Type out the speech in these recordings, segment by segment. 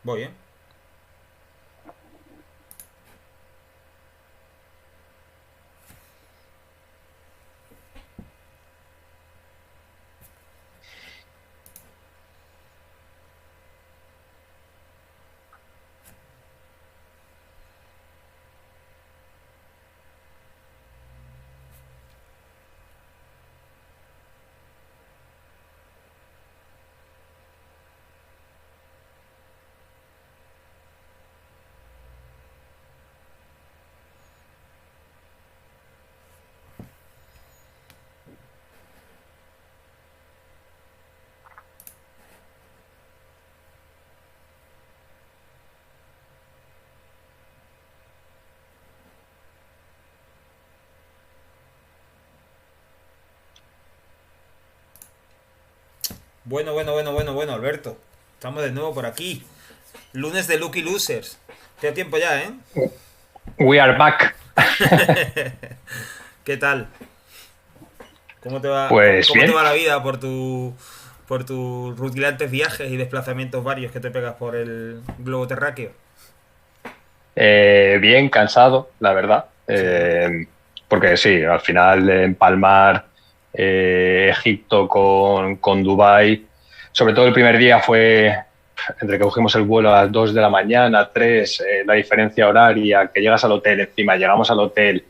Voy, ¿eh? Bueno, Alberto. Estamos de nuevo por aquí. Lunes de Lucky Losers. Qué tiempo ya, ¿eh? We are back. ¿Qué tal? ¿Cómo te va, Pues cómo te bien, va la vida por tus rutilantes viajes y desplazamientos varios que te pegas por el globo terráqueo? bien cansado, la verdad. Sí, ¿no? Porque sí, al final empalmar Egipto con Dubái, sobre todo el primer día fue entre que cogimos el vuelo a las 2 de la mañana, 3 la diferencia horaria, que llegas al hotel, encima llegamos al hotel,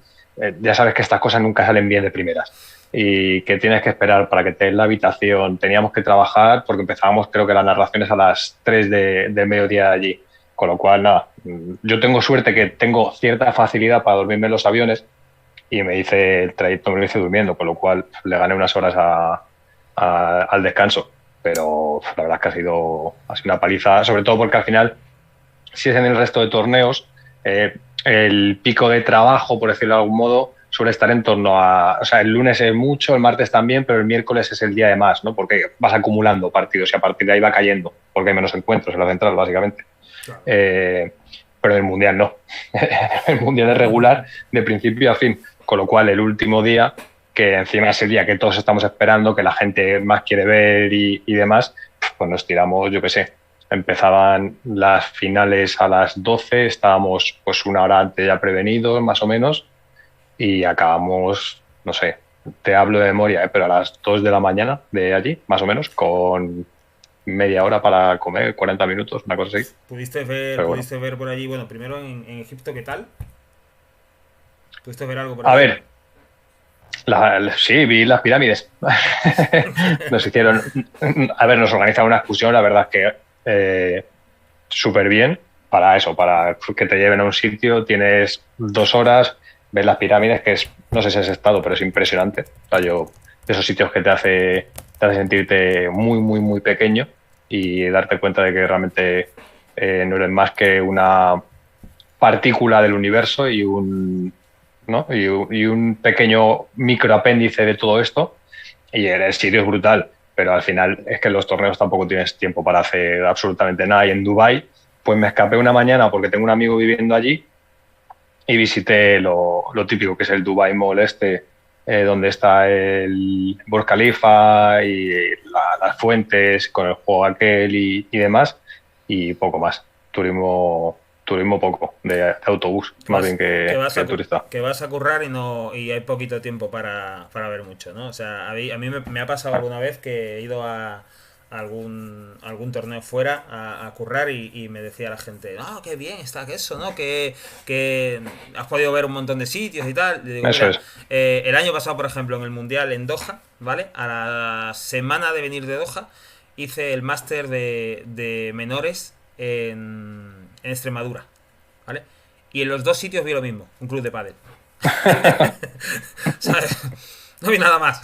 ya sabes que estas cosas nunca salen bien de primeras y que tienes que esperar para que te den la habitación. Teníamos que trabajar porque empezábamos, creo que las narraciones a las 3 de mediodía allí. Con lo cual, nada, yo tengo suerte que tengo cierta facilidad para dormirme en los aviones y me hice el trayecto, me lo hice durmiendo, con lo cual le gané unas horas al descanso. Pero la verdad es que ha sido una paliza, sobre todo porque al final, si es en el resto de torneos, el pico de trabajo, por decirlo de algún modo, suele estar en torno a, o sea, el lunes es mucho, el martes también, pero el miércoles es el día de más, ¿no? Porque vas acumulando partidos y a partir de ahí va cayendo, porque hay menos encuentros en la central, básicamente. Claro. Eh, pero en el Mundial no. El Mundial es regular de principio a fin. Con lo cual, el último día, que encima es el día que todos estamos esperando, que la gente más quiere ver y demás, pues nos tiramos, yo qué sé. Empezaban las finales a las 12, estábamos pues una hora antes ya prevenidos, más o menos, y acabamos, no sé, te hablo de memoria, pero a las 2 de la mañana de allí, más o menos, con media hora para comer, 40 minutos, una cosa así. Pero bueno. Pudiste ver por allí, bueno, primero en Egipto, ¿qué tal? ¿Pudiste ver algo por A allí? ver, sí, vi las pirámides. Nos hicieron, a ver, nos organizaron una excursión, la verdad es que súper bien para eso, para que te lleven a un sitio, tienes 2 horas, ves las pirámides, que es, no sé si has estado, pero es impresionante. O sea, yo, esos sitios que te hace sentirte muy, muy, muy pequeño y darte cuenta de que realmente no eres más que una partícula del universo ¿no? y un pequeño microapéndice de todo esto. Y el sitio es brutal, pero al final es que en los torneos tampoco tienes tiempo para hacer absolutamente nada. Y en Dubái, pues me escapé una mañana porque tengo un amigo viviendo allí y visité lo típico que es el Dubai Mall este, donde está el Burj Khalifa y las fuentes con el juego aquel y demás, y poco más. Turismo poco, de autobús, Que más vas, bien que de turista. que vas a currar y no y hay poquito tiempo para ver mucho, ¿no? O sea, a mí me ha pasado alguna vez que he ido a algún torneo fuera a currar y me decía la gente, no, qué bien está que eso, ¿no? Que has podido ver un montón de sitios y tal. Le digo, Eso mira, es. el año pasado, por ejemplo, en el Mundial en Doha, ¿vale? A la semana de venir de Doha, hice el máster de menores en Extremadura, ¿vale? Y en los dos sitios vi lo mismo, un club de pádel. ¿Sabes? No vi nada más.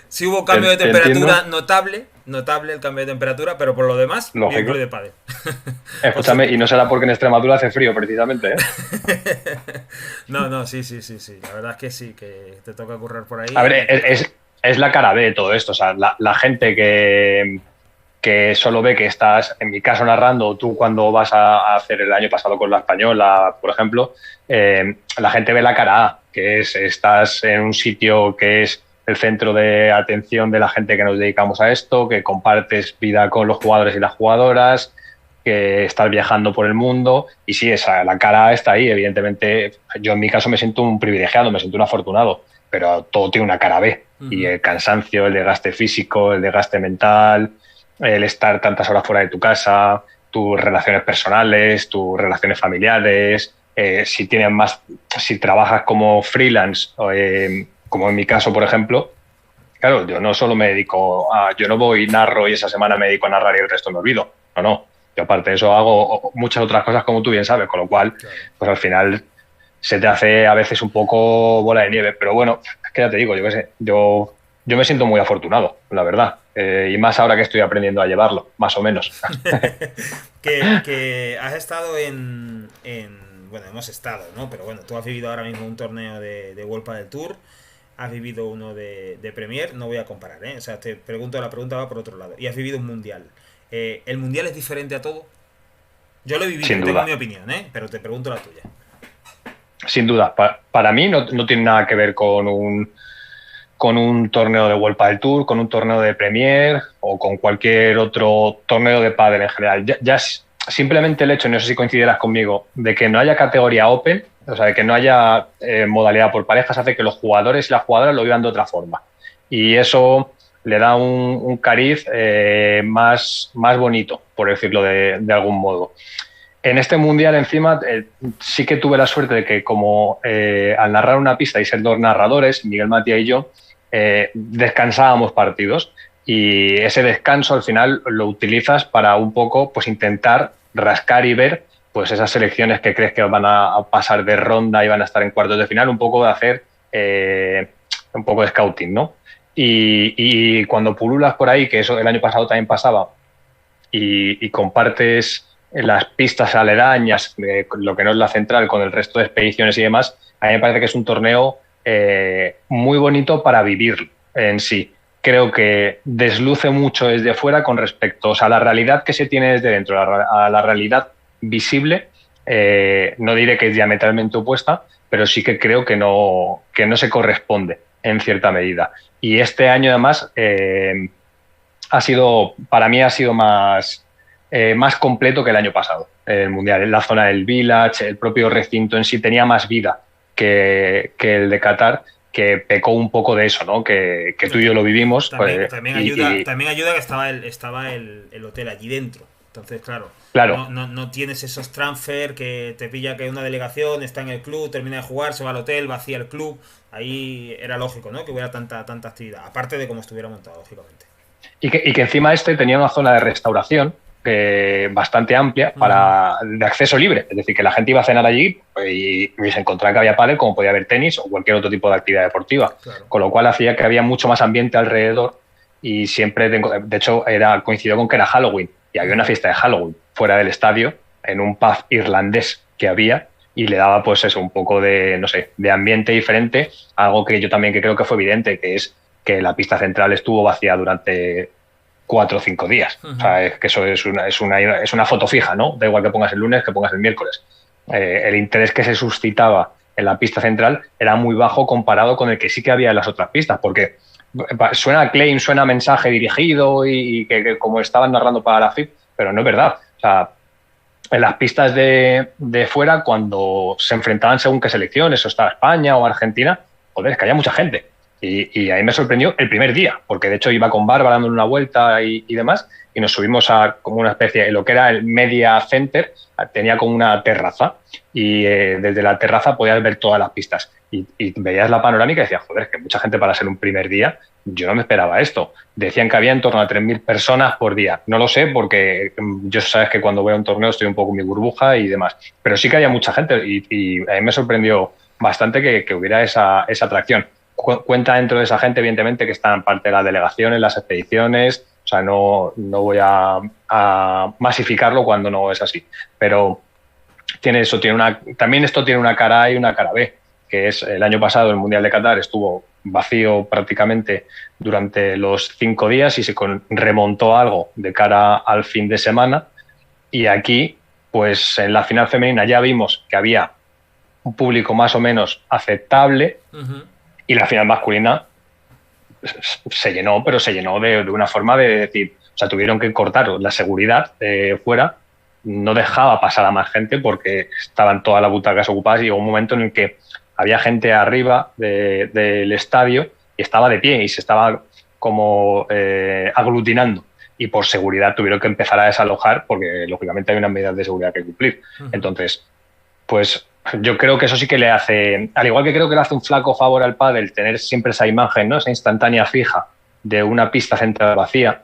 Sí hubo cambio de Te temperatura entiendo, notable el cambio de temperatura, pero por lo demás vi un club de lógico. pádel. Por Escúchame, suerte. y no será porque en Extremadura hace frío, precisamente, ¿eh? No, sí. La verdad es que sí, que te toca currar por ahí A ver, y que tal. es la cara B de todo esto. O sea, la gente que solo ve que estás, en mi caso, narrando, tú cuando vas a hacer el año pasado con la española, por ejemplo, la gente ve la cara A, que es, estás en un sitio que es el centro de atención de la gente que nos dedicamos a esto, que compartes vida con los jugadores y las jugadoras, que estar viajando por el mundo. Y sí, la cara está ahí. Evidentemente, yo en mi caso me siento un privilegiado, me siento un afortunado, pero todo tiene una cara B. Y el cansancio, el desgaste físico, el desgaste mental, el estar tantas horas fuera de tu casa, tus relaciones personales, tus relaciones familiares, si trabajas como freelance, como en mi caso, por ejemplo, claro, yo no solo me dedico yo no voy, narro y esa semana me dedico a narrar y el resto me olvido. No, no. Yo aparte de eso hago muchas otras cosas como tú bien sabes, con lo cual, pues al final se te hace a veces un poco bola de nieve. Pero bueno, es que ya te digo, yo qué sé, yo me siento muy afortunado, la verdad. Y más ahora que estoy aprendiendo a llevarlo, más o menos. Que has estado bueno, hemos estado, ¿no? Pero bueno, tú has vivido ahora mismo un torneo de World del Tour, has vivido uno de Premier, no voy a comparar, ¿eh? O sea, te pregunto, la pregunta va por otro lado. Y has vivido un mundial. ¿El mundial es diferente a todo? Yo lo he vivido, Sin tengo duda. mi opinión, ¿eh? Pero te pregunto la tuya. Sin duda. Para mí no tiene nada que ver con un torneo de World Padel Tour, con un torneo de Premier o con cualquier otro torneo de pádel en general. Simplemente el hecho, no sé si coincidirás conmigo, de que no haya categoría Open, o sea, de que no haya modalidad por parejas, hace que los jugadores y las jugadoras lo vivan de otra forma. Y eso le da un cariz más bonito, por decirlo de algún modo. En este mundial, encima, sí que tuve la suerte de que, como al narrar una pista y ser dos narradores, Miguel Matías y yo, descansábamos partidos. Y ese descanso, al final, lo utilizas para un poco pues intentar rascar y ver pues esas selecciones que crees que van a pasar de ronda y van a estar en cuartos de final, un poco de hacer un poco de scouting, ¿no? Y cuando pululas por ahí, que eso el año pasado también pasaba, y compartes las pistas aledañas, lo que no es la central, con el resto de expediciones y demás, a mí me parece que es un torneo muy bonito para vivir en sí. Creo que desluce mucho desde fuera con respecto, o sea, a la realidad que se tiene desde dentro, a la realidad visible. No diré que es diametralmente opuesta, pero sí que creo que no se corresponde en cierta medida. Y este año, además, para mí ha sido más completo que el año pasado, el Mundial. En la zona del Village, el propio recinto en sí tenía más vida que el de Qatar, que pecó un poco de eso, ¿no? Que tú y yo lo vivimos. También ayuda que estaba el hotel allí dentro. Entonces, claro, Claro, no tienes esos transfer que te pilla que una delegación está en el club, termina de jugar, se va al hotel, vacía el club. Ahí era lógico, ¿no? Que hubiera tanta actividad. Aparte de cómo estuviera montado, lógicamente. y que encima tenía una zona de restauración bastante amplia de acceso libre. Es decir, que la gente iba a cenar allí y se encontraba que había pádel, como podía haber tenis o cualquier otro tipo de actividad deportiva. Claro. Con lo cual hacía que había mucho más ambiente alrededor y siempre, de hecho, coincidió con que era Halloween y había una fiesta de Halloween fuera del estadio en un pub irlandés que había y le daba pues eso, un poco de, no sé, de ambiente diferente, algo que yo también que creo que fue evidente, que es que la pista central estuvo vacía durante 4 o 5 días. O sea, es que eso es una foto fija, ¿no? Da igual que pongas el lunes que pongas el miércoles. El interés que se suscitaba en la pista central era muy bajo comparado con el que sí que había en las otras pistas, porque suena claim, suena mensaje dirigido y que como estaban narrando para la FIP, pero no es verdad. O sea, en las pistas de fuera, cuando se enfrentaban según qué selecciones, o estaba España o Argentina, joder, es que había mucha gente. Y ahí me sorprendió el primer día, porque de hecho iba con Bárbara dándole una vuelta y demás, y nos subimos a como una especie de lo que era el Media Center, tenía como una terraza, y desde la terraza podías ver todas las pistas. Y veías la panorámica y decías, joder, es que mucha gente para ser un primer día, yo no me esperaba esto. Decían que había en torno a 3.000 personas por día. No lo sé, porque yo sabes que cuando voy a un torneo estoy un poco en mi burbuja y demás, pero sí que había mucha gente y a mí me sorprendió bastante que hubiera esa atracción. Cuenta dentro de esa gente, evidentemente, que están parte de las delegaciones, las expediciones. O sea, no voy a masificarlo cuando no es así. Pero también esto tiene una cara A y una cara B, que es el año pasado el Mundial de Qatar estuvo vacío prácticamente durante los 5 días y se remontó algo de cara al fin de semana. Y aquí, pues en la final femenina ya vimos que había un público más o menos aceptable. Y la final masculina se llenó, pero se llenó de una forma de decir, o sea, tuvieron que cortar la seguridad fuera no dejaba pasar a más gente porque estaban todas las butacas ocupadas y llegó un momento en el que había gente arriba del estadio y estaba de pie y se estaba como aglutinando. Y por seguridad tuvieron que empezar a desalojar porque, lógicamente, hay unas medidas de seguridad que cumplir. Entonces, pues yo creo que eso sí que le hace, al igual que creo que le hace un flaco favor al pádel tener siempre esa imagen, ¿no? Esa instantánea fija de una pista central vacía.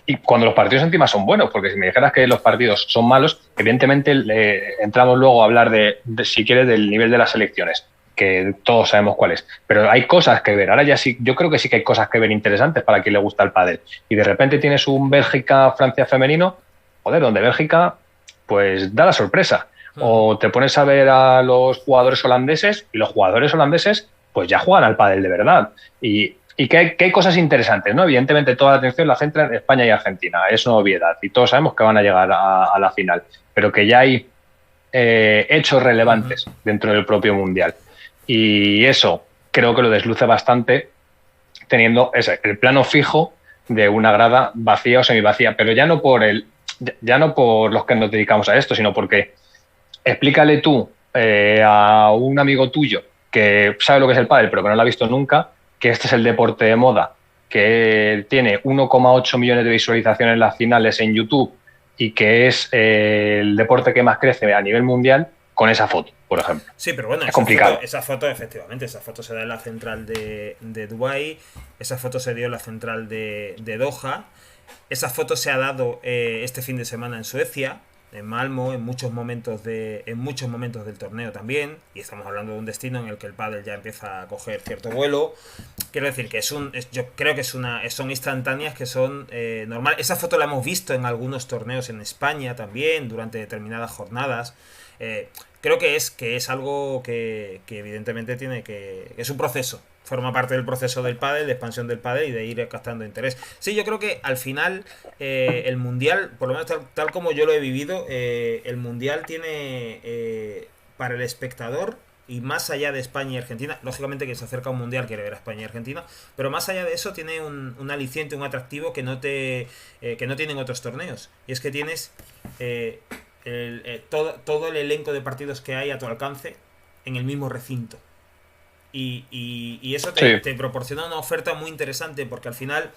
Y cuando los partidos encima son buenos, porque si me dijeras que los partidos son malos, evidentemente entramos luego a hablar si quieres, del nivel de las selecciones, que todos sabemos cuál es. Pero hay cosas que ver. Ahora ya sí, yo creo que sí que hay cosas que ver interesantes para quien le gusta el pádel. Y de repente tienes un Bélgica-Francia femenino, joder, donde Bélgica pues da la sorpresa. O te pones a ver a los jugadores holandeses y los jugadores holandeses pues ya juegan al pádel de verdad. Y que hay cosas interesantes, ¿no? Evidentemente toda la atención la centra en España y Argentina, es una obviedad y todos sabemos que van a llegar a la final, pero que ya hay hechos relevantes dentro del propio Mundial. Y eso creo que lo desluce bastante teniendo el plano fijo de una grada vacía o semivacía, pero ya no por los que nos dedicamos a esto, sino porque explícale tú a un amigo tuyo que sabe lo que es el pádel pero que no lo ha visto nunca, que este es el deporte de moda, que tiene 1,8 millones de visualizaciones en las finales en YouTube y que es el deporte que más crece a nivel mundial, con esa foto, por ejemplo. Sí, pero bueno, es complicado. Esa foto, efectivamente, esa foto se da en la central de Dubái, esa foto se dio en la central de Doha, esa foto se ha dado este fin de semana en Suecia, en Malmo, en muchos momentos del torneo también, y estamos hablando de un destino en el que el pádel ya empieza a coger cierto vuelo. Quiero decir que yo creo que son instantáneas que son normal. Esa foto la hemos visto en algunos torneos en España también durante determinadas jornadas. Creo que es algo que evidentemente es un proceso. Forma parte del proceso del pádel, de expansión del pádel y de ir captando interés. Sí, yo creo que al final el Mundial, por lo menos tal como yo lo he vivido, el Mundial tiene para el espectador, y más allá de España y Argentina, lógicamente que se acerca a un Mundial quiere ver a España y Argentina, pero más allá de eso tiene un aliciente, un atractivo que no tienen otros torneos. Y es que tienes todo el elenco de partidos que hay a tu alcance en el mismo recinto. Y eso te proporciona una oferta muy interesante porque al final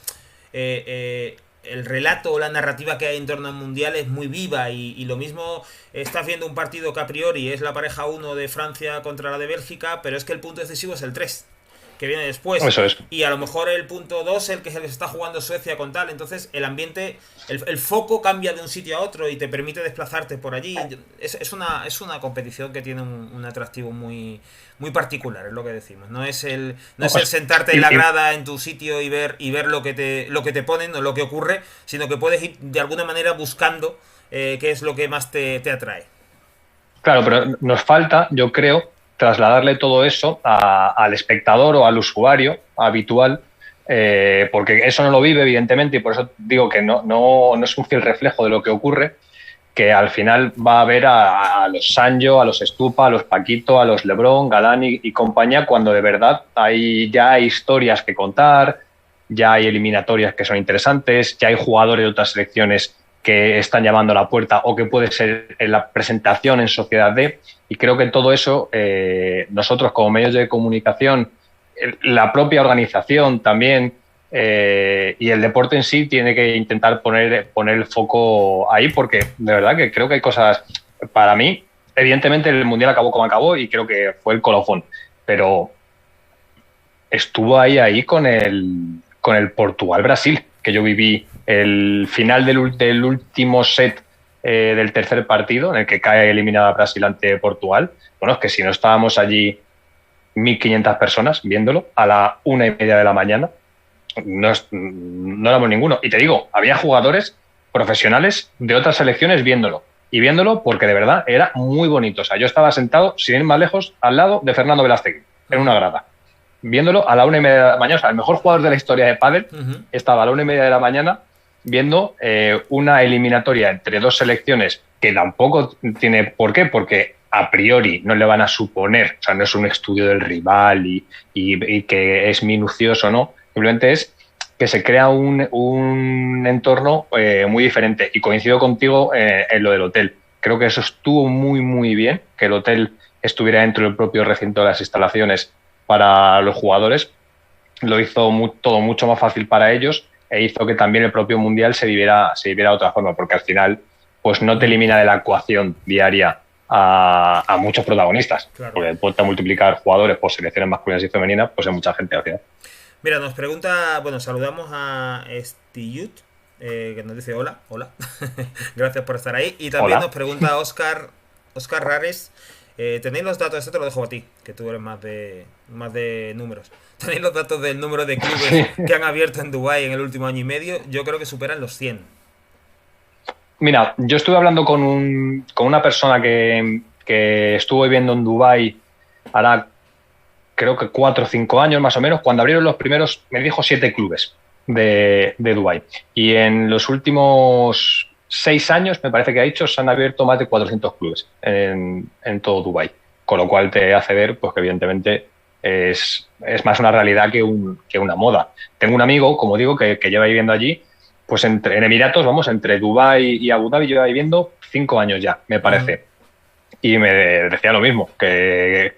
el relato o la narrativa que hay en torno al Mundial es muy viva y lo mismo estás viendo un partido que a priori es la pareja 1 de Francia contra la de Bélgica, pero es que el punto decisivo es el 3 que viene después. Eso es. Y a lo mejor el punto 2 el que se está jugando Suecia con tal. Entonces el ambiente, el foco cambia de un sitio a otro y te permite desplazarte por allí. Es una competición que tiene un atractivo muy, muy particular, es lo que decimos. No es el sentarte en la grada en tu sitio y ver lo que te ponen o lo que ocurre, sino que puedes ir de alguna manera buscando qué es lo que más te atrae. Claro, pero nos falta, yo creo, trasladarle todo eso al espectador o al usuario habitual, porque eso no lo vive, evidentemente, y por eso digo que no es un fiel reflejo de lo que ocurre, que al final va a ver a los Sancho, a los Estupa, a los Paquito, a los Lebron, Galán y compañía, cuando de verdad ya hay historias que contar, ya hay eliminatorias que son interesantes, ya hay jugadores de otras selecciones que están llamando a la puerta o que puede ser en la presentación en sociedad de, y creo que todo eso nosotros como medios de comunicación, la propia organización también y el deporte en sí tiene que intentar poner el foco ahí, porque de verdad que creo que hay cosas, para mí, evidentemente el Mundial acabó como acabó y creo que fue el colofón, pero estuvo ahí con el Portugal-Brasil, que yo viví el final del último set del tercer partido, en el que cae eliminada Brasil ante Portugal. Bueno, es que si no estábamos allí 1.500 personas viéndolo a la 1:30 de la mañana, no éramos ninguno. Y te digo, había jugadores profesionales de otras selecciones viéndolo. Y viéndolo porque de verdad era muy bonito. O sea, yo estaba sentado, sin ir más lejos, al lado de Fernando Velázquez, en una grada, viéndolo a la 1:30 de la mañana. O sea, el mejor jugador de la historia de pádel estaba a la 1:30 de la mañana viendo una eliminatoria entre dos selecciones que tampoco tiene por qué, porque a priori no le van a suponer, o sea, no es un estudio del rival y que es minucioso, ¿no? Simplemente es que se crea un entorno muy diferente. Y coincido contigo en lo del hotel. Creo que eso estuvo muy, muy bien, que el hotel estuviera dentro del propio recinto de las instalaciones para los jugadores. Lo hizo todo mucho más fácil para ellos e hizo que también el propio Mundial se viviera de otra forma, porque al final pues no te elimina de la ecuación diaria a muchos protagonistas, Claro. porque puedes multiplicar jugadores por selecciones masculinas y femeninas, pues hay mucha gente al final. Mira, nos pregunta, bueno, saludamos a Stiyut, que nos dice hola, hola, gracias por estar ahí. Y también nos Hola. pregunta Oscar Rares, ¿tenéis los datos? Esto te lo dejo a ti, que tú eres más de números. ¿Tenéis los datos del número de clubes Sí. que han abierto en Dubái en el último año y medio? Yo creo que superan los 100. Mira, yo estuve hablando con una persona que estuvo viviendo en Dubái hará creo que 4 o 5 años más o menos, cuando abrieron los primeros, me dijo 7 clubes de Dubái. Y en los últimos 6 años, me parece que ha dicho, se han abierto más de 400 clubes en todo Dubái. Con lo cual te hace ver pues, que evidentemente es más una realidad que una moda. Tengo un amigo, como digo, que lleva viviendo allí, pues en Emiratos, vamos, entre Dubái y Abu Dhabi lleva viviendo 5 años ya, me Ujú. parece. Y me decía lo mismo, que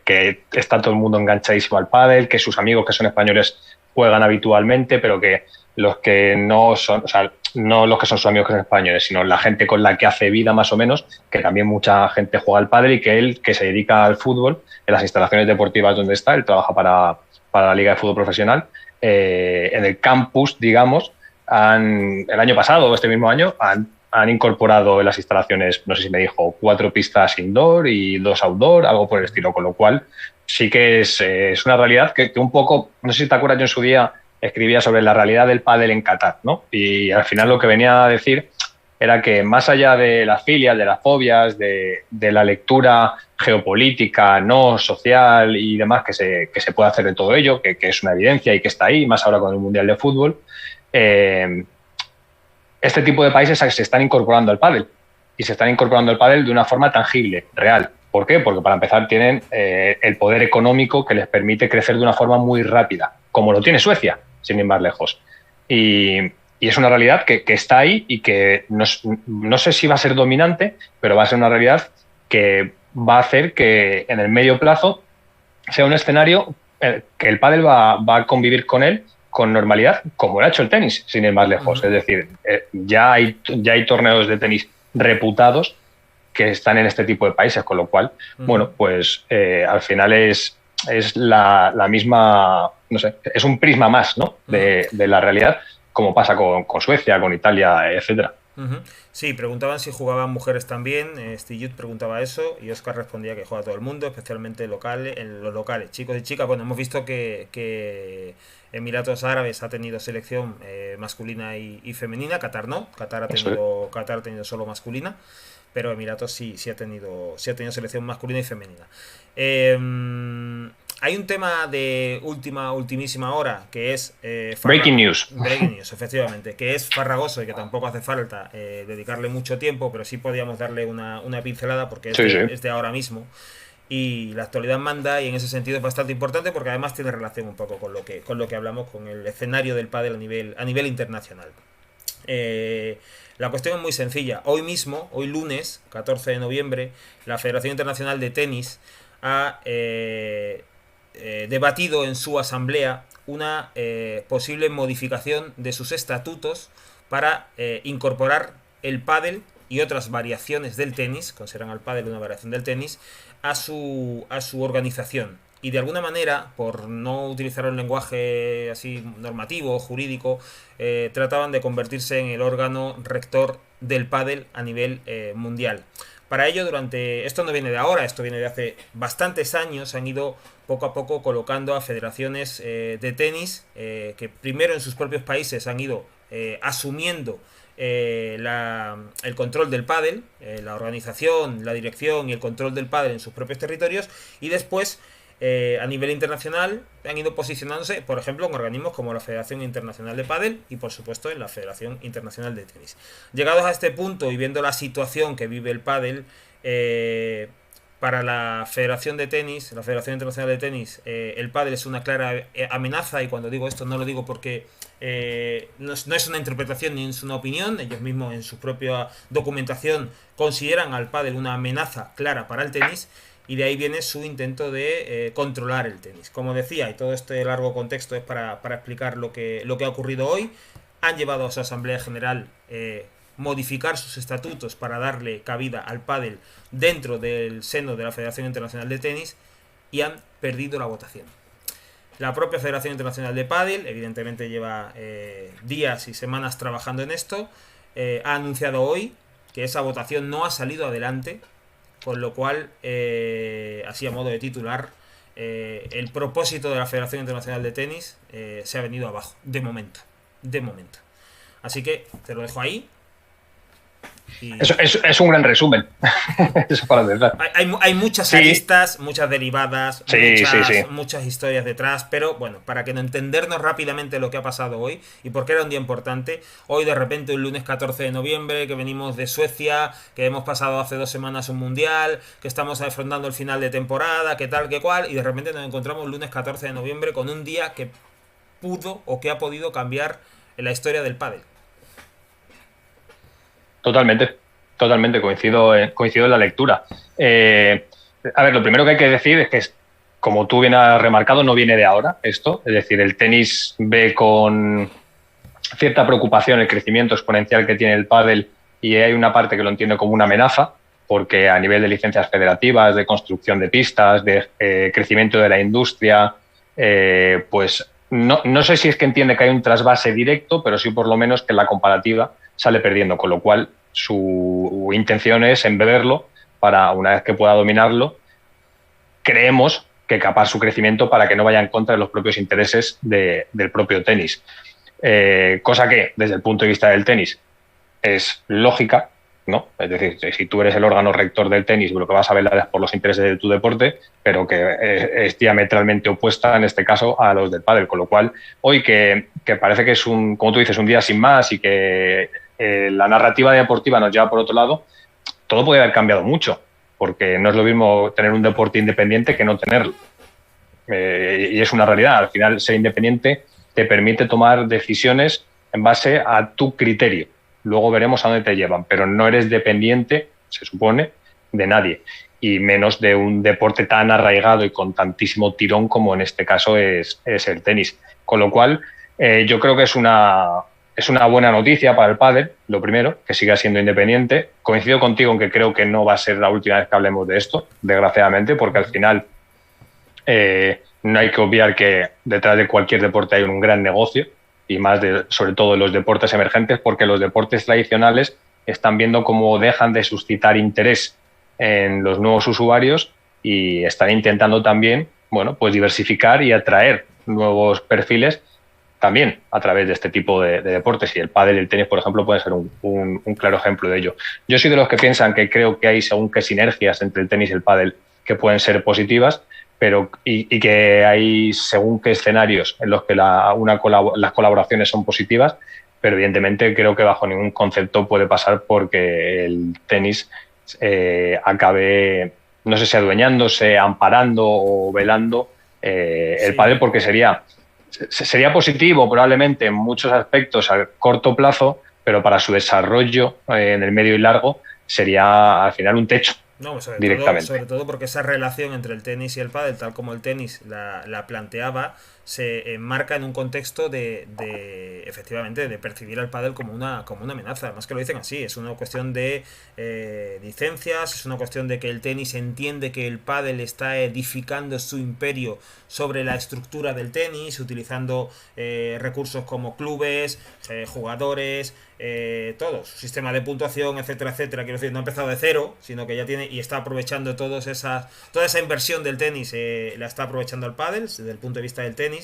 está todo el mundo enganchadísimo al pádel, que sus amigos que son españoles juegan habitualmente, pero que los que no son, o sea, no los que son sus amigos que son españoles, sino la gente con la que hace vida más o menos, que también mucha gente juega al pádel y que él, que se dedica al fútbol, en las instalaciones deportivas donde está, él trabaja para la Liga de Fútbol Profesional, en el campus, digamos, el año pasado o este mismo año han incorporado en las instalaciones, no sé si me dijo, 4 pistas indoor y 2 outdoor, algo por el estilo, con lo cual sí que es una realidad que un poco, no sé si te acuerdas, yo en su día escribía sobre la realidad del pádel en Qatar, ¿no? Y al final Sí. lo que venía a decir era que más allá de las filias, de las fobias, de la lectura geopolítica, no social y demás que se puede hacer de todo ello, que es una evidencia y que está ahí, más ahora con el Mundial de Fútbol, eh, este tipo de países se están incorporando al pádel y se están incorporando al pádel de una forma tangible, real. ¿Por qué? Porque para empezar tienen el poder económico que les permite crecer de una forma muy rápida, como lo tiene Suecia, sin ir más lejos. Y es una realidad que está ahí y que no sé si va a ser dominante, pero va a ser una realidad que va a hacer que en el medio plazo sea un escenario que el pádel va a convivir con él con normalidad, como lo ha hecho el tenis, sin ir más lejos. Ujú. Es decir, ya hay torneos de tenis reputados que están en este tipo de países, con lo cual, Ujú. bueno, pues al final es la misma, no sé, es un prisma más, ¿no? Ujú. De la realidad, como pasa con Suecia, con Italia, etcétera. Ujú. Sí, preguntaban si jugaban mujeres también. Steve preguntaba eso y Oscar respondía que juega todo el mundo, especialmente locales, en los locales, chicos y chicas. Bueno, hemos visto que Emiratos Árabes ha tenido selección masculina y femenina. Qatar no, Eso es. Qatar ha tenido solo masculina, pero Emiratos sí ha tenido selección masculina y femenina. Eh, Hay un tema de ultimísima hora que es Breaking news. Breaking News, efectivamente, que es farragoso y que tampoco hace falta dedicarle mucho tiempo, pero sí podíamos darle una pincelada porque es Sí, sí. de, es de ahora mismo. Y la actualidad manda y en ese sentido es bastante importante porque además tiene relación un poco con lo que hablamos, con el escenario del pádel a nivel internacional. La cuestión es muy sencilla. Hoy mismo, hoy lunes, 14 de noviembre, la Federación Internacional de Tenis ha debatido en su asamblea una posible modificación de sus estatutos para incorporar el pádel y otras variaciones del tenis, consideran al pádel una variación del tenis, a su organización. Y de alguna manera, por no utilizar un lenguaje así normativo, jurídico, trataban de convertirse en el órgano rector del pádel a nivel mundial. Para ello, esto no viene de ahora, esto viene de hace bastantes años, han ido poco a poco colocando a federaciones de tenis que primero en sus propios países han ido asumiendo el control del pádel, la organización, la dirección y el control del pádel en sus propios territorios y después a nivel internacional han ido posicionándose, por ejemplo, en organismos como la Federación Internacional de Pádel y, por supuesto, en la Federación Internacional de Tenis. Llegados a este punto y viendo la situación que vive el pádel, para la Federación de Tenis, la Federación Internacional de Tenis, el pádel es una clara amenaza, y cuando digo esto no lo digo porque no es una interpretación ni es una opinión, ellos mismos en su propia documentación consideran al pádel una amenaza clara para el tenis, y de ahí viene su intento de controlar el tenis. Como decía, y todo este largo contexto es para explicar lo que ha ocurrido hoy. Han llevado a su Asamblea General modificar sus estatutos para darle cabida al pádel dentro del seno de la Federación Internacional de Tenis, y han perdido la votación. La propia Federación Internacional de Pádel, evidentemente lleva días y semanas trabajando en esto, ha anunciado hoy que esa votación no ha salido adelante, con lo cual, así a modo de titular, el propósito de la Federación Internacional de Tenis se ha venido abajo, de momento. Así que te lo dejo ahí. Eso es un gran resumen. Eso para empezar. Hay muchas aristas, muchas derivadas, muchas historias detrás, pero bueno, para que no entendernos rápidamente lo que ha pasado hoy y por qué era un día importante. Hoy de repente, un lunes 14 de noviembre, que venimos de Suecia, que hemos pasado hace 2 semanas un mundial, que estamos afrontando el final de temporada, que tal, que cual, y de repente nos encontramos el lunes 14 de noviembre con un día que pudo o que ha podido cambiar en la historia del pádel. Totalmente, coincido en la lectura. A ver, lo primero que hay que decir es que, como tú bien has remarcado, no viene de ahora esto. Es decir, el tenis ve con cierta preocupación el crecimiento exponencial que tiene el pádel, y hay una parte que lo entiende como una amenaza, porque a nivel de licencias federativas, de construcción de pistas, de crecimiento de la industria, pues no sé si es que entiende que hay un trasvase directo, pero sí por lo menos que en la comparativa sale perdiendo, con lo cual su intención es embeberlo para, una vez que pueda dominarlo, creemos que capar su crecimiento para que no vaya en contra de los propios intereses del propio tenis. Cosa que, desde el punto de vista del tenis, es lógica, ¿no? Es decir, si tú eres el órgano rector del tenis, lo que vas a velar es por los intereses de tu deporte, pero que es diametralmente opuesta, en este caso, a los del pádel. Con lo cual, hoy que parece que es como tú dices, un día sin más, y que la narrativa deportiva nos lleva por otro lado, todo puede haber cambiado mucho, porque no es lo mismo tener un deporte independiente que no tenerlo. Y es una realidad. Al final, ser independiente te permite tomar decisiones en base a tu criterio. Luego veremos a dónde te llevan, pero no eres dependiente, se supone, de nadie, y menos de un deporte tan arraigado y con tantísimo tirón como en este caso es el tenis. Con lo cual, yo creo que es una buena noticia para el pádel, lo primero, que siga siendo independiente. Coincido contigo en que creo que no va a ser la última vez que hablemos de esto, desgraciadamente, porque al final no hay que obviar que detrás de cualquier deporte hay un gran negocio, y más sobre todo en los deportes emergentes, porque los deportes tradicionales están viendo cómo dejan de suscitar interés en los nuevos usuarios, y están intentando también, bueno, pues diversificar y atraer nuevos perfiles también a través de este tipo de deportes, y el pádel y el tenis, por ejemplo, pueden ser un claro ejemplo de ello. Yo soy de los que piensan que creo que hay según qué sinergias entre el tenis y el pádel que pueden ser positivas, pero y que hay según qué escenarios en los que las colaboraciones son positivas, pero evidentemente creo que bajo ningún concepto puede pasar porque el tenis acabe, no sé si adueñándose, amparando o velando el pádel, porque sería positivo probablemente en muchos aspectos a corto plazo, pero para su desarrollo en el medio y largo sería al final un techo. No, directamente. Sobre todo porque esa relación entre el tenis y el pádel, tal como el tenis la planteaba, se enmarca en un contexto de efectivamente, de percibir al pádel como una amenaza. Además que lo dicen así, es una cuestión de licencias, es una cuestión de que el tenis entiende que el pádel está edificando su imperio sobre la estructura del tenis, utilizando recursos como clubes, jugadores, todo, su sistema de puntuación, etcétera, etcétera. Quiero decir, no ha empezado de cero, sino que ya tiene y está aprovechando toda esa inversión del tenis, la está aprovechando el pádel desde el punto de vista del tenis.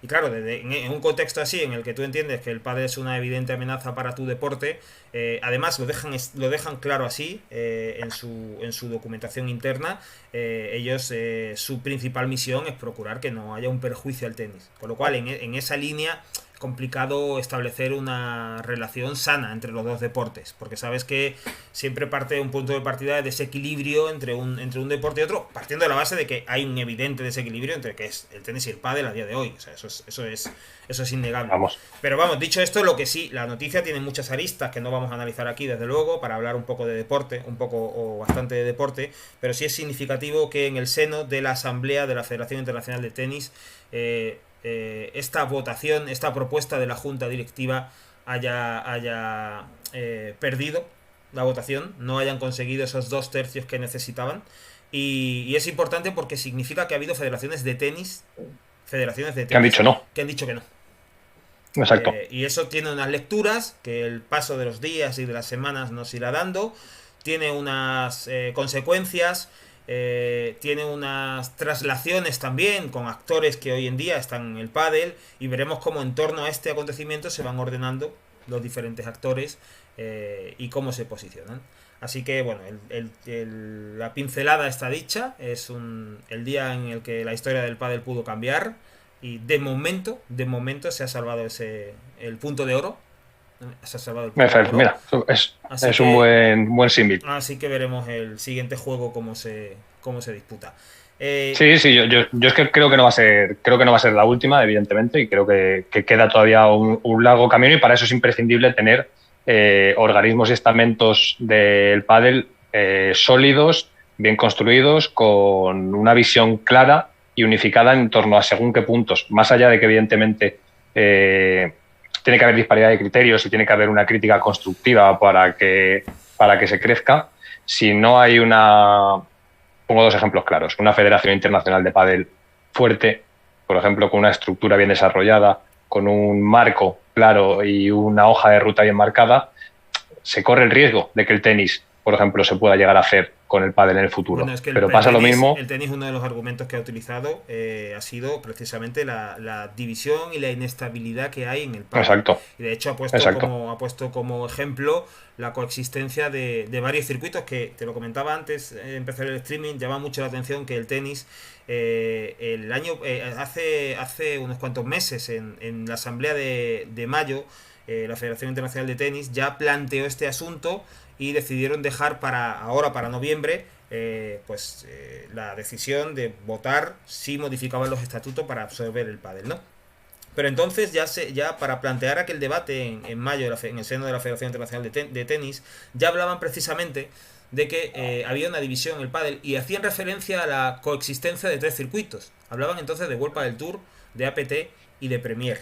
Y claro, en un contexto así, en el que tú entiendes que el pádel es una evidente amenaza para tu deporte, además lo dejan claro así en su documentación interna. Ellos, su principal misión es procurar que no haya un perjuicio al tenis. Con lo cual, en esa línea, complicado establecer una relación sana entre los dos deportes, porque sabes que siempre parte de un punto de partida de desequilibrio entre un deporte y otro, partiendo de la base de que hay un evidente desequilibrio entre que es el tenis y el pádel a día de hoy. O sea, eso es innegable. Vamos. Pero vamos, dicho esto, lo que sí, la noticia tiene muchas aristas que no vamos a analizar aquí, desde luego, para hablar un poco de deporte, un poco o bastante de deporte, pero sí es significativo que en el seno de la Asamblea de la Federación Internacional de Tenis esta votación, esta propuesta de la Junta Directiva haya perdido la votación, no hayan conseguido esos 2/3 que necesitaban. Y es importante porque significa que ha habido federaciones de tenis Que han dicho no. que han dicho que no. Exacto. Y eso tiene unas lecturas que el paso de los días y de las semanas nos irá dando, tiene unas consecuencias, tiene unas traslaciones también con actores que hoy en día están en el pádel, y veremos cómo en torno a este acontecimiento se van ordenando los diferentes actores y cómo se posicionan. Así que bueno, la pincelada está dicha, es el día en el que la historia del pádel pudo cambiar, y de momento se ha salvado el punto de oro. Se ha salvado el punto de oro. Mira, es un buen símil. Así que veremos el siguiente juego cómo se disputa. Sí, yo es que creo que no va a ser la última, evidentemente, y creo que queda todavía un largo camino, y para eso es imprescindible tener organismos y estamentos del pádel sólidos, bien construidos, con una visión clara y unificada en torno a según qué puntos, más allá de que evidentemente tiene que haber disparidad de criterios y tiene que haber una crítica constructiva para que se crezca. Si no hay pongo dos ejemplos claros, una Federación Internacional de Pádel fuerte, por ejemplo, con una estructura bien desarrollada, con un marco claro y una hoja de ruta bien marcada, se corre el riesgo de que el tenis, por ejemplo, se pueda llegar a hacer con el pádel en el futuro. Bueno, es que pero pasa lo mismo. El tenis, uno de los argumentos que ha utilizado ha sido precisamente la división y la inestabilidad que hay en el pádel. Exacto. Y de hecho ha puesto como ejemplo la coexistencia de varios circuitos que, te lo comentaba antes de empezar el streaming, llama mucho la atención que el tenis hace unos cuantos meses en la asamblea de mayo, la Federación Internacional de Tenis ya planteó este asunto y decidieron dejar para noviembre la decisión de votar si modificaban los estatutos para absorber el pádel, ¿no? Pero entonces ya para plantear aquel debate en mayo en el seno de la Federación Internacional de Tenis, ya hablaban precisamente de que había una división en el pádel y hacían referencia a la coexistencia de 3 circuitos. Hablaban entonces de World Padel Tour, de APT y de Premier.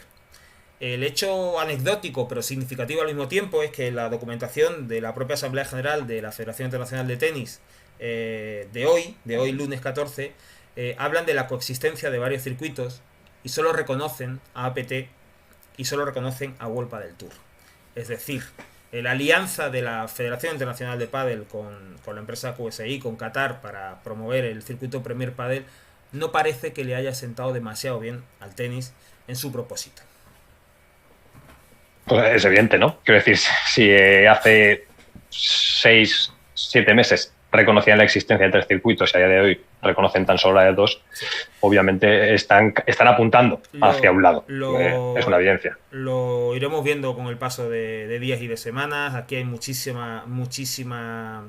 El hecho anecdótico pero significativo al mismo tiempo es que la documentación de la propia Asamblea General de la Federación Internacional de Tenis de hoy lunes 14, hablan de la coexistencia de varios circuitos y solo reconocen a APT y solo reconocen a World Padel Tour. Es decir, la alianza de la Federación Internacional de Pádel con la empresa QSI, con Qatar, para promover el circuito Premier Padel, no parece que le haya sentado demasiado bien al tenis en su propósito. Pues es evidente, ¿no? Quiero decir, si hace 6-7 meses reconocían la existencia de 3 circuitos y a día de hoy reconocen tan solo la de 2, obviamente están apuntando hacia un lado. Es una evidencia. Lo iremos viendo con el paso de días y de semanas. Aquí hay muchísima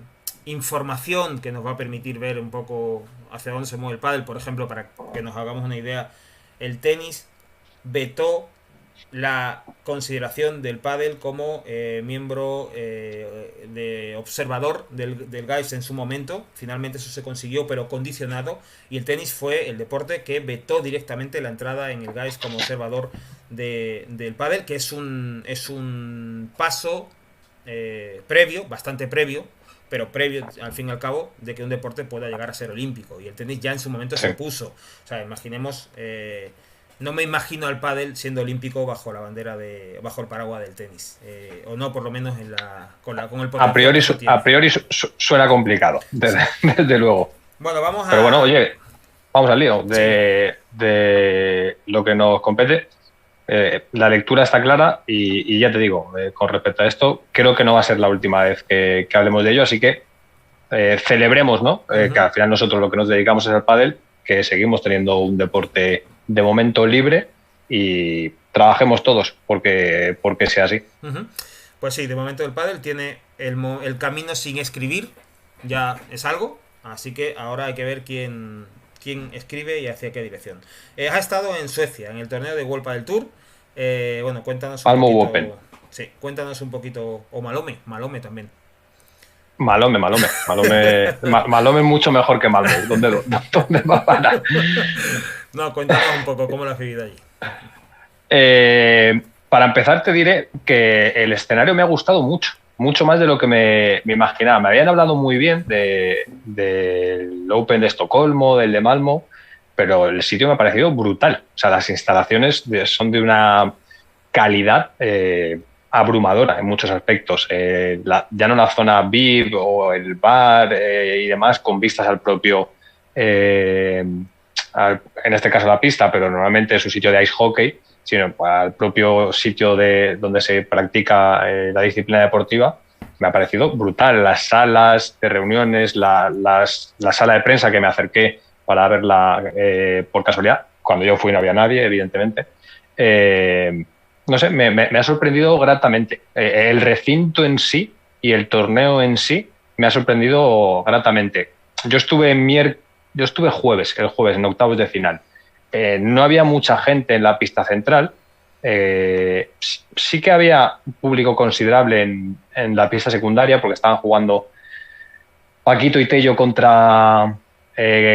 información que nos va a permitir ver un poco hacia dónde se mueve el pádel. Por ejemplo, para que nos hagamos una idea, el tenis vetó la consideración del pádel como miembro de observador del GAIS en su momento. Finalmente eso se consiguió, pero condicionado, y el tenis fue el deporte que vetó directamente la entrada en el GAIS como observador del pádel, que es un paso bastante previo, pero previo al fin y al cabo de que un deporte pueda llegar a ser olímpico, y el tenis ya en su momento se opuso. O sea, imaginemos, no me imagino al pádel siendo olímpico bajo la bandera bajo el paraguas del tenis, o no, por lo menos con el potencial. A priori suena complicado, desde luego. Bueno, pero bueno, oye, vamos al lío de lo que nos compete. La lectura está clara y ya te digo, con respecto a esto, creo que no va a ser la última vez que hablemos de ello, así que celebremos, ¿no? Que al final nosotros lo que nos dedicamos es al pádel, que seguimos teniendo un deporte de momento libre, y trabajemos todos porque sea así. Uh-huh. Pues sí, de momento el pádel tiene el camino sin escribir, ya es algo, así que ahora hay que ver quién escribe y hacia qué dirección. Ha estado en Suecia, en el torneo de World Padel Tour. Bueno, cuéntanos un Malmo poquito. Open. Sí, cuéntanos un poquito. O Malome también. Malome. Malome es mucho mejor que Malmo. ¿Dónde va a parar? No, cuéntanos un poco cómo lo has vivido allí. Para empezar te diré que el escenario me ha gustado mucho más de lo que me imaginaba. Me habían hablado muy bien del Open de Estocolmo, del de Malmo, pero el sitio me ha parecido brutal. O sea, las instalaciones son de una calidad abrumadora en muchos aspectos. Ya no la zona VIP o el bar y demás, con vistas al propio, en este caso la pista, pero normalmente es un sitio de ice hockey, sino al propio sitio donde se practica la disciplina deportiva. Me ha parecido brutal. Las salas de reuniones, la sala de prensa que me acerqué para verla por casualidad. Cuando yo fui no había nadie, evidentemente. No sé, me ha sorprendido gratamente. El recinto en sí y el torneo en sí me ha sorprendido gratamente. Yo estuve el jueves en octavos de final. No había mucha gente en la pista central. Sí que había un público considerable en la pista secundaria porque estaban jugando Paquito y Tello contra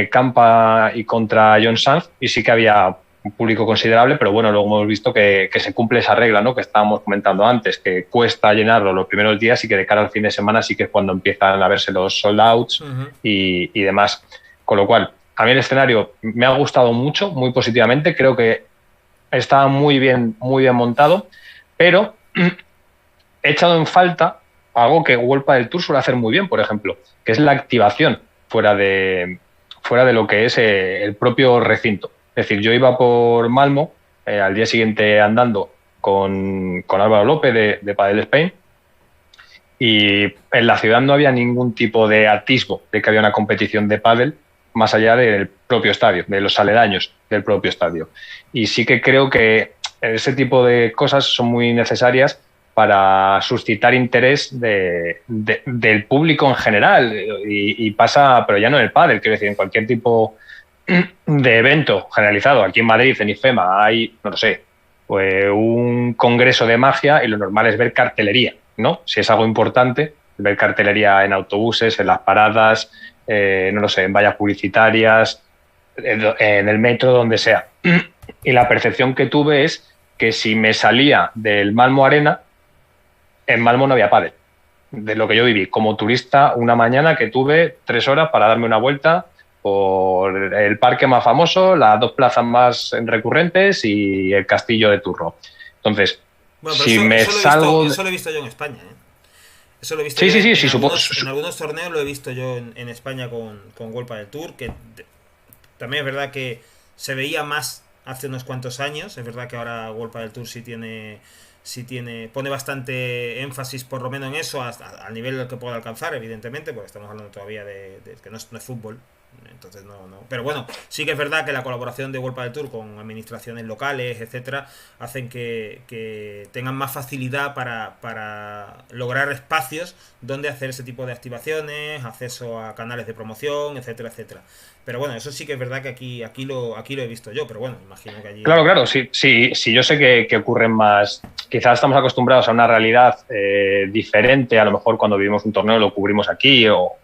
Campa y contra John Sanz, y sí que había un público considerable, pero bueno, luego hemos visto que se cumple esa regla, ¿no?, que estábamos comentando antes, que cuesta llenarlo los primeros días y que de cara al fin de semana sí que es cuando empiezan a verse los sold outs y demás. Con lo cual, a mí el escenario me ha gustado mucho, muy positivamente. Creo que está muy bien montado, pero he echado en falta algo que World Padel Tour suele hacer muy bien, por ejemplo, que es la activación fuera de lo que es el propio recinto. Es decir, yo iba por Malmo al día siguiente andando con Álvaro López de Padel Spain, y en la ciudad no había ningún tipo de atisbo de que había una competición de pádel más allá del propio estadio, de los aledaños del propio estadio. Y sí que creo que ese tipo de cosas son muy necesarias para suscitar interés del público en general, y pasa, pero ya no en el pádel, quiero decir, en cualquier tipo de evento generalizado. Aquí en Madrid, en IFEMA, hay, no lo sé, pues un congreso de magia y lo normal es ver cartelería, ¿no? Si es algo importante, ver cartelería en autobuses, en las paradas, no lo sé, en vallas publicitarias, en el metro, donde sea. Y la percepción que tuve es que si me salía del Malmo Arena, en Malmo no había pádel. De lo que yo viví como turista, una mañana que tuve 3 horas para darme una vuelta por el parque más famoso, las 2 plazas más recurrentes y el castillo de Turro. Entonces, bueno, si salgo... Eso lo he visto yo en España, ¿eh? Eso lo he visto sí, yo en algunos torneos, lo he visto yo en España con World Padel Tour, que también es verdad que se veía más hace unos cuantos años. Es verdad que ahora World Padel Tour pone bastante énfasis por lo menos en eso, al nivel al que pueda alcanzar, evidentemente, porque estamos hablando todavía de que no es fútbol. Entonces no. Pero bueno, sí que es verdad que la colaboración de World Padel Tour con administraciones locales, etcétera, hacen que tengan más facilidad para lograr espacios donde hacer ese tipo de activaciones, acceso a canales de promoción, etcétera, etcétera. Pero bueno, eso sí que es verdad que aquí lo he visto yo, pero bueno, imagino que allí... Claro, sí, yo sé que ocurren más... Quizás estamos acostumbrados a una realidad diferente, a lo mejor cuando vivimos un torneo lo cubrimos aquí o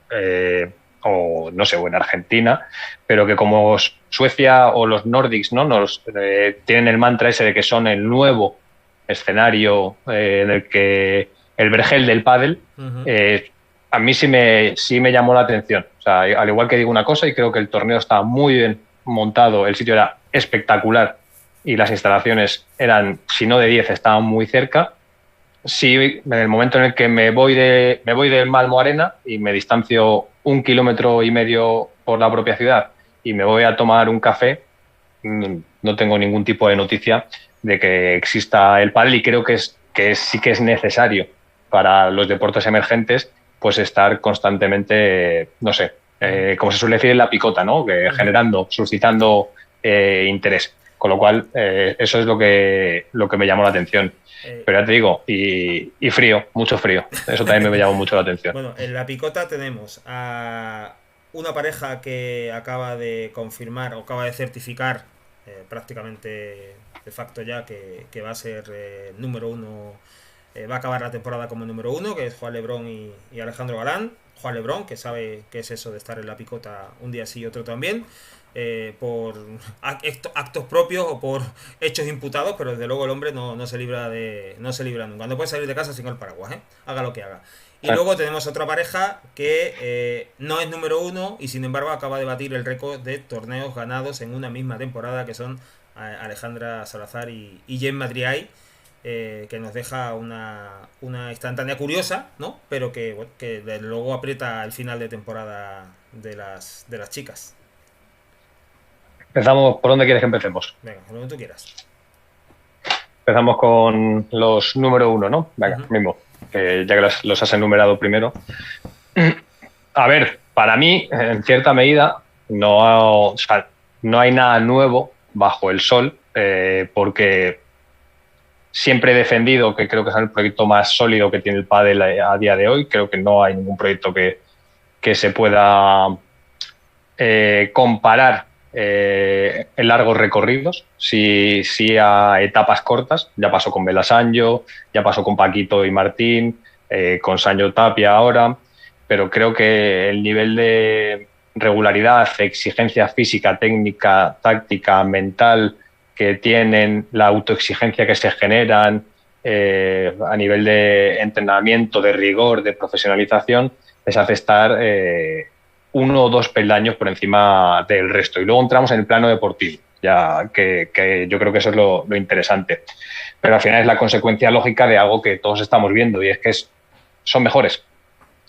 no sé, o en Argentina, pero que como Suecia o los Nordics, ¿no?, tienen el mantra ese de que son el nuevo escenario en el que el vergel del pádel, a mí sí me llamó la atención. O sea, al igual que digo una cosa, y creo que el torneo estaba muy bien montado, el sitio era espectacular y las instalaciones eran, si no de 10, estaban muy cerca. Sí, en el momento en el que me voy del Malmo Arena y me distancio 1,5 kilómetros por la propia ciudad y me voy a tomar un café, no tengo ningún tipo de noticia de que exista el pádel, y creo que sí que es necesario para los deportes emergentes pues estar constantemente, no sé, como se suele decir en la picota, ¿no?, que generando, suscitando interés. Con lo cual, eso es lo que me llamó la atención. Pero ya te digo, y frío, mucho frío. Eso también me llamó mucho la atención. Bueno, en la picota tenemos a una pareja que acaba de confirmar o acaba de certificar prácticamente de facto ya que va a ser número uno, va a acabar la temporada como número uno, que es Juan Lebrón y Alejandro Galán. Juan Lebrón, que sabe qué es eso de estar en la picota un día sí y otro también, por actos propios o por hechos imputados, pero desde luego el hombre no se libra no se libra nunca. No puede salir de casa sin el paraguas, haga lo que haga. Y luego tenemos otra pareja que no es número uno y sin embargo acaba de batir el récord de torneos ganados en una misma temporada, que son Alejandra Salazar y Jen Madriay, que nos deja una instantánea curiosa, ¿no? Pero que, bueno, que luego aprieta el final de temporada de las chicas. Empezamos, ¿por dónde quieres que empecemos? Venga, por donde tú quieras. Empezamos con los número uno, ¿no? Venga, mismo, que ya que los has enumerado primero. A ver, para mí, en cierta medida, o sea, no hay nada nuevo bajo el sol, porque siempre he defendido que creo que es el proyecto más sólido que tiene el pádel a día de hoy. Creo que no hay ningún proyecto que se pueda comparar en largos recorridos, sí a etapas cortas. Ya pasó con Bela Sanjo, ya pasó con Paquito y Martín, con Sanjo Tapia ahora, pero creo que el nivel de regularidad, exigencia física, técnica, táctica, mental que tienen, la autoexigencia que se generan a nivel de entrenamiento, de rigor, de profesionalización, les hace estar uno o dos peldaños por encima del resto. Y luego entramos en el plano deportivo, ya que yo creo que eso es lo interesante. Pero al final es la consecuencia lógica de algo que todos estamos viendo, y es que son mejores.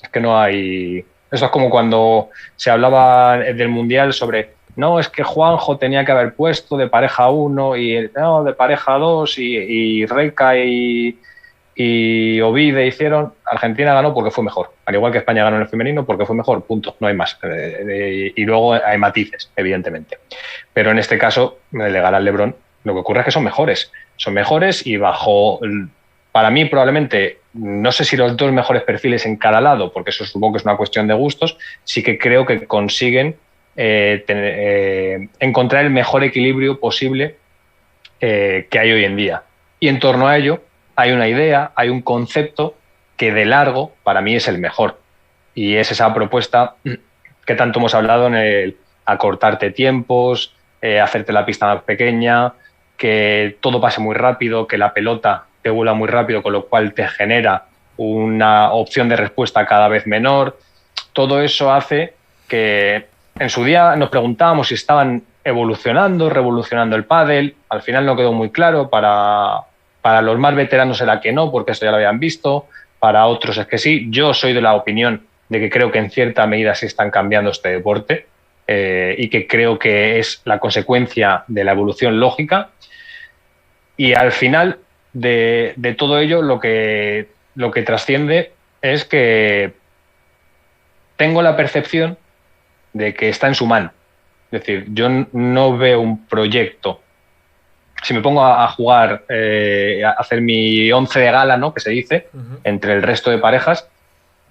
Es que no hay... Eso es como cuando se hablaba del Mundial sobre, no, es que Juanjo tenía que haber puesto de pareja 1 y no, de pareja 2 y Reca y Ovide hicieron. Argentina ganó porque fue mejor, al igual que España ganó en el femenino porque fue mejor, punto, no hay más. Y luego hay matices, evidentemente, pero en este caso le gana al LeBron. Lo que ocurre es que son mejores y bajo, para mí probablemente, no sé si los dos mejores perfiles en cada lado, porque eso supongo que es una cuestión de gustos, sí que creo que consiguen encontrar el mejor equilibrio posible que hay hoy en día. Y en torno a ello hay una idea, hay un concepto que de largo para mí es el mejor. Y es esa propuesta que tanto hemos hablado en el acortarte tiempos, hacerte la pista más pequeña, que todo pase muy rápido, que la pelota te vuela muy rápido, con lo cual te genera una opción de respuesta cada vez menor. Todo eso hace que en su día nos preguntábamos si estaban evolucionando, revolucionando el pádel. Al final no quedó muy claro. Para los más veteranos era que no, porque eso ya lo habían visto. Para otros es que sí. Yo soy de la opinión de que creo que en cierta medida sí están cambiando este deporte, y que creo que es la consecuencia de la evolución lógica. Y al final de todo ello lo que trasciende es que tengo la percepción de que está en su mano. Es decir, yo no veo un proyecto. Si me pongo a jugar, a hacer mi 11 de gala, ¿no?, que se dice, entre el resto de parejas,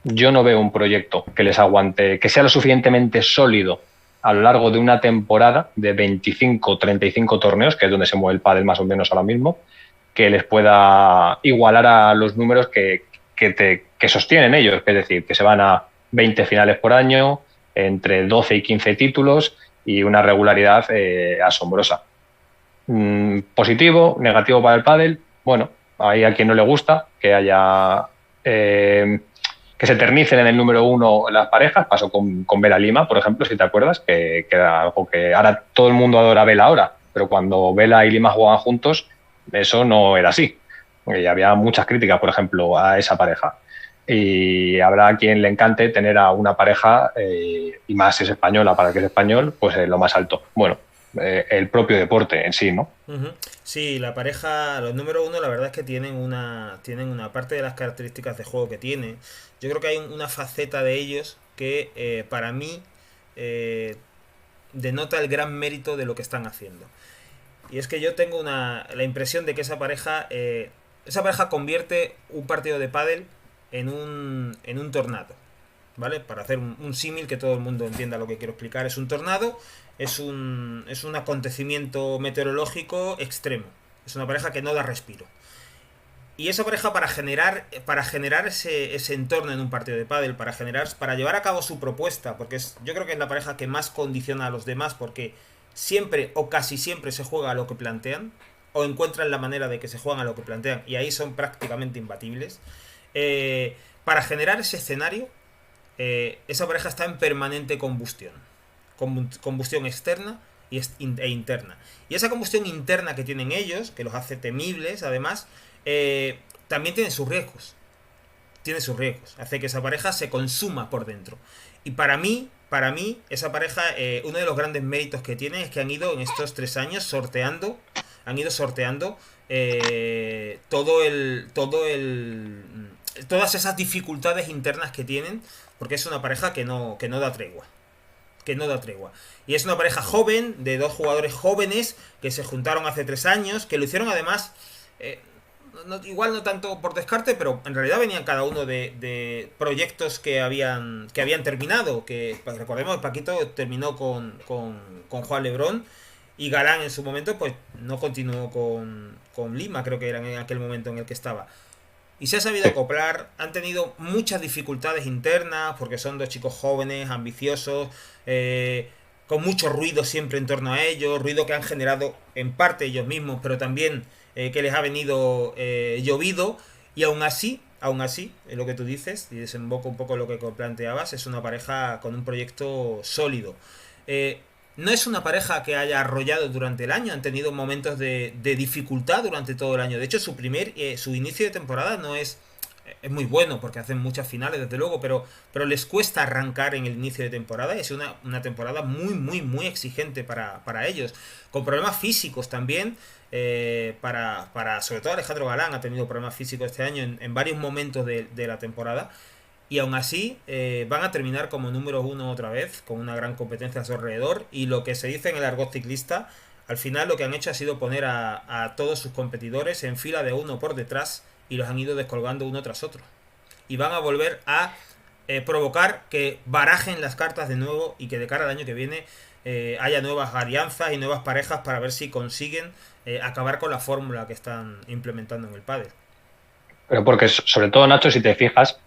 yo no veo un proyecto que les aguante, que sea lo suficientemente sólido a lo largo de una temporada de 25 o 35 torneos, que es donde se mueve el pádel más o menos ahora mismo, que les pueda igualar a los números que sostienen ellos. Es decir, que se van a 20 finales por año, entre 12 y 15 títulos y una regularidad asombrosa. Positivo, negativo para el pádel. Bueno, hay a quien no le gusta que haya que se eternicen en el número uno las parejas. Pasó con Vela Lima, por ejemplo, si te acuerdas, que era algo que ahora todo el mundo adora a Vela ahora, pero cuando Vela y Lima jugaban juntos, eso no era así. Y había muchas críticas, por ejemplo, a esa pareja. Y habrá quien le encante tener a una pareja, y más si es española, para el que es español, pues lo más alto. Bueno, el propio deporte en sí, ¿no? Sí, la pareja, los número uno, la verdad es que tienen una parte de las características de juego que tiene. Yo creo que hay una faceta de ellos que para mí denota el gran mérito de lo que están haciendo. Y es que yo tengo la impresión de que esa pareja convierte un partido de pádel en un tornado. ¿Vale? Para hacer un símil que todo el mundo entienda lo que quiero explicar. Es un tornado, es un acontecimiento meteorológico extremo. Es una pareja que no da respiro. Y esa pareja para generar ese entorno en un partido de pádel, para llevar a cabo su propuesta, porque yo creo que es la pareja que más condiciona a los demás, porque siempre o casi siempre se juega a lo que plantean, o encuentran la manera de que se juegan a lo que plantean, y ahí son prácticamente imbatibles. Para generar ese escenario, esa pareja está en permanente combustión. Combustión externa e interna. Y esa combustión interna que tienen ellos, que los hace temibles, además, también tiene sus riesgos. Tiene sus riesgos. Hace que esa pareja se consuma por dentro. Y para mí, esa pareja, uno de los grandes méritos que tiene es que han ido en estos 3 años sorteando todas esas dificultades internas que tienen, porque es una pareja que no da tregua. Y es una pareja joven, de 2 jugadores jóvenes, que se juntaron hace 3 años, que lo hicieron además, igual no tanto por descarte, pero en realidad venían cada uno de proyectos que habían terminado. Que recordemos que Paquito terminó con Juan Lebrón, y Galán en su momento pues no continuó con Lima, creo que era en aquel momento en el que estaba. Y se ha sabido acoplar, han tenido muchas dificultades internas, porque son 2 chicos jóvenes, ambiciosos, con mucho ruido siempre en torno a ellos, ruido que han generado en parte ellos mismos, pero también que les ha venido llovido, y aún así, es lo que tú dices, y desemboco un poco lo que planteabas, es una pareja con un proyecto sólido. No es una pareja que haya arrollado durante el año, han tenido momentos de dificultad durante todo el año. De hecho, su inicio de temporada no es muy bueno, porque hacen muchas finales, desde luego, pero les cuesta arrancar en el inicio de temporada, y es una temporada muy, muy, muy exigente para ellos, con problemas físicos también. Sobre todo Alejandro Galán ha tenido problemas físicos este año en varios momentos de la temporada. Y aún así van a terminar como número 1 otra vez, con una gran competencia a su alrededor. Y lo que se dice en el argot ciclista, al final lo que han hecho ha sido poner a todos sus competidores en fila de uno por detrás, y los han ido descolgando uno tras otro. Y van a volver a provocar que barajen las cartas de nuevo, y que de cara al año que viene haya nuevas alianzas y nuevas parejas para ver si consiguen acabar con la fórmula que están implementando en el pádel. Pero porque, sobre todo, Nacho, si te fijas,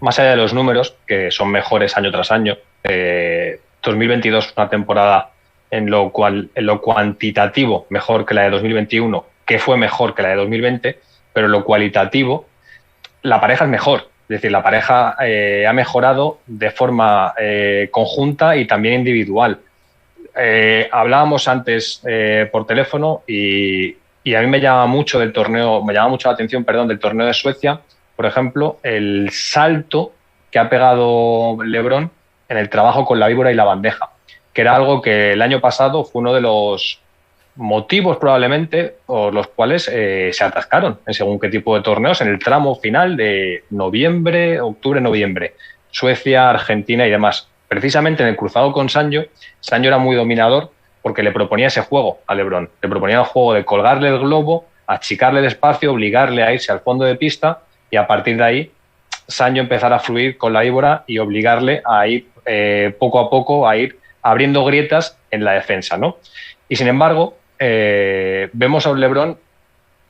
más allá de los números, que son mejores año tras año, 2022 es una temporada en lo cuantitativo mejor que la de 2021, que fue mejor que la de 2020, pero en lo cualitativo la pareja es mejor. Es decir, la pareja ha mejorado de forma conjunta y también individual. Hablábamos antes por teléfono, y a mí me llama mucho la atención del torneo de Suecia, por ejemplo, el salto que ha pegado Lebrón en el trabajo con la víbora y la bandeja, que era algo que el año pasado fue uno de los motivos probablemente por los cuales se atascaron en según qué tipo de torneos en el tramo final de octubre-noviembre, Suecia, Argentina y demás. Precisamente en el cruzado con Sanyo era muy dominador, porque le proponía ese juego a Lebrón, le proponía el juego de colgarle el globo, achicarle el espacio, obligarle a irse al fondo de pista, y a partir de ahí Sanyo empezar a fluir con la víbora y obligarle a ir poco a poco, a ir abriendo grietas en la defensa, ¿no? Y sin embargo, vemos a un Lebrón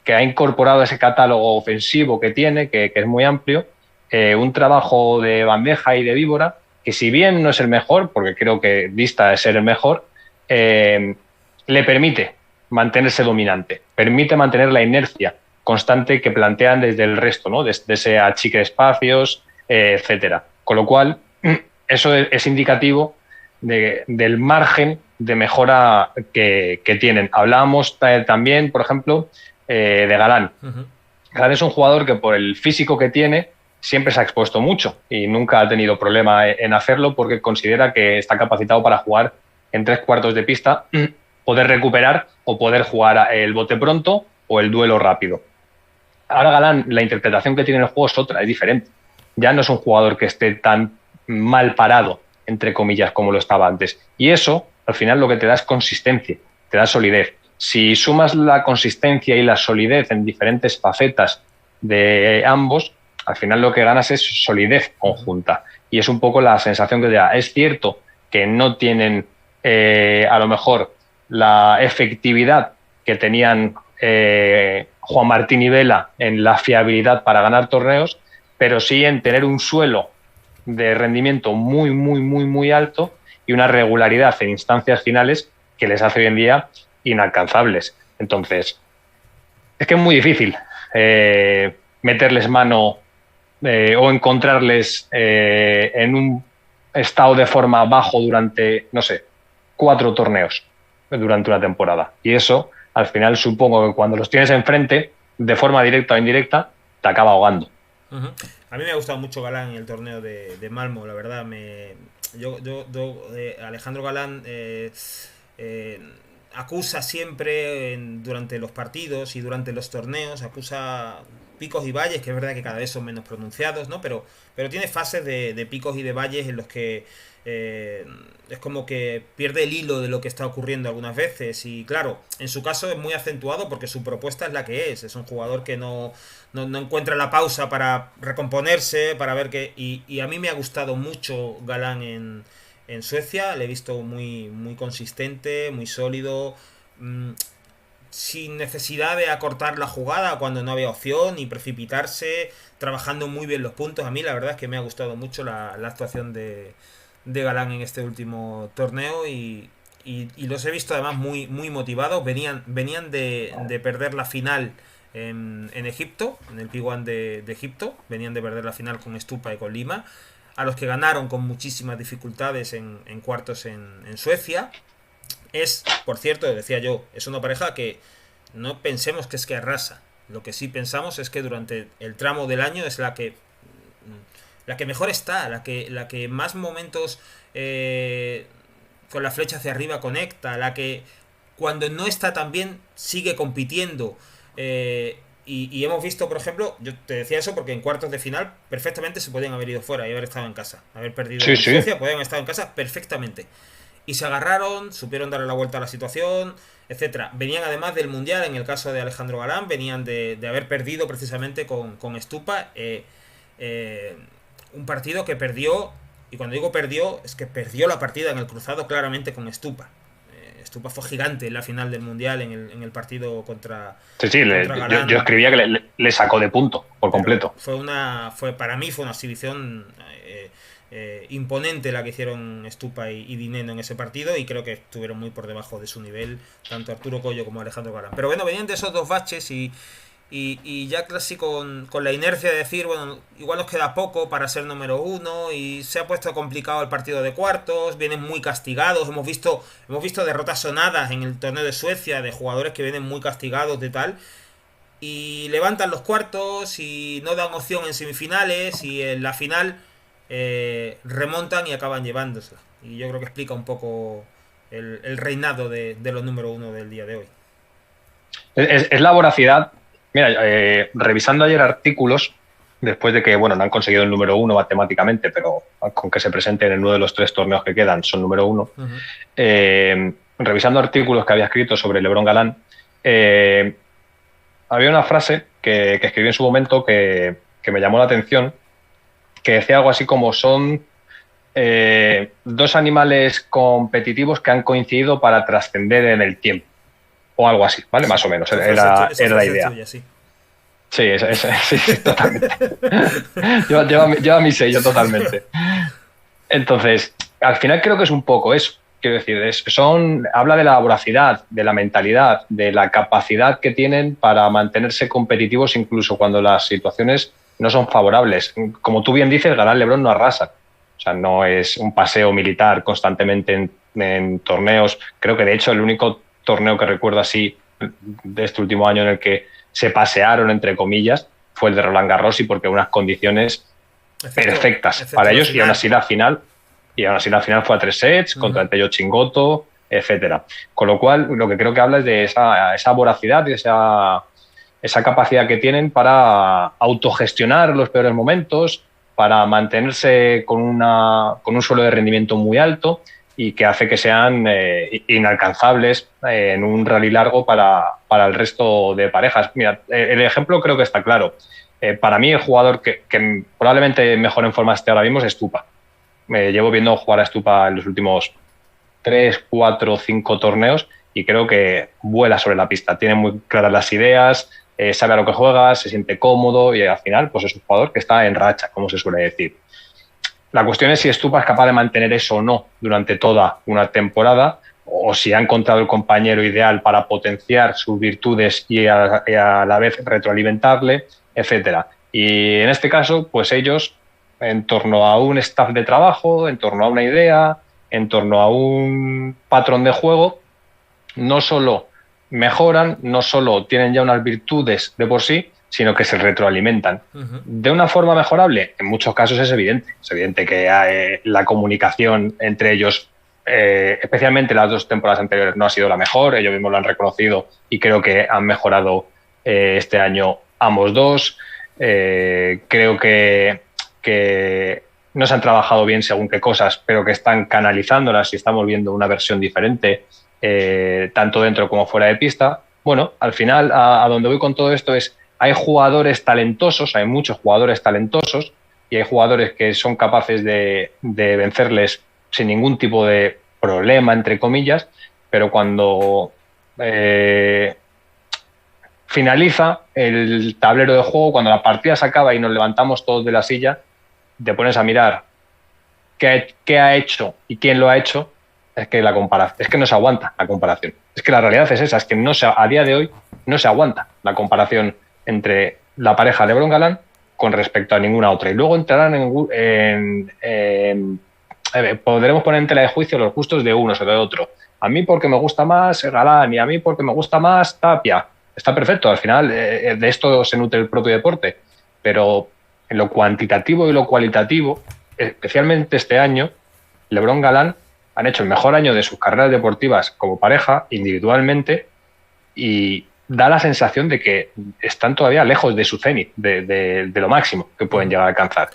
que ha incorporado ese catálogo ofensivo que tiene, que es muy amplio, un trabajo de bandeja y de víbora, que si bien no es el mejor, porque creo que dista de ser el mejor, le permite mantenerse dominante, permite mantener la inercia constante que plantean desde el resto, ¿no? Desde ese achique de espacios, etcétera. Con lo cual, eso es indicativo del margen de mejora que tienen. Hablábamos también, por ejemplo, de Galán. Uh-huh. Galán es un jugador que, por el físico que tiene, siempre se ha expuesto mucho y nunca ha tenido problema en hacerlo, porque considera que está capacitado para jugar en 3/4 de pista, poder recuperar o poder jugar el bote pronto o el duelo rápido. Ahora Galán, la interpretación que tiene en el juego es otra, es diferente. Ya no es un jugador que esté tan mal parado, entre comillas, como lo estaba antes. Y eso, al final, lo que te da es consistencia, te da solidez. si sumas la consistencia y la solidez en diferentes facetas de ambos, al final lo que ganas es solidez conjunta. Y es un poco la sensación que te da. Es cierto que no tienen a lo mejor la efectividad que tenían Juan Martín y Vela en la fiabilidad para ganar torneos, pero sí en tener un suelo de rendimiento muy, muy, muy, muy alto y una regularidad en instancias finales que les hace hoy en día inalcanzables. Entonces, es que es muy difícil meterles mano o encontrarles en un estado de forma bajo durante, no sé, 4 torneos durante una temporada. Y eso, al final, supongo que cuando los tienes enfrente, de forma directa o indirecta, te acaba ahogando. Uh-huh. A mí me ha gustado mucho Galán en el torneo de Malmo, la verdad. Alejandro Galán acusa siempre durante los partidos y durante los torneos, acusa picos y valles, que es verdad que cada vez son menos pronunciados, ¿no? Pero tiene fases de picos y de valles en los que es como que pierde el hilo de lo que está ocurriendo algunas veces. Y claro, en su caso es muy acentuado porque su propuesta es la que es un jugador que no encuentra la pausa para recomponerse, para ver que... Y a mí me ha gustado mucho Galán en Suecia, le he visto muy, muy consistente, muy sólido, sin necesidad de acortar la jugada cuando no había opción y precipitarse, trabajando muy bien los puntos. A mí la verdad es que me ha gustado mucho la actuación de Galán en este último torneo y los he visto además muy, muy motivados. Venían de perder la final en Egipto, en el P1 de Egipto, venían de perder la final con Stupa y con Lima, a los que ganaron con muchísimas dificultades en cuartos en Suecia. Es, por cierto, decía yo, es una pareja que no pensemos que es que arrasa. Lo que sí pensamos es que durante el tramo del año es la que mejor está, la que más momentos con la flecha hacia arriba conecta, la que cuando no está tan bien sigue compitiendo. Y hemos visto, por ejemplo, yo te decía eso porque en cuartos de final perfectamente se podían haber ido fuera y haber estado en casa. Haber perdido en Suecia, podían haber estado en casa perfectamente. Y se agarraron, supieron darle la vuelta a la situación, etcétera. Venían además del Mundial, en el caso de Alejandro Galán, venían de haber perdido precisamente con Stupa. Un partido que perdió, y cuando digo perdió, es que perdió la partida en el cruzado claramente con Stupa. Stupa fue gigante en la final del Mundial en el partido contra Galán. Yo escribía que le sacó de punto por completo. Para mí fue una exhibición imponente la que hicieron Stupa y Dineno en ese partido, y creo que estuvieron muy por debajo de su nivel tanto Arturo Coello como Alejandro Galán. Pero bueno, venían de esos dos baches y ya casi con la inercia de decir, bueno, igual nos queda poco para ser número 1 y se ha puesto complicado el partido de cuartos, vienen muy castigados, hemos visto derrotas sonadas en el torneo de Suecia de jugadores que vienen muy castigados de tal, y levantan los cuartos y no dan opción en semifinales y en la final remontan y acaban llevándosela. Y yo creo que explica un poco el reinado de los número 1 del día de hoy. Es la voracidad. Mira, revisando ayer artículos, después de que, bueno, no han conseguido el número 1 matemáticamente, pero con que se presenten en uno de los 3 torneos que quedan, son número 1. Uh-huh. Revisando artículos que había escrito sobre LeBron Galán, había una frase que escribí en su momento que me llamó la atención, que decía algo así como: son 2 animales competitivos que han coincidido para trascender en el tiempo. O algo así, ¿vale? Más o menos, era la idea. Tuya, sí, sí, totalmente. Lleva mi sello totalmente. Entonces, al final creo que es un poco eso. Quiero decir, habla de la voracidad, de la mentalidad, de la capacidad que tienen para mantenerse competitivos incluso cuando las situaciones no son favorables. Como tú bien dices, Galán, LeBron no arrasa. O sea, no es un paseo militar constantemente en torneos. Creo que, de hecho, el único torneo que recuerdo así de este último año en el que se pasearon, entre comillas, fue el de Roland Garros, y porque unas condiciones perfectas para ellos, y aún así la final fue a 3 sets contra el Tello Chingoto, etcétera. Con lo cual, lo que creo que habla es de esa voracidad y esa capacidad que tienen para autogestionar los peores momentos, para mantenerse con un suelo de rendimiento muy alto y que hace que sean inalcanzables en un rally largo para el resto de parejas. Mira, el ejemplo creo que está claro. Para mí el jugador que probablemente mejor en forma esté ahora mismo es Stupa. Me llevo viendo jugar a Stupa en los últimos 3, 4, 5 torneos y creo que vuela sobre la pista. Tiene muy claras las ideas, sabe a lo que juega, se siente cómodo y al final pues es un jugador que está en racha, como se suele decir. La cuestión es si Stupa es capaz de mantener eso o no durante toda una temporada o si ha encontrado el compañero ideal para potenciar sus virtudes y a la vez retroalimentarle, etcétera. Y en este caso, pues ellos, en torno a un staff de trabajo, en torno a una idea, en torno a un patrón de juego, no solo mejoran, no solo tienen ya unas virtudes de por sí, sino que se retroalimentan. De una forma mejorable, en muchos casos es evidente que la comunicación entre ellos, especialmente las 2 temporadas anteriores, no ha sido la mejor, ellos mismos lo han reconocido y creo que han mejorado este año ambos dos. Creo que no se han trabajado bien según qué cosas, pero que están canalizándolas y estamos viendo una versión diferente, tanto dentro como fuera de pista. Bueno, al final, a donde voy con todo esto es, hay jugadores talentosos, hay muchos jugadores talentosos y hay jugadores que son capaces de vencerles sin ningún tipo de problema, entre comillas, pero cuando finaliza el tablero de juego, cuando la partida se acaba y nos levantamos todos de la silla, te pones a mirar qué ha hecho y quién lo ha hecho, es que no se aguanta la comparación. Es que la realidad es esa, es que a día de hoy no se aguanta la comparación entre la pareja LeBron Galán con respecto a ninguna otra. Y luego entrarán podremos poner en tela de juicio los gustos de uno sobre otro. A mí porque me gusta más Galán y a mí porque me gusta más Tapia. Está perfecto, al final de esto se nutre el propio deporte. Pero en lo cuantitativo y lo cualitativo, especialmente este año, LeBron Galán han hecho el mejor año de sus carreras deportivas como pareja, individualmente, y da la sensación de que están todavía lejos de su cenit, de lo máximo que pueden llegar a alcanzar.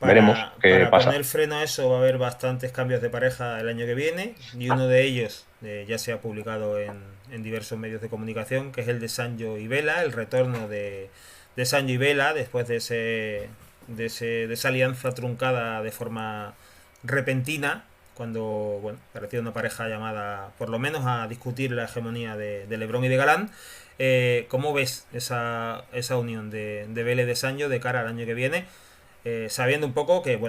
Veremos qué pasa. Para poner freno a eso va a haber bastantes cambios de pareja el año que viene y uno de ellos ya se ha publicado en diversos medios de comunicación, que es el de Sancho y Vela, el retorno de Sancho y Vela después de esa alianza truncada de forma repentina, cuando parecía una pareja llamada por lo menos a discutir la hegemonía de LeBron y de Galán. ¿Cómo ves esa unión de Vela y de Sancho de cara al año que viene? Sabiendo un poco que,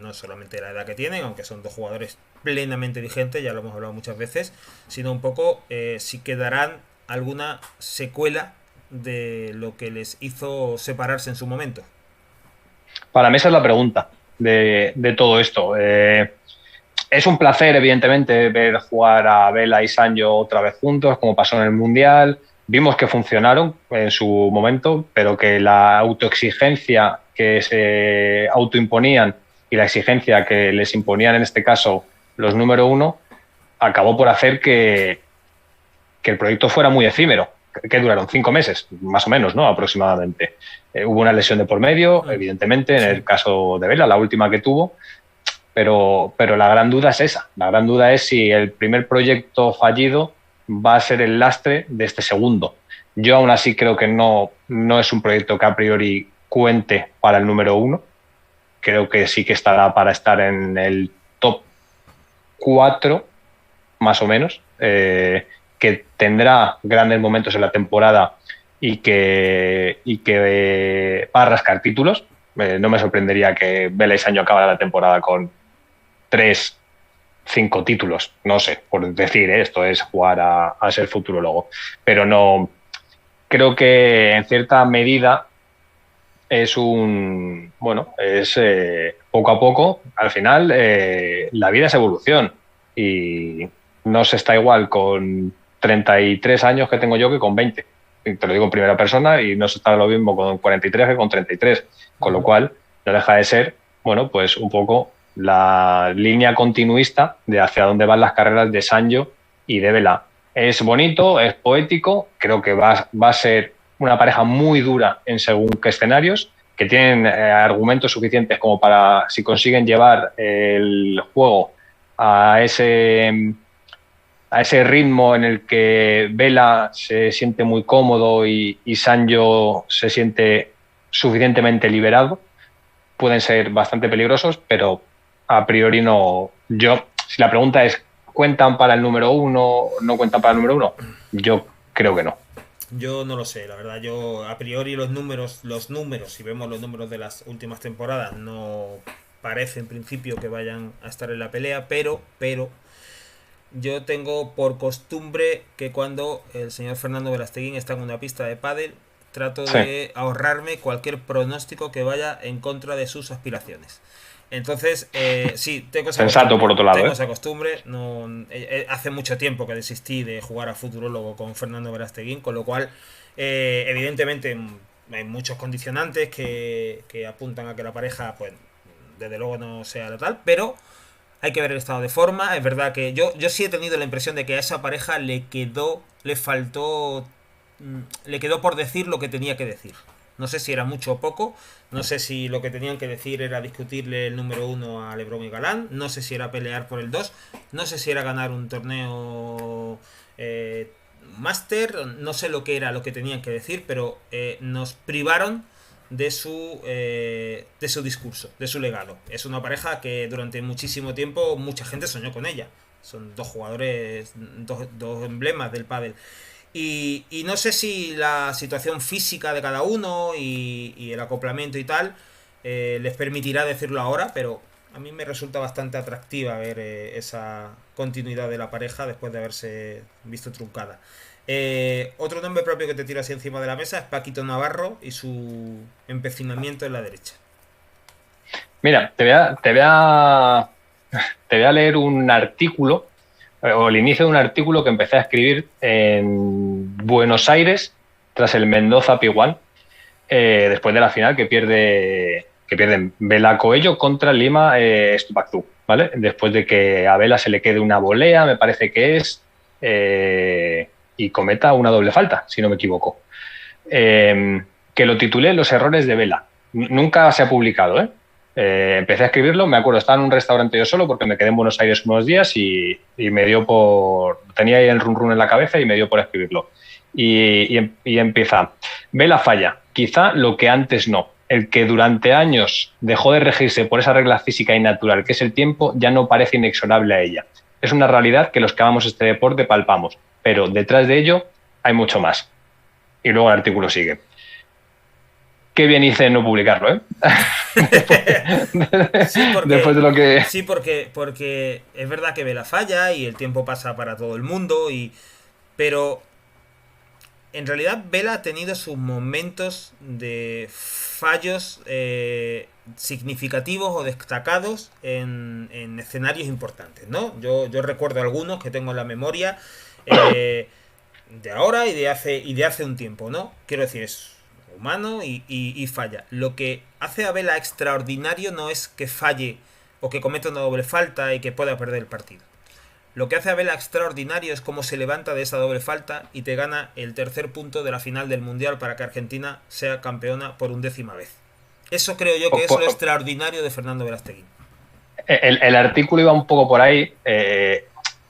no solamente la edad que tienen, aunque son 2 jugadores plenamente vigentes, ya lo hemos hablado muchas veces, sino un poco si quedarán alguna secuela de lo que les hizo separarse en su momento. Para mí esa es la pregunta de todo esto. Es un placer, evidentemente, ver jugar a Vela y Sancho otra vez juntos, como pasó en el Mundial. Vimos que funcionaron en su momento, pero que la autoexigencia que se autoimponían y la exigencia que les imponían en este caso los número 1 acabó por hacer que el proyecto fuera muy efímero, que duraron 5 meses, más o menos, ¿no? Aproximadamente. Hubo una lesión de por medio, evidentemente, en el caso de Vela, la última que tuvo, pero la gran duda es esa. La gran duda es si el primer proyecto fallido va a ser el lastre de este segundo. Yo aún así creo que no es un proyecto que a priori cuente para el número 1. Creo que sí que estará para estar en el top 4, más o menos, que tendrá grandes momentos en la temporada y que va a rascar títulos. No me sorprendería que Vela y Sancho acabara la temporada con 3, 5 títulos, no sé, por decir, esto es jugar a ser futurólogo, pero no, creo que en cierta medida es poco a poco, al final la vida es evolución y no se está igual con 33 años que tengo yo que con 20, te lo digo en primera persona, y no se está lo mismo con 43 que con 33, con lo cual no deja de ser, pues un poco la línea continuista de hacia dónde van las carreras de Sancho y de Vela. Es bonito, es poético, creo que va a ser una pareja muy dura en según qué escenarios, que tienen argumentos suficientes como para, si consiguen llevar el juego a ese ritmo en el que Vela se siente muy cómodo y Sancho se siente suficientemente liberado, pueden ser bastante peligrosos, pero a priori no. Si la pregunta es, ¿cuentan para el número uno o no cuentan para el número uno? Yo creo que no. Yo no lo sé, la verdad. Yo a priori los números, si vemos los números de las últimas temporadas, no parece en principio que vayan a estar en la pelea, pero yo tengo por costumbre que cuando el señor Fernando Velasteguín está en una pista de pádel, trato Sí, de ahorrarme cualquier pronóstico que vaya en contra de sus aspiraciones. Entonces, sí, tengo esa sensato costumbre. por otro lado, Tengo ¿eh? esa costumbre. No, hace mucho tiempo que desistí de jugar a futurólogo con Fernando Verasteguín, con lo cual, evidentemente, hay muchos condicionantes que apuntan a que la pareja, pues, desde luego no sea la tal, pero hay que ver el estado de forma. Es verdad que yo sí he tenido la impresión de que a esa pareja le faltó, le quedó por decir lo que tenía que decir. No sé si era mucho o poco. No sé si lo que tenían que decir era discutirle el número uno a LeBron y Galán. No sé si era pelear por el 2. No sé si era ganar un torneo Master. No sé lo que era lo que tenían que decir, pero nos privaron de su discurso, de su legado. Es una pareja que durante muchísimo tiempo mucha gente soñó con ella. Son dos jugadores, dos emblemas del pádel. Y no sé si la situación física de cada uno y el acoplamiento y tal les permitirá decirlo ahora, pero a mí me resulta bastante atractiva ver esa continuidad de la pareja después de haberse visto truncada. Otro nombre propio que te tiro así encima de la mesa es Paquito Navarro y su empecinamiento en la derecha. Mira, te voy a leer un artículo, o el inicio de un artículo que empecé a escribir en Buenos Aires tras el Mendoza Piguán, después de la final que pierden Vela Coello contra Lima Estupactú, ¿vale? Después de que a Vela se le quede una volea, me parece que es, y cometa una doble falta, si no me equivoco. Que lo titulé Los errores de Vela. Nunca se ha publicado, ¿eh? Empecé a escribirlo, me acuerdo, estaba en un restaurante yo solo porque me quedé en Buenos Aires unos días y me dio por... Tenía ahí el run run en la cabeza y me dio por escribirlo. Y empieza, Vela falla, quizá lo que antes no. El que durante años dejó de regirse por esa regla física y natural que es el tiempo, ya no parece inexorable a ella. Es una realidad que los que amamos este deporte palpamos, pero detrás de ello hay mucho más. Y luego el artículo sigue. Qué bien hice en no publicarlo, ¿eh? Sí, Después porque de lo que... porque es verdad que Vela falla y el tiempo pasa para todo el mundo pero en realidad Vela ha tenido sus momentos de fallos significativos o destacados en escenarios importantes, ¿no? Yo recuerdo algunos que tengo en la memoria de ahora y de hace un tiempo, ¿no? Quiero decir, es humano y falla. Lo que hace a Vela extraordinario no es que falle o que cometa una doble falta y que pueda perder el partido. Lo que hace a Vela extraordinario es cómo se levanta de esa doble falta y te gana el tercer punto de la final del Mundial para que Argentina sea campeona por 11ª vez. Eso creo yo que es lo extraordinario de Fernando Verasteguín. El artículo iba un poco por ahí.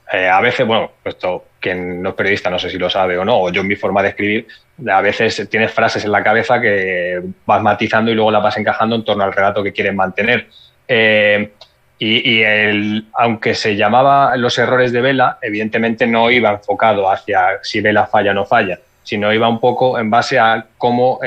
A veces, bueno, esto quien no es periodista no sé si lo sabe o no, o yo en mi forma de escribir, a veces tienes frases en la cabeza que vas matizando y luego las vas encajando en torno al relato que quieres mantener. Aunque se llamaba Los errores de Vela, evidentemente no iba enfocado hacia si Vela falla o no falla, sino iba un poco en base a cómo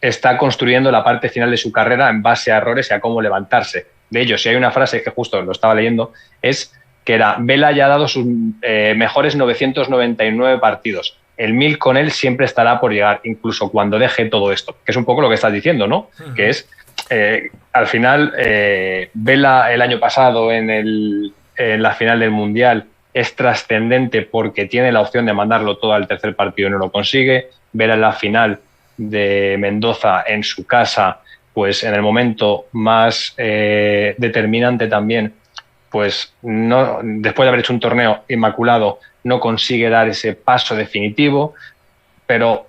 está construyendo la parte final de su carrera en base a errores y a cómo levantarse. De ello, si hay una frase que justo lo estaba leyendo, es que era, Vela ya ha dado sus mejores 999 partidos. El 1000 con él siempre estará por llegar, incluso cuando deje todo esto. Que es un poco lo que estás diciendo, ¿no? Uh-huh. Que es, al final, Vela el año pasado en la final del Mundial es trascendente porque tiene la opción de mandarlo todo al tercer partido y no lo consigue. Vela en la final de Mendoza en su casa, pues en el momento más determinante también, pues no, después de haber hecho un torneo inmaculado, no consigue dar ese paso definitivo, pero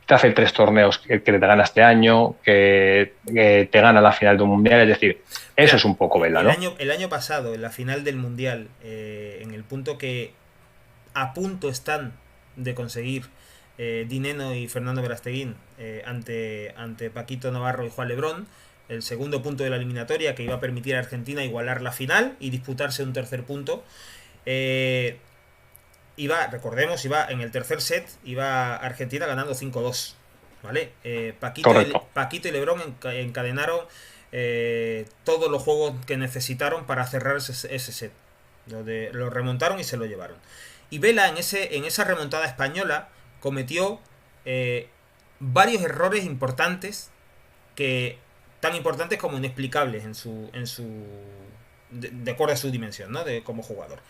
te hace 3 torneos que te gana este año, que te gana la final de un mundial. Es decir, eso es un poco Vela, ¿no? El año pasado, en la final del mundial, en el punto que a punto están de conseguir Dineno y Fernando Verasteguín ante Paquito Navarro y Juan Lebrón, el segundo punto de la eliminatoria que iba a permitir a Argentina igualar la final y disputarse un tercer punto. Recordemos, iba en el tercer set, iba Argentina ganando 5-2. ¿Vale? Paquito y Lebrón encadenaron todos los juegos que necesitaron para cerrar ese set. Lo remontaron y se lo llevaron. Y Vela en esa remontada española cometió varios errores importantes, tan importantes como inexplicables de acuerdo a su dimensión, ¿no? Como jugador.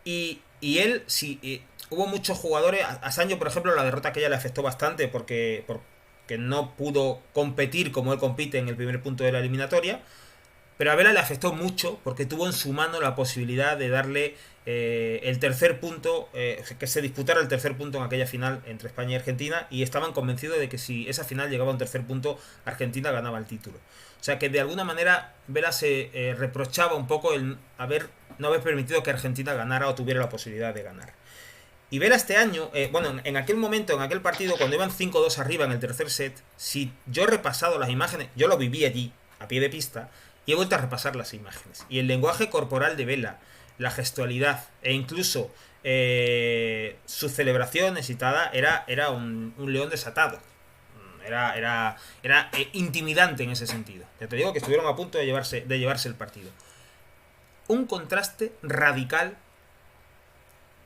Y él, sí, hubo muchos jugadores. A Sancho, por ejemplo, la derrota aquella le afectó bastante porque no pudo competir como él compite en el primer punto de la eliminatoria. Pero a Vela le afectó mucho porque tuvo en su mano la posibilidad de darle el tercer punto, que se disputara el tercer punto en aquella final entre España y Argentina, y estaban convencidos de que si esa final llegaba a un tercer punto, Argentina ganaba el título. O sea que de alguna manera Vela se reprochaba un poco el no haber permitido que Argentina ganara o tuviera la posibilidad de ganar. Y Vela este año, en aquel momento, en aquel partido, cuando iban 5-2 arriba en el tercer set, si yo he repasado las imágenes, yo lo viví allí, a pie de pista, y he vuelto a repasar las imágenes. Y el lenguaje corporal de Vela, la gestualidad e incluso sus celebraciones y tal, era un león desatado. Era intimidante en ese sentido. Ya te digo que estuvieron a punto de llevarse el partido. Un contraste radical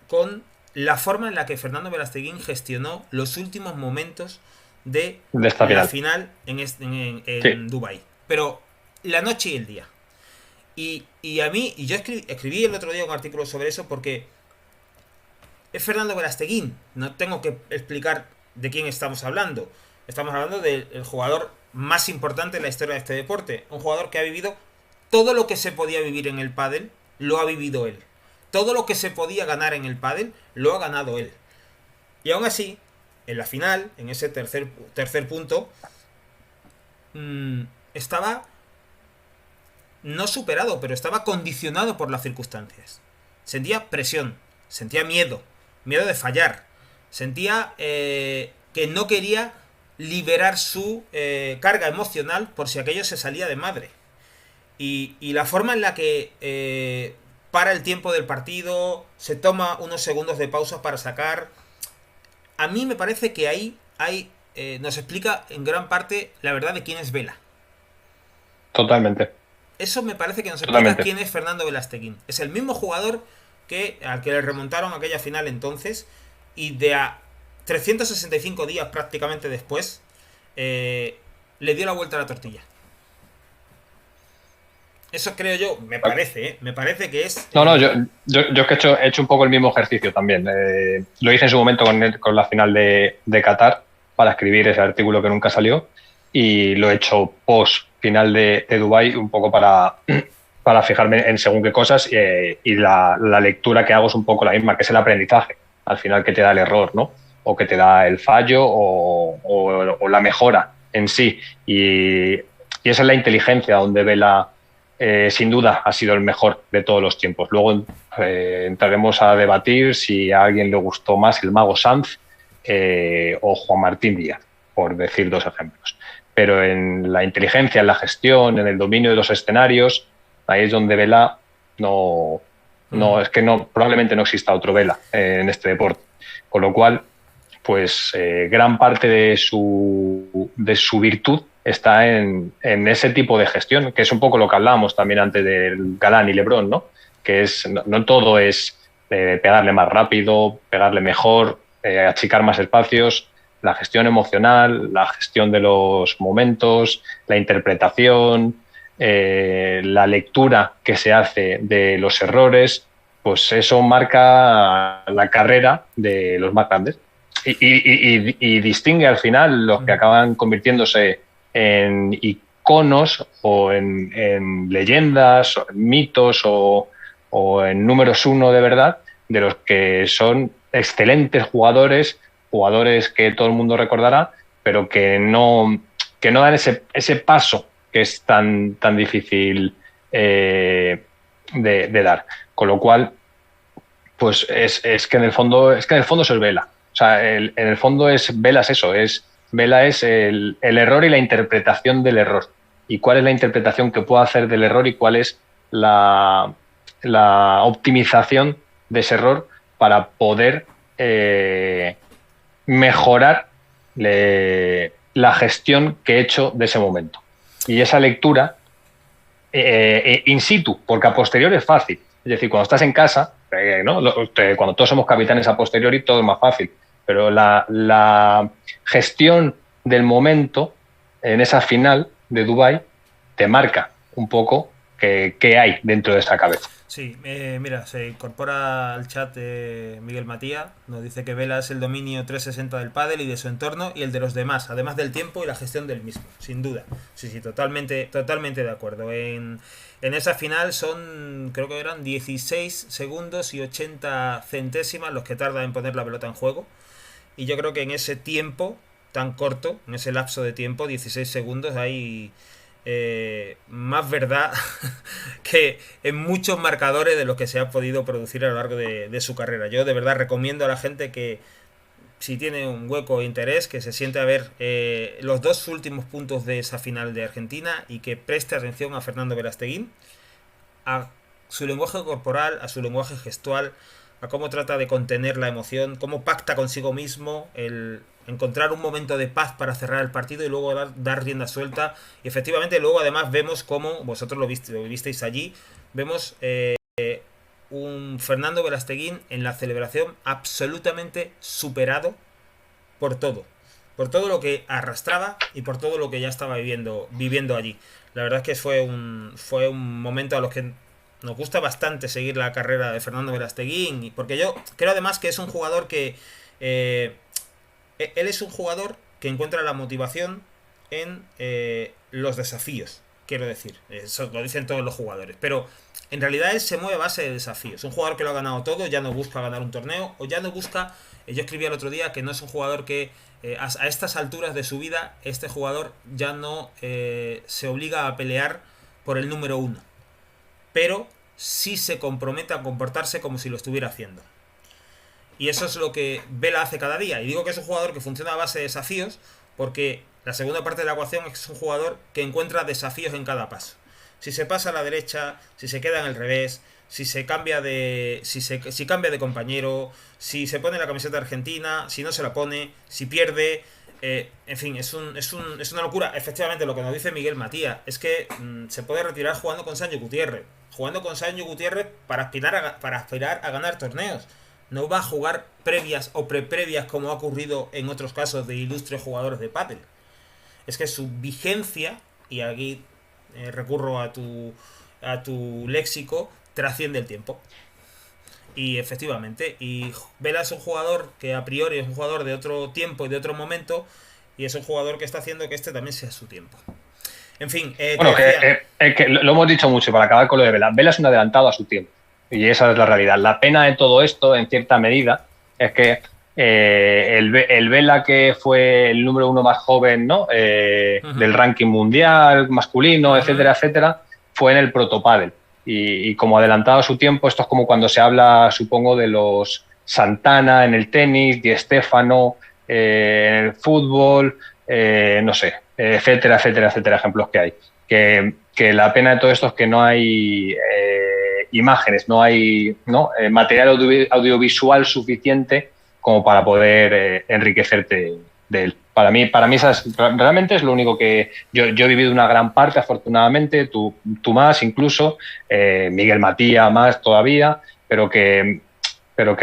con la forma en la que Fernando Verasteguín gestionó los últimos momentos de la final en Dubái. Pero la noche y el día. Y yo escribí el otro día un artículo sobre eso porque es Fernando Verasteguín. No tengo que explicar de quién estamos hablando. Estamos hablando del jugador más importante en la historia de este deporte. Un jugador que ha vivido todo lo que se podía vivir en el pádel, lo ha vivido él. Todo lo que se podía ganar en el pádel, lo ha ganado él. Y aún así, en la final, en ese tercer punto, estaba no superado, pero estaba condicionado por las circunstancias. Sentía presión, sentía miedo de fallar, sentía que no quería liberar su carga emocional por si aquello se salía de madre. Y la forma en la que para el tiempo del partido, se toma unos segundos de pausa para sacar, a mí me parece que ahí nos explica en gran parte la verdad de quién es Vela. Totalmente. Eso me parece que nos explica quién es Fernando Verasteguín. Es el mismo jugador al que le remontaron aquella final entonces, y de a 365 días prácticamente después le dio la vuelta a la tortilla. Eso creo yo, me parece que es... No, yo es que he hecho un poco el mismo ejercicio también. Lo hice en su momento con la final de Qatar para escribir ese artículo que nunca salió, y lo he hecho post final de Dubái un poco para fijarme en según qué cosas, y la lectura que hago es un poco la misma, que es el aprendizaje, al final, que te da el error, ¿no? O que te da el fallo o la mejora en sí. Y esa es la inteligencia donde Vela, sin duda, ha sido el mejor de todos los tiempos. Luego entraremos a debatir si a alguien le gustó más el Mago Sanz o Juan Martín Díaz, por decir dos ejemplos. Pero en la inteligencia, en la gestión, en el dominio de los escenarios, ahí es donde Vela es que probablemente no exista otro Vela en este deporte. Con lo cual, pues gran parte de su virtud está en ese tipo de gestión, que es un poco lo que hablábamos también antes del Galán y Lebrón, ¿no? Que no todo es pegarle más rápido, pegarle mejor, achicar más espacios. La gestión emocional, la gestión de los momentos, la interpretación, la lectura que se hace de los errores, pues eso marca la carrera de los más grandes y distingue al final los que acaban convirtiéndose en iconos o en leyendas, o en mitos o en números uno de verdad, de los que son excelentes jugadores que todo el mundo recordará, pero que no dan ese paso que es tan difícil de dar. Con lo cual, pues es que en el fondo eso es Vela. O sea, en el fondo Vela es eso, Vela es el error y la interpretación del error. Y cuál es la interpretación que puedo hacer del error y cuál es la optimización de ese error para poder mejorar la gestión que he hecho de ese momento. Y esa lectura in situ, porque a posteriori es fácil. Es decir, cuando estás en casa, ¿no? Cuando todos somos capitanes a posteriori, todo es más fácil. Pero la gestión del momento en esa final de Dubái te marca un poco qué hay dentro de esa cabeza. Sí, mira, se incorpora al chat Miguel Matías, nos dice que Vela es el dominio 360 del pádel y de su entorno y el de los demás, además del tiempo y la gestión del mismo, sin duda. Sí, sí, totalmente de acuerdo. En esa final son, creo que eran 16 segundos y 80 centésimas los que tarda en poner la pelota en juego. Y yo creo que en ese tiempo tan corto, en ese lapso de tiempo, 16 segundos, hay más verdad que en muchos marcadores de los que se ha podido producir a lo largo de su carrera. Yo de verdad recomiendo a la gente que si tiene un hueco de interés, que se siente a ver los dos últimos puntos de esa final de Argentina y que preste atención a Fernando Verasteguín, a su lenguaje corporal, a su lenguaje gestual, a cómo trata de contener la emoción, cómo pacta consigo mismo, el encontrar un momento de paz para cerrar el partido y luego dar rienda suelta. Y efectivamente luego además vemos cómo, vosotros lo visteis allí, vemos un Fernando Verasteguín en la celebración absolutamente superado por todo lo que arrastraba y por todo lo que ya estaba viviendo allí. La verdad es que fue un momento a los que nos gusta bastante seguir la carrera de Fernando Verasteguín, porque yo creo además que es un jugador que él es un jugador que encuentra la motivación en los desafíos, quiero decir. Eso lo dicen todos los jugadores. Pero en realidad él se mueve a base de desafíos. Un jugador que lo ha ganado todo, ya no busca ganar un torneo, o ya no busca... Yo escribí el otro día que no es un jugador que a estas alturas de su vida, este jugador ya no se obliga a pelear por el número uno. Pero sí se compromete a comportarse como si lo estuviera haciendo. Y eso es lo que Vela hace cada día. Y digo que es un jugador que funciona a base de desafíos porque la segunda parte de la ecuación es que es un jugador que encuentra desafíos en cada paso. Si se pasa a la derecha, si se queda en el revés, si se cambia de si cambia de compañero, si se pone la camiseta argentina, si no se la pone, si pierde, en fin, es una locura. Efectivamente, lo que nos dice Miguel Matías es que se puede retirar jugando con Sancho Gutiérrez. Jugando con Sancho Gutiérrez para aspirar a ganar torneos. No va a jugar previas o preprevias como ha ocurrido en otros casos de ilustres jugadores de pádel. Es que su vigencia, y aquí recurro a tu léxico, trasciende el tiempo. Y efectivamente, y Vela es un jugador que a priori es un jugador de otro tiempo y de otro momento, y es un jugador que está haciendo que este también sea su tiempo. En fin, bueno, que lo hemos dicho mucho para acabar con lo de Vela. Vela es un adelantado a su tiempo, y esa es la realidad. La pena de todo esto, en cierta medida, es que el Vela que fue el número uno más joven, ¿no? Del ranking mundial, masculino, etcétera, etcétera, fue en el protopádel. Y como adelantado a su tiempo, esto es como cuando se habla, supongo, de los Santana en el tenis, Di Stéfano en el fútbol, no sé, etcétera, etcétera, etcétera, ejemplos que hay. Que la pena de todo esto es que no hay imágenes, no hay material audiovisual suficiente como para poder enriquecerte de él. Para mí realmente es lo único que yo he vivido una gran parte, afortunadamente, tú más incluso, Miguel Matías más todavía, pero que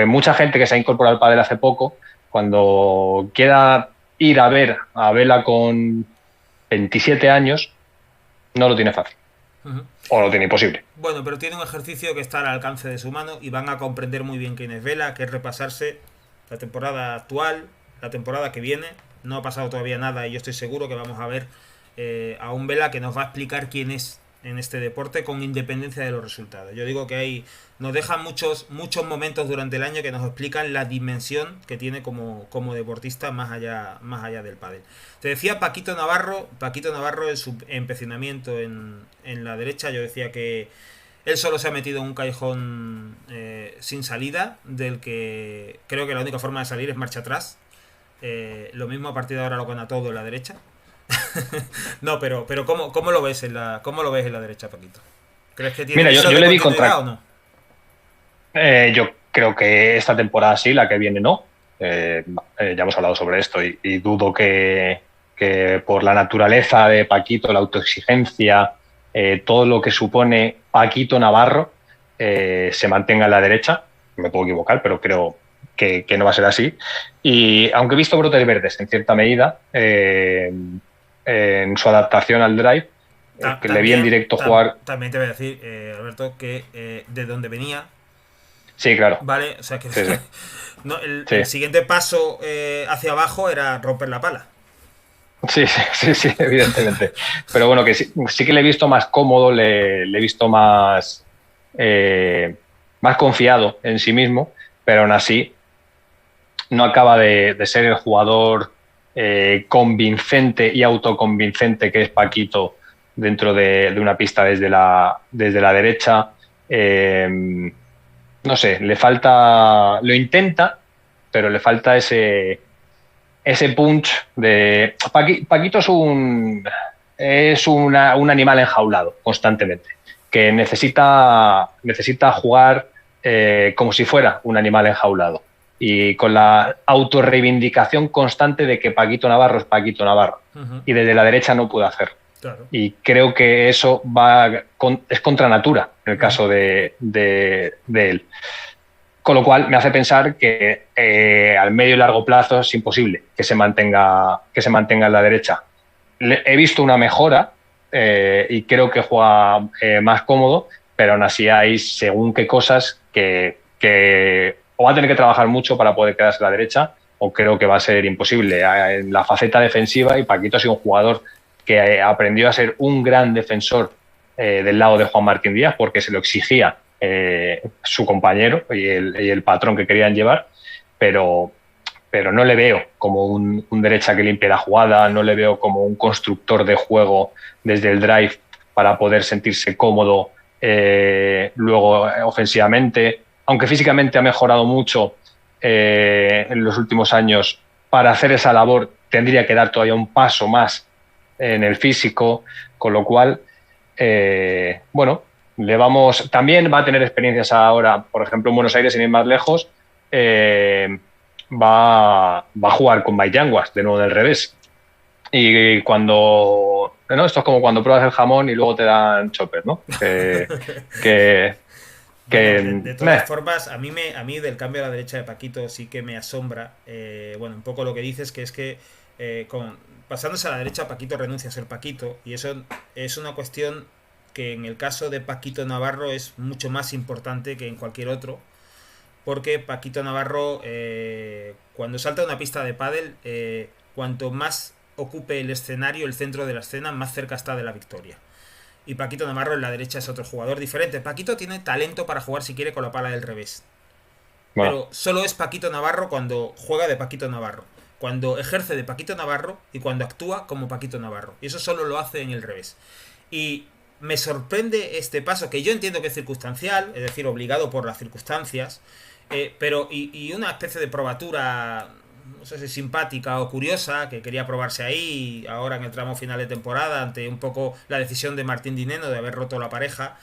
mucha gente que se ha incorporado al pádel hace poco, cuando quiera ir a ver a Vela con 27 años, no lo tiene fácil. O lo tiene imposible. Bueno, pero tiene un ejercicio que está al alcance de su mano y van a comprender muy bien quién es Vela, que es repasarse la temporada actual, la temporada que viene. No ha pasado todavía nada y yo estoy seguro que vamos a ver a un Vela que nos va a explicar quién es en este deporte con independencia de los resultados. Yo digo que nos dejan muchos momentos durante el año que nos explican la dimensión que tiene como deportista más allá del pádel. Te decía Paquito Navarro en su empecinamiento en la derecha. Yo decía que él solo se ha metido en un callejón sin salida, del que creo que la única forma de salir es marcha atrás. Lo mismo a partir de ahora lo gana todo en la derecha. No, pero ¿cómo lo ves en la derecha, Paquito? ¿Crees que tiene Mira, yo le vi contra... o no? Yo creo que esta temporada sí, la que viene no. Ya hemos hablado sobre esto y dudo que por la naturaleza de Paquito, la autoexigencia, todo lo que supone Paquito Navarro, se mantenga en la derecha. Me puedo equivocar, pero creo que no va a ser así. Y aunque he visto brotes verdes en cierta medida, en su adaptación al drive, que le vi en directo jugar. También te voy a decir, Alberto, que de donde venía. Sí, claro. Vale, o sea que sí. No, el siguiente paso hacia abajo era romper la pala. Sí, evidentemente. Pero bueno, que sí que le he visto más cómodo, le he visto más confiado en sí mismo, pero aún así no acaba de ser el jugador convincente y autoconvincente que es Paquito dentro de una pista desde la derecha. No sé, le falta, lo intenta, pero le falta ese punch de... Paquito es un animal enjaulado constantemente, que necesita jugar como si fuera un animal enjaulado y con la autorreivindicación constante de que Paquito Navarro es Paquito Navarro. Y desde la derecha no puede hacerlo. Claro. Y creo que eso es contra natura en el caso de él. Con lo cual me hace pensar que al medio y largo plazo es imposible que se mantenga en la derecha. He visto una mejora y creo que juega más cómodo, pero aún así hay según qué cosas que o va a tener que trabajar mucho para poder quedarse a la derecha, o creo que va a ser imposible. En la faceta defensiva, y Paquito ha sido un jugador que aprendió a ser un gran defensor del lado de Juan Martín Díaz porque se lo exigía su compañero y el patrón que querían llevar, pero no le veo como un derecha que limpie la jugada, no le veo como un constructor de juego desde el drive para poder sentirse cómodo luego ofensivamente, aunque físicamente ha mejorado mucho en los últimos años. Para hacer esa labor tendría que dar todavía un paso más en el físico, con lo cual también va a tener experiencias ahora, por ejemplo en Buenos Aires, sin ir más lejos, va a jugar con Baillanguas de nuevo del revés, y cuando esto es como cuando pruebas el jamón y luego te dan chopper, ¿no? De todas formas, a mí del cambio a la derecha de Paquito sí que me asombra, un poco lo que dices, que es que pasándose a la derecha Paquito renuncia a ser Paquito, y eso es una cuestión que en el caso de Paquito Navarro es mucho más importante que en cualquier otro, porque Paquito Navarro cuando salta a una pista de pádel, cuanto más ocupe el escenario, el centro de la escena, más cerca está de la victoria. Y Paquito Navarro en la derecha es otro jugador diferente. Paquito tiene talento para jugar si quiere con la pala del revés. Bueno. Pero solo es Paquito Navarro cuando juega de Paquito Navarro, cuando ejerce de Paquito Navarro y cuando actúa como Paquito Navarro. Y eso solo lo hace en el revés. Y me sorprende este paso, que yo entiendo que es circunstancial, es decir, obligado por las circunstancias, pero una especie de probatura, no sé si simpática o curiosa, que quería probarse ahí ahora en el tramo final de temporada, ante un poco la decisión de Martín Dineno de haber roto la pareja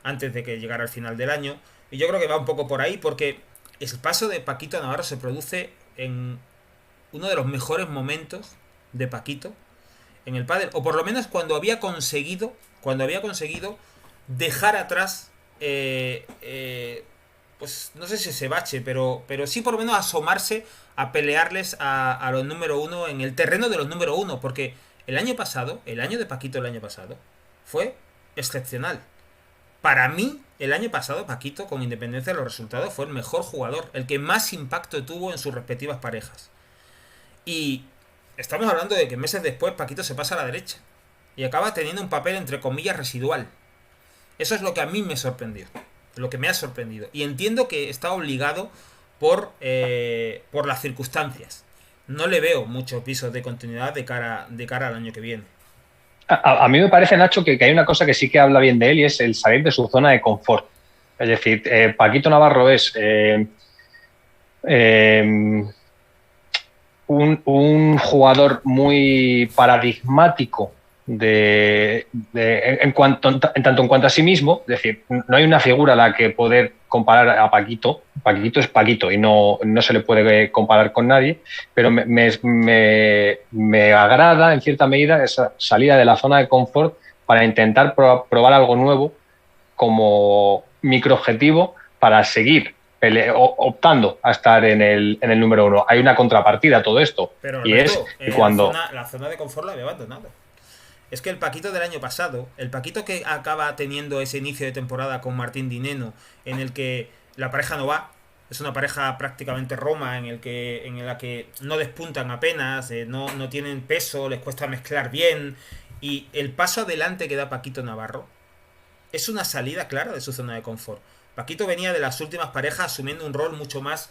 antes de que llegara el final del año. Y yo creo que va un poco por ahí, porque el paso de Paquito Navarro se produce en uno de los mejores momentos de Paquito en el pádel, o por lo menos cuando había conseguido dejar atrás pues no sé si ese bache, pero sí por lo menos asomarse a pelearles a los número uno en el terreno de los número uno, porque el año de Paquito el año pasado fue excepcional. Para mí, el año pasado Paquito, con independencia de los resultados, fue el mejor jugador, el que más impacto tuvo en sus respectivas parejas. Y estamos hablando de que meses después Paquito se pasa a la derecha. y acaba teniendo un papel entre comillas residual. Eso es lo que a mí me sorprendió, lo que me ha sorprendido. Y entiendo que está obligado por las circunstancias. No le veo muchos visos de continuidad de cara al año que viene. A mí me parece, Nacho, que hay una cosa que sí que habla bien de él y es el salir de su zona de confort. Es decir, Paquito Navarro es un jugador muy paradigmático en tanto en cuanto a sí mismo. Es decir, no hay una figura a la que poder comparar a Paquito. Paquito es Paquito y no se le puede comparar con nadie, pero me agrada en cierta medida esa salida de la zona de confort para intentar probar algo nuevo como microobjetivo para seguir optando a estar en el número 1. Hay una contrapartida a todo esto. Pero Y es Alberto, que cuando... la zona de confort la había abandonado. Es que el Paquito del año pasado, el Paquito que acaba teniendo ese inicio de temporada con Martín Dineno, en el que la pareja no va, es una pareja prácticamente Roma, en la que no despuntan apenas, no tienen peso, les cuesta mezclar bien, y el paso adelante que da Paquito Navarro es una salida clara de su zona de confort. Paquito venía de las últimas parejas asumiendo un rol mucho más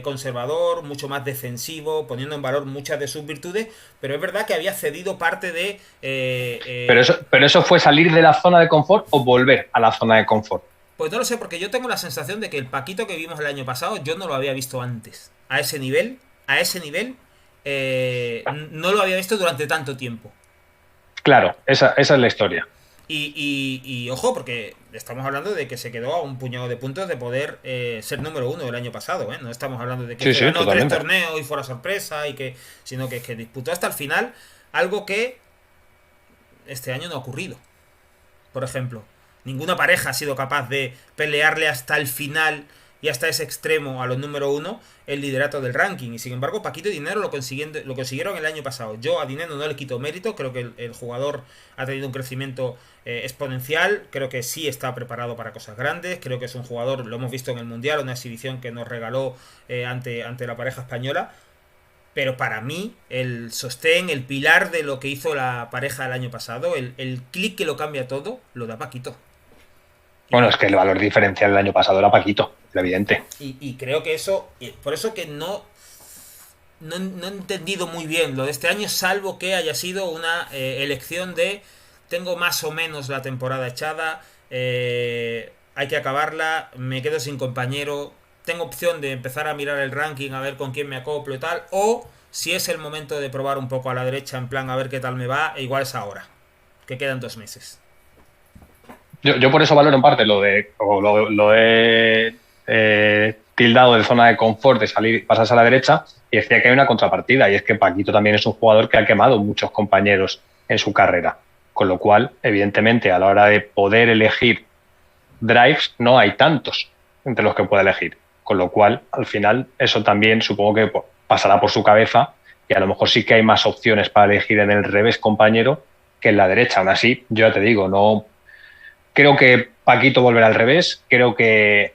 conservador, mucho más defensivo, poniendo en valor muchas de sus virtudes, pero es verdad que había cedido parte de... Pero eso fue salir de la zona de confort o volver a la zona de confort. Pues no lo sé, porque yo tengo la sensación de que el Paquito que vimos el año pasado yo no lo había visto antes. A ese nivel, no lo había visto durante tanto tiempo. Claro, esa es la historia. Y ojo, porque estamos hablando de que se quedó a un puñado de puntos de poder ser número 1 el año pasado, ¿eh? No estamos hablando de que Sí, ganó totalmente. 3 torneos y fuera sorpresa, sino que disputó hasta el final algo que este año no ha ocurrido. Por ejemplo, ninguna pareja ha sido capaz de pelearle hasta el final y hasta ese extremo a los número 1 el liderato del ranking. Y sin embargo, Paquito y Dinero lo consiguieron el año pasado. Yo a Dinero no le quito mérito, creo que el jugador ha tenido un crecimiento exponencial, creo que sí está preparado para cosas grandes, creo que es un jugador, lo hemos visto en el Mundial, una exhibición que nos regaló ante la pareja española. Pero para mí, el sostén, el pilar de lo que hizo la pareja el año pasado, el clic que lo cambia todo, lo da Paquito. Bueno, es que el valor diferencial del año pasado era Paquito, es evidente. Y creo que eso, por eso que no he entendido muy bien lo de este año, salvo que haya sido una elección de tengo más o menos la temporada echada, hay que acabarla, me quedo sin compañero, tengo opción de empezar a mirar el ranking, a ver con quién me acoplo y tal, o si es el momento de probar un poco a la derecha en plan a ver qué tal me va, e igual es ahora, que quedan 2 meses. Yo por eso valoro en parte lo he tildado de zona de confort, de salir, pasarse a la derecha, y decía que hay una contrapartida, y es que Paquito también es un jugador que ha quemado muchos compañeros en su carrera, con lo cual, evidentemente, a la hora de poder elegir drives, no hay tantos entre los que pueda elegir, con lo cual, al final, eso también supongo que pasará por su cabeza, y a lo mejor sí que hay más opciones para elegir en el revés compañero que en la derecha. Aún así, yo ya te digo, no... Creo que Paquito volverá al revés. Creo que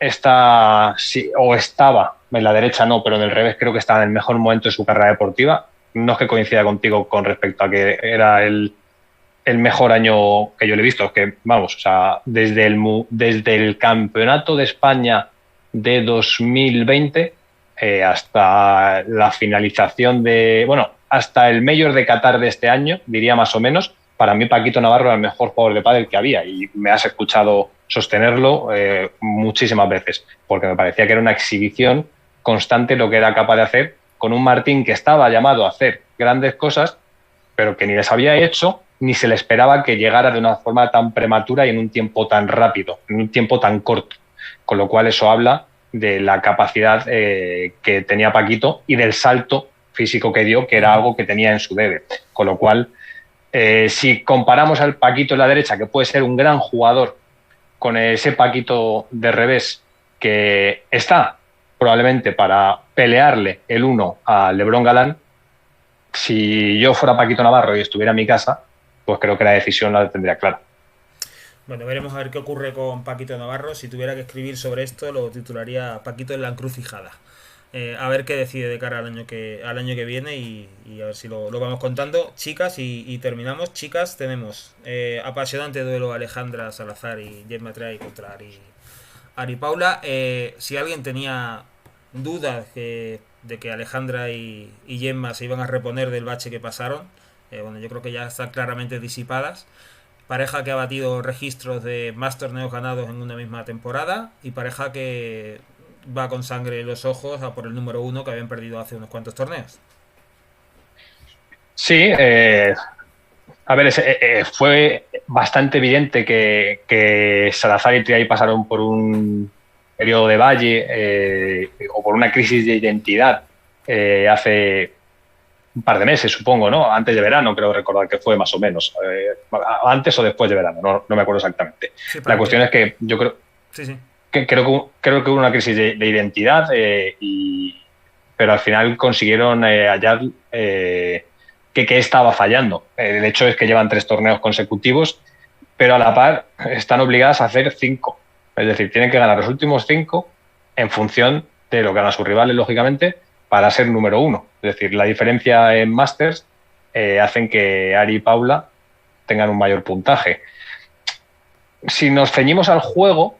está, sí, o estaba en la derecha, no, pero en el revés creo que está en el mejor momento de su carrera deportiva. No es que coincida contigo con respecto a que era el mejor año que yo le he visto. Es que, vamos, o sea, desde el Campeonato de España de 2020 hasta la finalización hasta el Major de Qatar de este año, diría más o menos. Para mí Paquito Navarro era el mejor jugador de pádel que había y me has escuchado sostenerlo muchísimas veces, porque me parecía que era una exhibición constante lo que era capaz de hacer con un Martín que estaba llamado a hacer grandes cosas, pero que ni les había hecho ni se le esperaba que llegara de una forma tan prematura y en un tiempo tan rápido, en un tiempo tan corto. Con lo cual eso habla de la capacidad que tenía Paquito y del salto físico que dio, que era algo que tenía en su debe. Con lo cual, si comparamos al Paquito en la derecha, que puede ser un gran jugador, con ese Paquito de revés que está probablemente para pelearle el uno a Lebron Galán, si yo fuera Paquito Navarro y estuviera en mi casa, pues creo que la decisión la tendría clara. Bueno, veremos a ver qué ocurre con Paquito Navarro. Si tuviera que escribir sobre esto, lo titularía Paquito en la encrucijada. A ver qué decide de cara al año que viene y a ver si lo vamos contando. Chicas, y terminamos. Chicas, tenemos apasionante duelo Alejandra Salazar y Jen Matray contra Ari Paula. Si alguien tenía dudas de que Alejandra y Gemma se iban a reponer del bache que pasaron, bueno, yo creo que ya están claramente disipadas. Pareja que ha batido registros de más torneos ganados en una misma temporada y pareja que va con sangre en los ojos a por el número uno que habían perdido hace unos cuantos torneos. Sí, a ver, fue bastante evidente que Salazar y Triay pasaron por un periodo de valle o por una crisis de identidad hace un par de meses, supongo, ¿no? Antes de verano, creo recordar que fue más o menos. Antes o después de verano, no me acuerdo exactamente. Sí, La para cuestión que... es que yo creo Sí, sí. creo que hubo una crisis de identidad, pero al final consiguieron hallar que estaba fallando. El hecho es que llevan 3 torneos consecutivos, pero a la par están obligadas a hacer 5. Es decir, tienen que ganar los últimos 5 en función de lo que hagan sus rivales, lógicamente, para ser número 1. Es decir, la diferencia en Masters hacen que Ari y Paula tengan un mayor puntaje. Si nos ceñimos al juego,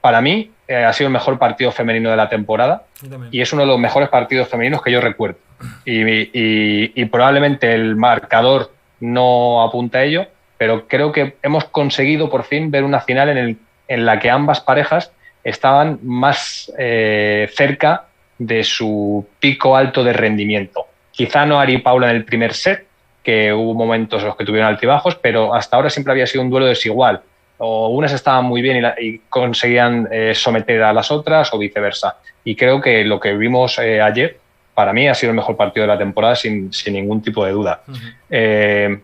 para mí ha sido el mejor partido femenino de la temporada y es uno de los mejores partidos femeninos que yo recuerdo. Y probablemente el marcador no apunta a ello, pero creo que hemos conseguido por fin ver una final en la que ambas parejas estaban más cerca de su pico alto de rendimiento. Quizá no Ari y Paula en el primer set, que hubo momentos en los que tuvieron altibajos, pero hasta ahora siempre había sido un duelo desigual. O unas estaban muy bien y conseguían someter a las otras o viceversa. Y creo que lo que vimos ayer, para mí, ha sido el mejor partido de la temporada sin ningún tipo de duda. Me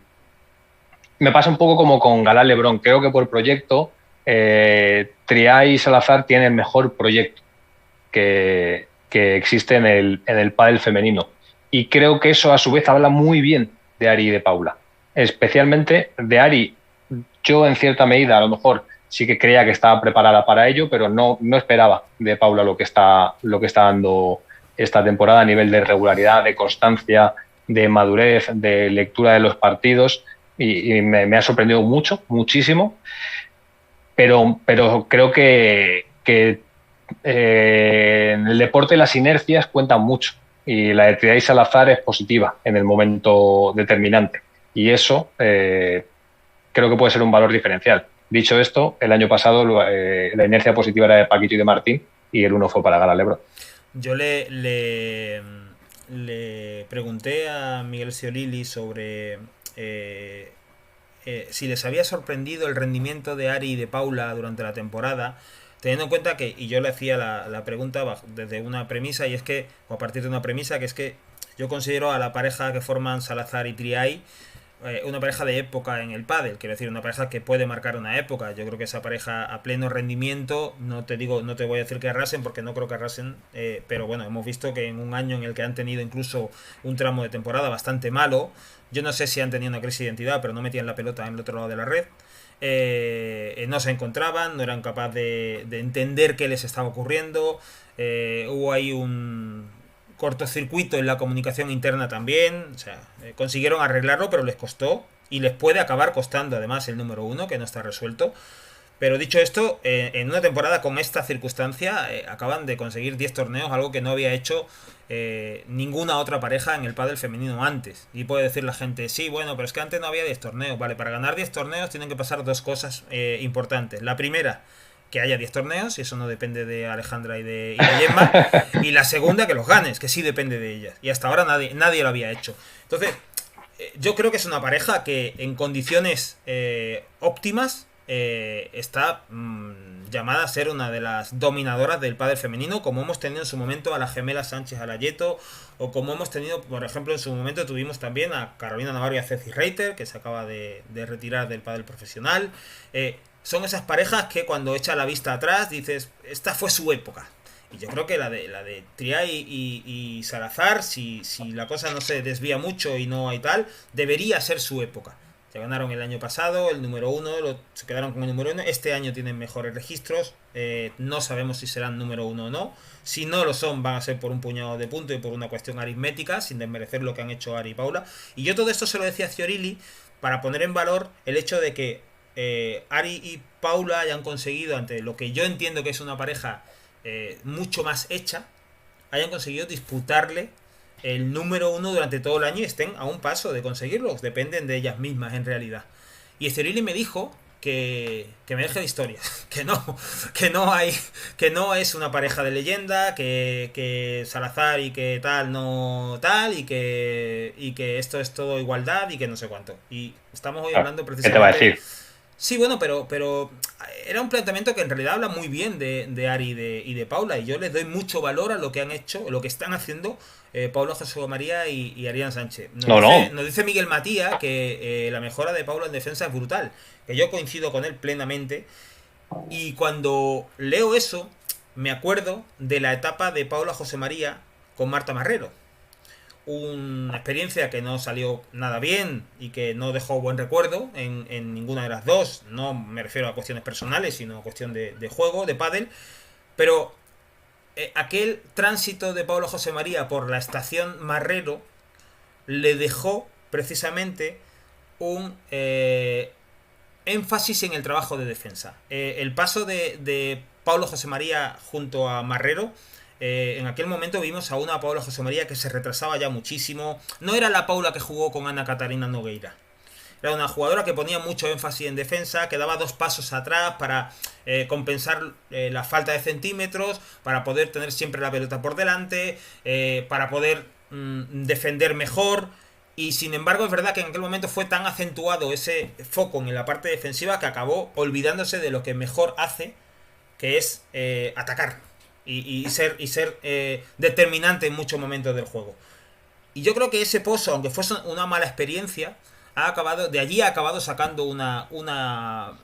pasa un poco como con Galán Lebrón. Creo que por proyecto, Triay y Salazar tienen el mejor proyecto que existe en el pádel femenino. Y creo que eso a su vez habla muy bien de Ari y de Paula. Especialmente de Ari. Yo en cierta medida a lo mejor sí que creía que estaba preparada para ello, pero no esperaba de Paula lo que está dando esta temporada a nivel de regularidad, de constancia, de madurez, de lectura de los partidos y me ha sorprendido muchísimo, pero creo que en el deporte las inercias cuentan mucho y la de Triay Salazar es positiva en el momento determinante y eso creo que puede ser un valor diferencial. Dicho esto, el año pasado la inercia positiva era de Paquito y de Martín y el 1 fue para Galán Lebrón. Yo le pregunté a Miguel Sciolili sobre si les había sorprendido el rendimiento de Ari y de Paula durante la temporada, teniendo en cuenta que, y yo le hacía la pregunta desde una premisa, y es que, o a partir de una premisa, que es que yo considero a la pareja que forman Salazar y Triay una pareja de época en el pádel, quiero decir, una pareja que puede marcar una época. Yo creo que esa pareja a pleno rendimiento, no te voy a decir que arrasen, porque no creo que arrasen, pero bueno, hemos visto que en un año en el que han tenido incluso un tramo de temporada bastante malo, yo no sé si han tenido una crisis de identidad, pero no metían la pelota en el otro lado de la red. No se encontraban, no eran capaces de entender qué les estaba ocurriendo. Hubo ahí un cortocircuito en la comunicación interna también. O sea, consiguieron arreglarlo, pero les costó y les puede acabar costando además el número 1, que no está resuelto. Pero dicho esto, en una temporada con esta circunstancia acaban de conseguir 10 torneos, algo que no había hecho ninguna otra pareja en el pádel femenino antes. Y puede decir la gente, sí, bueno, pero es que antes no había 10 torneos. Vale, para ganar 10 torneos tienen que pasar dos cosas importantes. La primera, que haya 10 torneos, y eso no depende de Alejandra y de Gemma. Y la segunda, que los ganes, que sí depende de ellas. Y hasta ahora nadie lo había hecho. Entonces, yo creo que es una pareja que en condiciones óptimas está llamada a ser una de las dominadoras del pádel femenino, como hemos tenido en su momento a la gemela Sánchez Alayeto, o como hemos tenido, por ejemplo, en su momento tuvimos también a Carolina Navarro y a Ceci Reiter, que se acaba de retirar del pádel profesional. Son esas parejas que cuando echa la vista atrás dices, esta fue su época. Y yo creo que la de Triay y Salazar, si la cosa no se desvía mucho y no hay tal, debería ser su época. Se ganaron el año pasado el número uno, se quedaron con el número uno. Este año tienen mejores registros. No sabemos si serán número uno o no. Si no lo son, van a ser por un puñado de puntos y por una cuestión aritmética, sin desmerecer lo que han hecho Ari y Paula. Y yo todo esto se lo decía a Fiorilli para poner en valor el hecho de que Ari y Paula hayan conseguido, ante lo que yo entiendo que es una pareja mucho más hecha, hayan conseguido disputarle el número uno durante todo el año y estén a un paso de conseguirlos. Dependen de ellas mismas en realidad. Y Cerilli me dijo que me deje de historias, que no es una pareja de leyenda, que Salazar y que tal no tal, y que esto es todo igualdad y que no sé cuánto. Y estamos hoy hablando ¿Qué te va a precisamente. decir? Sí, bueno, pero era un planteamiento que en realidad habla muy bien de Ari y de Paula, y yo les doy mucho valor a lo que han hecho, lo que están haciendo Paula José María y Arián Sánchez. No, no. Nos dice Miguel Matía que la mejora de Paula en defensa es brutal, que yo coincido con él plenamente, y cuando leo eso me acuerdo de la etapa de Paula José María con Marta Marrero, una experiencia que no salió nada bien y que no dejó buen recuerdo en ninguna de las dos. No me refiero a cuestiones personales, sino a cuestión de juego, de pádel. Pero aquel tránsito de Pablo José María por la estación Marrero le dejó precisamente un énfasis en el trabajo de defensa. El paso de Pablo José María junto a Marrero, en aquel momento vimos a una Paula José María que se retrasaba ya muchísimo. No era la Paula que jugó con Ana Catarina Nogueira. Era una jugadora que ponía mucho énfasis en defensa, que daba 2 pasos atrás para compensar la falta de centímetros, para poder tener siempre la pelota por delante, para poder defender mejor. Y sin embargo es verdad que en aquel momento fue tan acentuado ese foco en la parte defensiva que acabó olvidándose de lo que mejor hace, que es atacar y ser determinante en muchos momentos del juego. Y yo creo que ese pozo, aunque fuese una mala experiencia, de allí ha acabado sacando una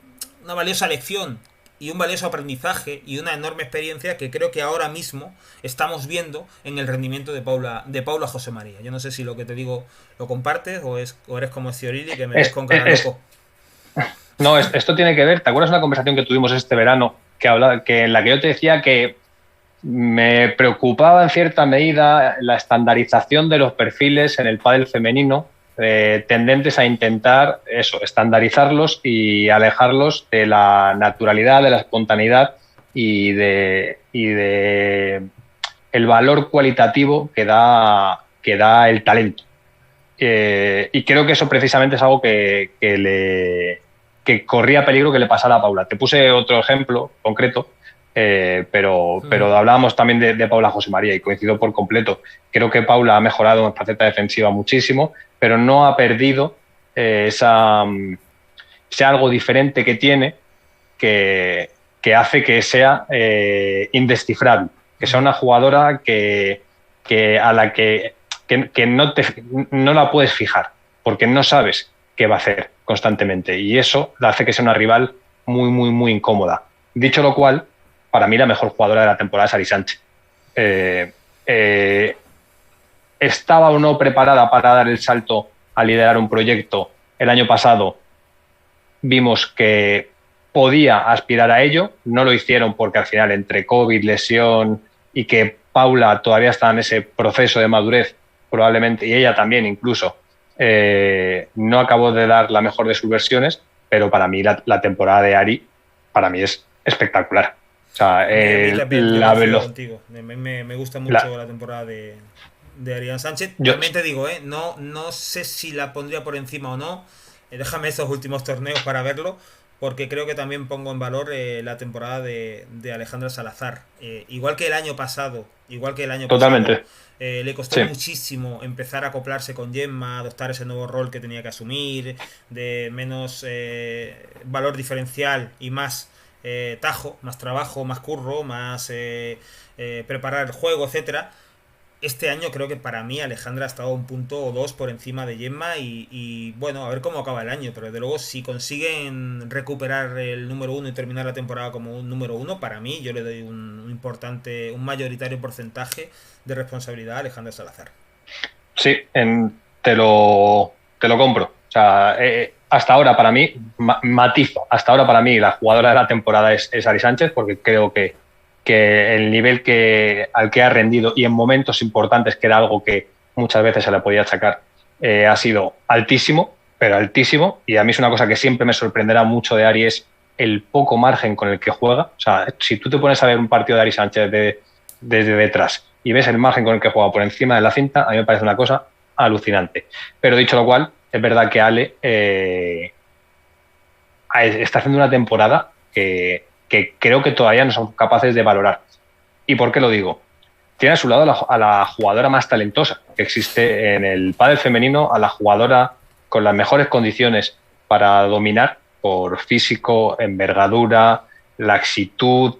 valiosa lección y un valioso aprendizaje y una enorme experiencia que creo que ahora mismo estamos viendo en el rendimiento de Paula José María. Yo no sé si lo que te digo lo compartes o eres como Sciorili, que me ves con cara loco. No, esto tiene que ver. ¿Te acuerdas de una conversación que tuvimos este verano en la que yo te decía que me preocupaba en cierta medida la estandarización de los perfiles en el pádel femenino, tendentes a intentar eso, estandarizarlos y alejarlos de la naturalidad, de la espontaneidad y de el valor cualitativo que da el talento. Y creo que eso precisamente es algo que corría peligro que le pasara a Paula. Te puse otro ejemplo concreto, pero hablábamos también de Paula José María y coincido por completo. Creo que Paula ha mejorado en faceta defensiva muchísimo, pero no ha perdido ese algo diferente que tiene que hace que sea indescifrable, que sea una jugadora a la que no la puedes fijar, porque no sabes qué va a hacer constantemente, y eso la hace que sea una rival muy, muy, muy incómoda. Dicho lo cual, para mí la mejor jugadora de la temporada es Ari Sánchez. Estaba o no preparada para dar el salto a liderar un proyecto el año pasado. Vimos que podía aspirar a ello, no lo hicieron porque al final entre COVID, lesión y que Paula todavía está en ese proceso de madurez probablemente, y ella también incluso, no acabó de dar la mejor de sus versiones, pero para mí la temporada de Ari para mí es espectacular. O sea, la velocidad. Me gusta mucho la temporada de Arián Sánchez. También te digo, no sé si la pondría por encima o no. Déjame esos últimos torneos para verlo, porque creo que también pongo en valor la temporada de Alejandra Salazar. Igual que el año pasado. Totalmente. Le costó muchísimo empezar a acoplarse con Gemma, adoptar ese nuevo rol que tenía que asumir, de menos valor diferencial y más tajo, más trabajo, más curro, más preparar el juego, etcétera. Este año creo que para mí Alejandra ha estado 1 punto o 2 por encima de Gemma y bueno, a ver cómo acaba el año, pero desde luego si consiguen recuperar el número 1 y terminar la temporada como un número 1, para mí yo le doy un mayoritario porcentaje de responsabilidad a Alejandra Salazar. Sí, te lo compro. O sea, hasta ahora para mí, matizo, hasta ahora para mí la jugadora de la temporada es Ari Sánchez, porque creo que el nivel al que ha rendido y en momentos importantes, que era algo que muchas veces se le podía achacar, ha sido altísimo, pero altísimo. Y a mí es una cosa que siempre me sorprenderá mucho de Ari, es el poco margen con el que juega. O sea, si tú te pones a ver un partido de Ari Sánchez desde detrás y ves el margen con el que juega por encima de la cinta, a mí me parece una cosa alucinante. Pero dicho lo cual, es verdad que Ale está haciendo una temporada que creo que todavía no somos capaces de valorar. ¿Y por qué lo digo? Tiene a su lado a la jugadora más talentosa que existe en el pádel femenino, a la jugadora con las mejores condiciones para dominar por físico, envergadura, laxitud,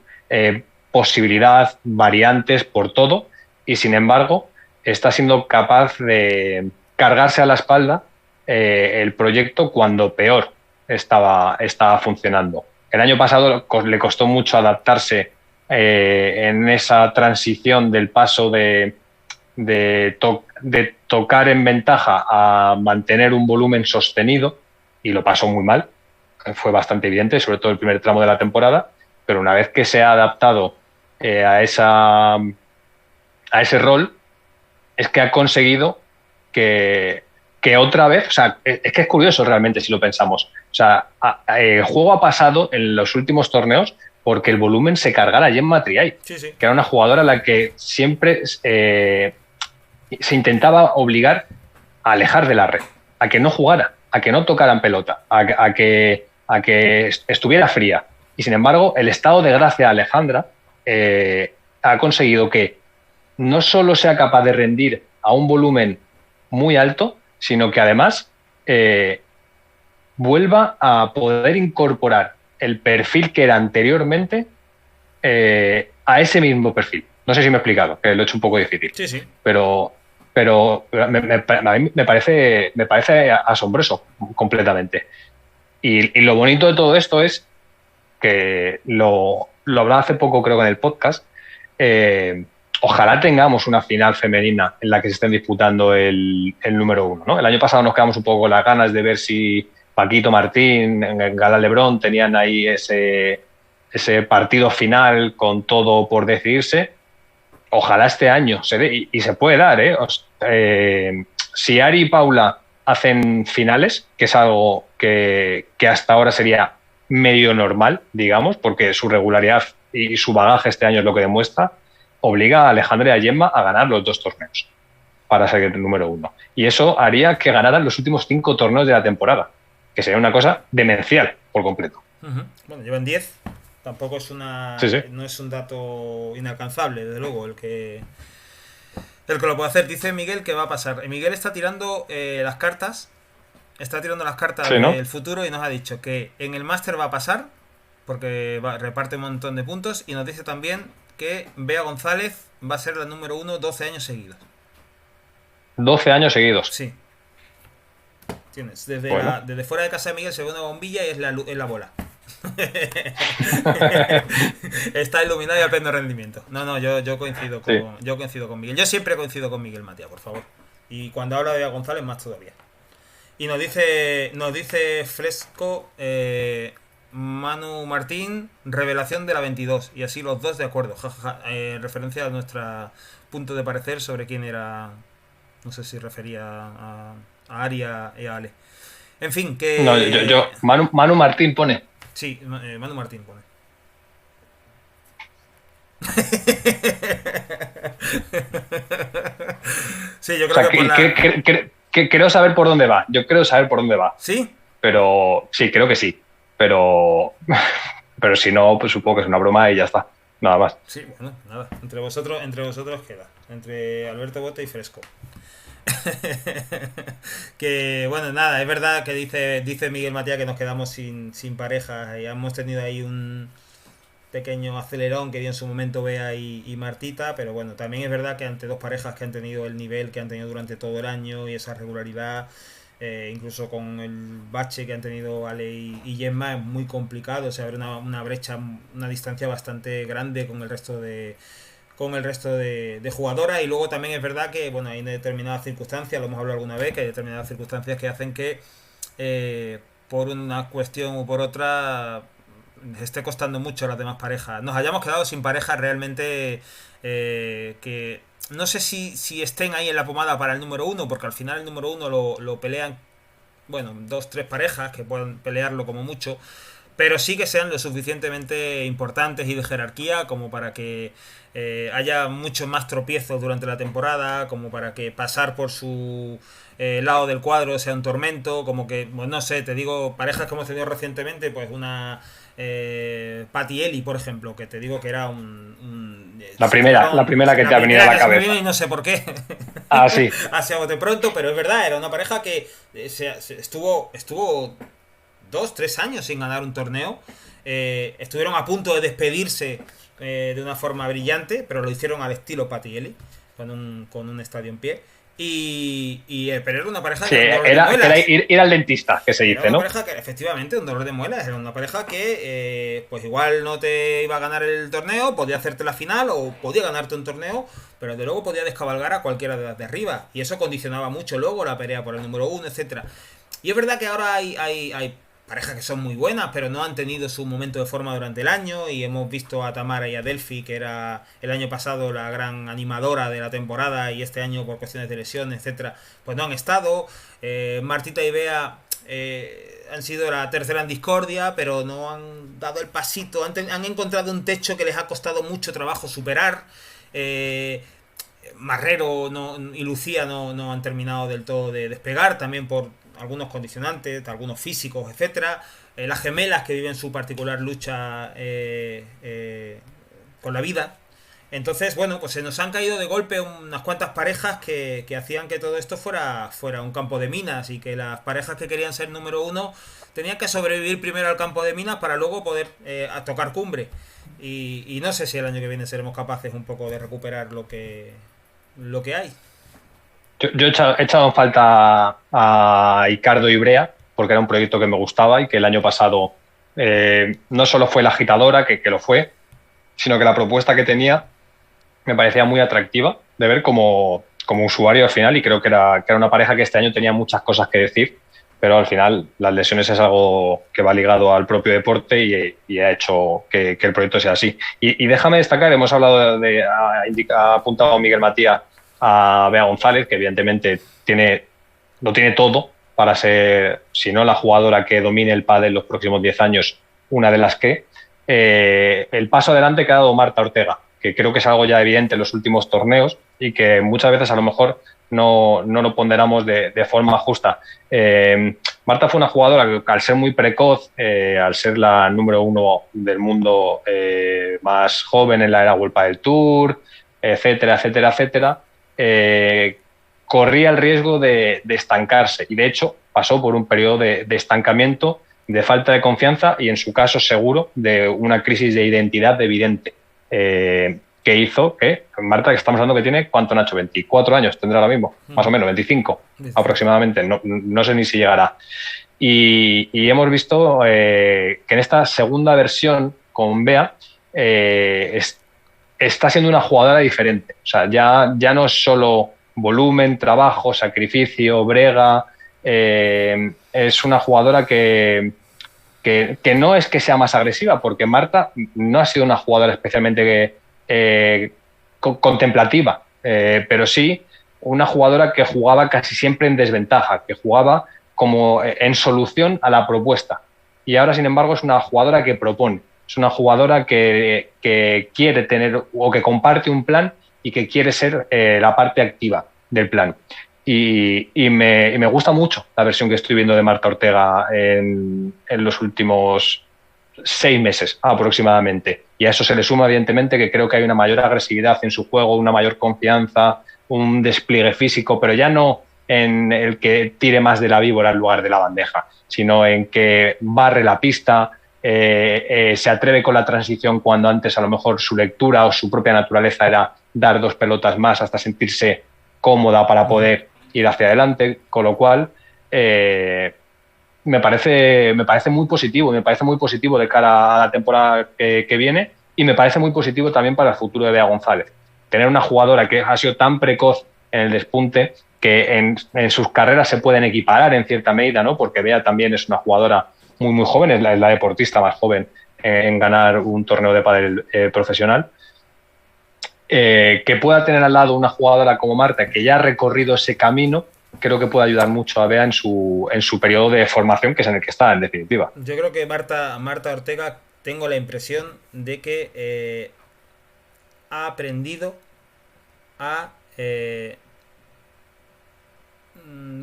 posibilidad, variantes, por todo. Y sin embargo, está siendo capaz de cargarse a la espalda el proyecto cuando peor estaba funcionando. El año pasado le costó mucho adaptarse en esa transición del paso de tocar en ventaja a mantener un volumen sostenido, y lo pasó muy mal. Fue bastante evidente, sobre todo el primer tramo de la temporada, pero una vez que se ha adaptado a ese rol, es que ha conseguido que otra vez, o sea, es que es curioso realmente si lo pensamos. O sea, el juego ha pasado en los últimos torneos porque el volumen se cargara a Gemma Triay, Sí, sí. que era una jugadora a la que siempre se intentaba obligar a alejar de la red, a que no jugara, a que no tocaran pelota, a que estuviera fría. Y sin embargo, el estado de gracia de Alejandra ha conseguido que no solo sea capaz de rendir a un volumen muy alto, sino que además vuelva a poder incorporar el perfil que era anteriormente a ese mismo perfil. No sé si me he explicado, que lo he hecho un poco difícil. Sí, sí. Pero a mí me parece asombroso completamente. Y lo bonito de todo esto es que lo hablaba hace poco, creo que en el podcast, ojalá tengamos una final femenina en la que se estén disputando el número 1, ¿no? El año pasado nos quedamos un poco con las ganas de ver si Paquito Martín, en Galán Lebrón, tenían ahí ese partido final con todo por decidirse. Ojalá este año se dé, y se puede dar, si Ari y Paula hacen finales, que es algo que hasta ahora sería medio normal, digamos, porque su regularidad y su bagaje este año es lo que demuestra, obliga a Alejandra y a Gemma a ganar los 2 torneos para ser el número 1. Y eso haría que ganaran los últimos 5 torneos de la temporada, que sería una cosa demencial por completo. Bueno, llevan 10. Tampoco es no es un dato inalcanzable, desde luego, el que lo puede hacer. Dice Miguel que va a pasar. Miguel está tirando las cartas. Está tirando las cartas Sí, ¿no? del futuro y nos ha dicho que en el máster va a pasar, porque reparte un montón de puntos, y nos dice también que Bea González va a ser la número 1 12 años seguidos. 12 años seguidos. Sí. Tienes. Desde, bueno. desde fuera de casa de Miguel se ve una bombilla y es la bola. Está iluminado y a pleno rendimiento. No, yo coincido con Miguel. Yo siempre coincido con Miguel, Matías, por favor. Y cuando habla de Bea González, más todavía. Y nos dice Fresco, Manu Martín, revelación de la 22. Y así los dos de acuerdo. En referencia a nuestro punto de parecer sobre quién era. No sé si refería a Aria y a Ale. En fin, que. No, Manu Martín pone. Sí, Manu Martín pone. Sí, yo creo que creo saber por dónde va. Yo creo saber por dónde va. ¿Sí? Pero sí, creo que sí. Pero si no, pues supongo que es una broma y ya está. Nada más. Sí, bueno, nada. Entre vosotros queda. Entre Alberto Bote y Fresco. Que bueno, nada, es verdad que dice Miguel Matías que nos quedamos sin pareja y hemos tenido ahí un pequeño acelerón que dio en su momento Bea y Martita, pero bueno, también es verdad que ante dos parejas que han tenido el nivel que han tenido durante todo el año y esa regularidad, incluso con el bache que han tenido Ale y Gemma, es muy complicado, o sea, haber una brecha, una distancia bastante grande con el resto de jugadoras. Y luego también es verdad que bueno, hay determinadas circunstancias, lo hemos hablado alguna vez, que hay determinadas circunstancias que hacen que por una cuestión u por otra esté costando mucho a las demás parejas. Nos hayamos quedado sin parejas realmente que no sé si estén ahí en la pomada para el número uno, porque al final el número uno lo pelean, bueno, dos, tres parejas que puedan pelearlo como mucho, pero sí que sean lo suficientemente importantes y de jerarquía como para que haya muchos más tropiezos durante la temporada, como para que pasar por su lado del cuadro sea un tormento, como que, pues no sé, te digo, parejas que hemos tenido recientemente, pues una Patty Eli, por ejemplo, que te digo que era La se primera, la tiraron, primera que la te ha venido a primera la que se me vino cabeza. y no sé por qué, Ah, sí. hacia bote pronto, pero es verdad, era una pareja que estuvo 2, 3 años sin ganar un torneo. Estuvieron a punto de despedirse de una forma brillante, pero lo hicieron al estilo Patielli, con un estadio en pie. Pero era una pareja que Sí, era un dolor de era muelas. ir al dentista, que se Era dice, una ¿no? pareja que, efectivamente, un dolor de muelas. Era una pareja que, pues igual no te iba a ganar el torneo, podía hacerte la final o podía ganarte un torneo, pero de luego podía descabalgar a cualquiera de las de arriba. Y eso condicionaba mucho luego la pelea por el número uno, etcétera. Y es verdad que ahora hay parejas que son muy buenas, pero no han tenido su momento de forma durante el año. Y hemos visto a Tamara y a Delphi, que era el año pasado la gran animadora de la temporada, y este año por cuestiones de lesión, etcétera, pues no han estado. Martita y Bea han sido la tercera en discordia, pero no han dado el pasito. Han encontrado un techo que les ha costado mucho trabajo superar. Eh, Marrero y Lucía no han terminado del todo de despegar, también por algunos condicionantes, algunos físicos, etcétera. Las gemelas que viven su particular lucha con la vida. Entonces, bueno, pues se nos han caído de golpe unas cuantas parejas que hacían que todo esto fuera un campo de minas, y que las parejas que querían ser número uno tenían que sobrevivir primero al campo de minas para luego poder a tocar cumbre. Y no sé si el año que viene seremos capaces un poco de recuperar lo que hay. Yo he echado en falta a Icardo y Brea, porque era un proyecto que me gustaba y que el año pasado no solo fue la agitadora, que lo fue, sino que la propuesta que tenía me parecía muy atractiva de ver como usuario al final, y creo que era una pareja que este año tenía muchas cosas que decir, pero al final las lesiones es algo que va ligado al propio deporte y ha hecho que el proyecto sea así. Y déjame destacar, hemos hablado ha apuntado Miguel Matías a Bea González, que evidentemente lo tiene todo para ser, si no la jugadora que domine el pádel en los próximos 10 años, una de las que. El paso adelante que ha dado Marta Ortega, que creo que es algo ya evidente en los últimos torneos y que muchas veces a lo mejor no lo ponderamos de forma justa. Marta fue una jugadora que, al ser muy precoz, al ser la número uno del mundo más joven en la era World Padel Tour, etcétera, etcétera, etcétera, corría el riesgo de estancarse, y de hecho pasó por un periodo de estancamiento, de falta de confianza y, en su caso, seguro, de una crisis de identidad evidente, que hizo que Marta, que estamos hablando que tiene, ¿cuánto, Nacho? 24 años tendrá ahora mismo, más o menos, 25 aproximadamente, no sé ni si llegará. Y hemos visto que en esta segunda versión con Bea está siendo una jugadora diferente. O sea, ya no es solo volumen, trabajo, sacrificio, brega. Es una jugadora que no es que sea más agresiva, porque Marta no ha sido una jugadora especialmente contemplativa, pero sí una jugadora que jugaba casi siempre en desventaja, que jugaba como en solución a la propuesta. Y ahora, sin embargo, es una jugadora que propone, es una jugadora que quiere tener o que comparte un plan y que quiere ser la parte activa del plan. Y me gusta mucho la versión que estoy viendo de Marta Ortega en los últimos 6 meses aproximadamente. Y a eso se le suma, evidentemente, que creo que hay una mayor agresividad en su juego, una mayor confianza, un despliegue físico, pero ya no en el que tire más de la víbora en lugar de la bandeja, sino en que barre la pista, se atreve con la transición cuando antes a lo mejor su lectura o su propia naturaleza era dar 2 pelotas más hasta sentirse cómoda para poder ir hacia adelante, con lo cual me parece muy positivo, de cara a la temporada que viene, y me parece muy positivo también para el futuro de Bea González. Tener una jugadora que ha sido tan precoz en el despunte que en sus carreras se pueden equiparar en cierta medida, ¿no? Porque Bea también es una jugadora muy, muy joven, es la deportista más joven en ganar un torneo de pádel profesional. Que pueda tener al lado una jugadora como Marta, que ya ha recorrido ese camino, creo que puede ayudar mucho a Bea en su periodo de formación, que es en el que está, en definitiva. Yo creo que Marta Ortega, tengo la impresión de que ha aprendido a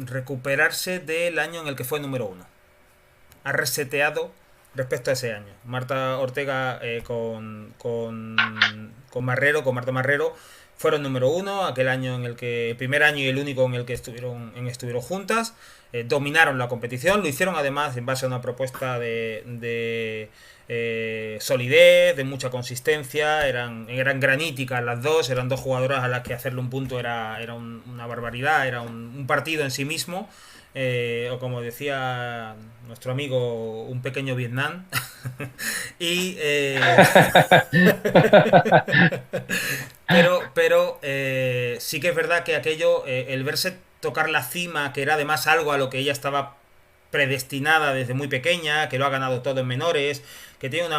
recuperarse del año en el que fue número uno. Ha reseteado respecto a ese año. Marta Ortega con Marta Marrero, fueron número uno, aquel año en el que, el primer año y el único en el que estuvieron juntas, dominaron la competición, lo hicieron además en base a una propuesta de solidez, de mucha consistencia, eran graníticas las dos, eran dos jugadoras a las que hacerle un punto era una barbaridad, era un partido en sí mismo. O como decía nuestro amigo, un pequeño Vietnam. y pero sí que es verdad que aquello, el verse tocar la cima, que era además algo a lo que ella estaba predestinada desde muy pequeña, que lo ha ganado todo en menores, que tiene una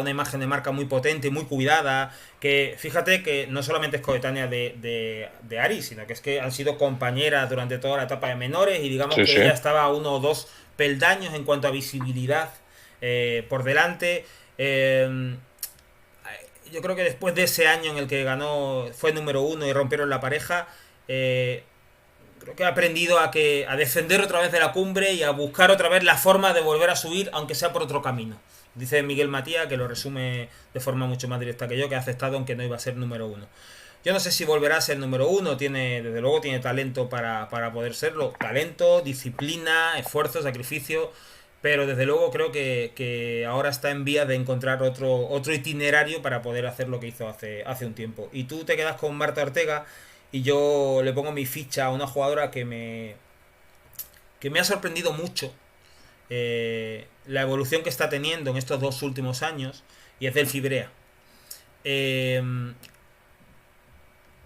imagen de marca muy potente, muy cuidada, que fíjate que no solamente es coetánea de Ari, sino que es que han sido compañeras durante toda la etapa de menores y digamos Sí, que sí. ella estaba a uno o dos peldaños en cuanto a visibilidad por delante. Yo creo que después de ese año en el que ganó, fue número uno y rompieron la pareja, creo que ha aprendido a defender otra vez de la cumbre y a buscar otra vez la forma de volver a subir, aunque sea por otro camino. Dice Miguel Matías, que lo resume de forma mucho más directa que yo, que ha aceptado aunque no iba a ser número uno. Yo no sé si volverá a ser número uno, desde luego tiene talento para poder serlo. Talento, disciplina, esfuerzo, sacrificio. Pero desde luego creo que ahora está en vías de encontrar otro itinerario para poder hacer lo que hizo hace un tiempo. Y tú te quedas con Marta Ortega y yo le pongo mi ficha a una jugadora que me ha sorprendido mucho la evolución que está teniendo en estos dos últimos años, y es Delphi Brea. Eh,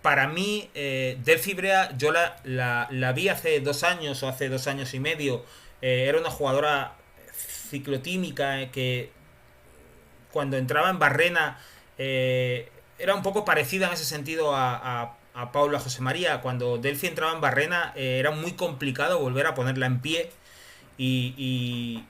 para mí, Delphi Brea, yo la vi hace 2 años o hace 2 años y medio. Era una jugadora ciclotímica que cuando entraba en Barrena era un poco parecida en ese sentido a Paula José María. Cuando Delphi entraba en Barrena era muy complicado volver a ponerla en pie y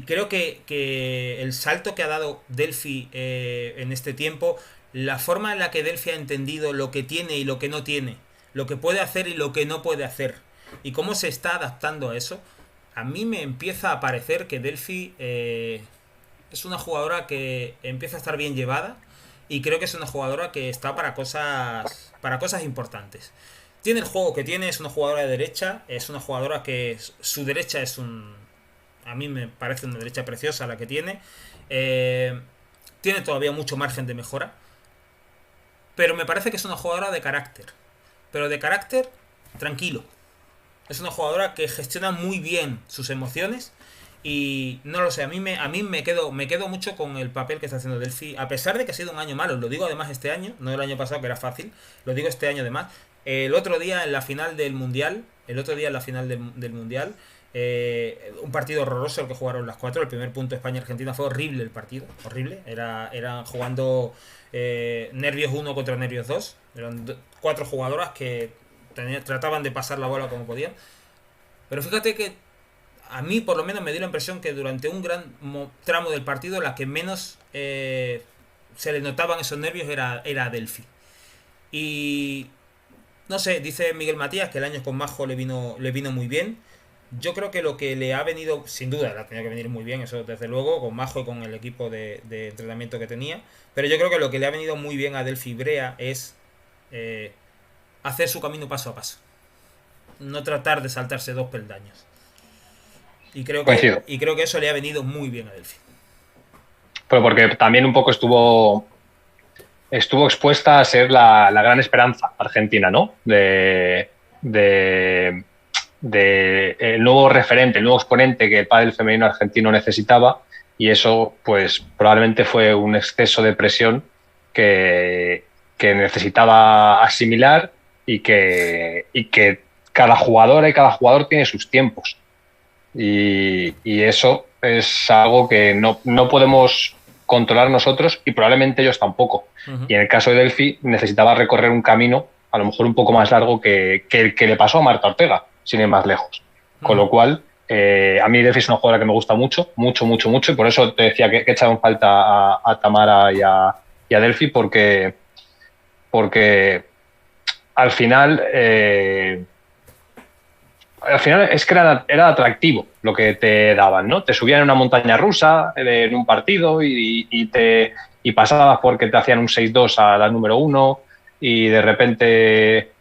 creo que el salto que ha dado Delphi en este tiempo, la forma en la que Delphi ha entendido lo que tiene y lo que no tiene, lo que puede hacer y lo que no puede hacer, y cómo se está adaptando a eso, a mí me empieza a parecer que Delphi es una jugadora que empieza a estar bien llevada y creo que es una jugadora que está para cosas importantes. Tiene el juego que tiene, es una jugadora de derecha, es una jugadora que su derecha a mí me parece una derecha preciosa la que tiene. Tiene todavía mucho margen de mejora, pero me parece que es una jugadora de carácter, pero de carácter tranquilo. Es una jugadora que gestiona muy bien sus emociones y no lo sé, a mí me quedo mucho con el papel que está haciendo Delphi, a pesar de que ha sido un año malo. Lo digo además este año, no el año pasado que era fácil, lo digo este año además. El otro día en la final del Mundial, un partido horroroso el que jugaron las cuatro. El primer punto España-Argentina fue horrible el partido, horrible. Era jugando nervios 1 contra nervios 2. Eran cuatro jugadoras que trataban de pasar la bola como podían. Pero fíjate que a mí por lo menos me dio la impresión que durante un gran tramo del partido la que menos se le notaban esos nervios era Delphi. Y no sé, dice Miguel Matías que el año con Majo le vino muy bien. Yo creo que lo que le ha venido, sin duda, le ha tenido que venir muy bien, eso desde luego, con Majo y con el equipo de entrenamiento que tenía. Pero yo creo que lo que le ha venido muy bien a Delphi Brea es hacer su camino paso a paso. No tratar de saltarse dos peldaños. Y creo que eso le ha venido muy bien a Delphi. Pero porque también un poco estuvo expuesta a ser la gran esperanza argentina, ¿no? De el nuevo referente, el nuevo exponente que el pádel femenino argentino necesitaba, y eso pues probablemente fue un exceso de presión que necesitaba asimilar y que cada jugadora y cada jugador tiene sus tiempos. Y eso es algo que no podemos controlar nosotros y probablemente ellos tampoco. Y en el caso de Delphi necesitaba recorrer un camino a lo mejor un poco más largo que el que le pasó a Marta Ortega, sin ir más lejos. Con lo cual, a mí Delphi es una jugadora que me gusta mucho, y por eso te decía que he echado en falta a Tamara y a Delphi, porque al final es que era atractivo lo que te daban, ¿no? Te subían en una montaña rusa en un partido y pasabas porque te hacían un 6-2 a la número 1 y de repente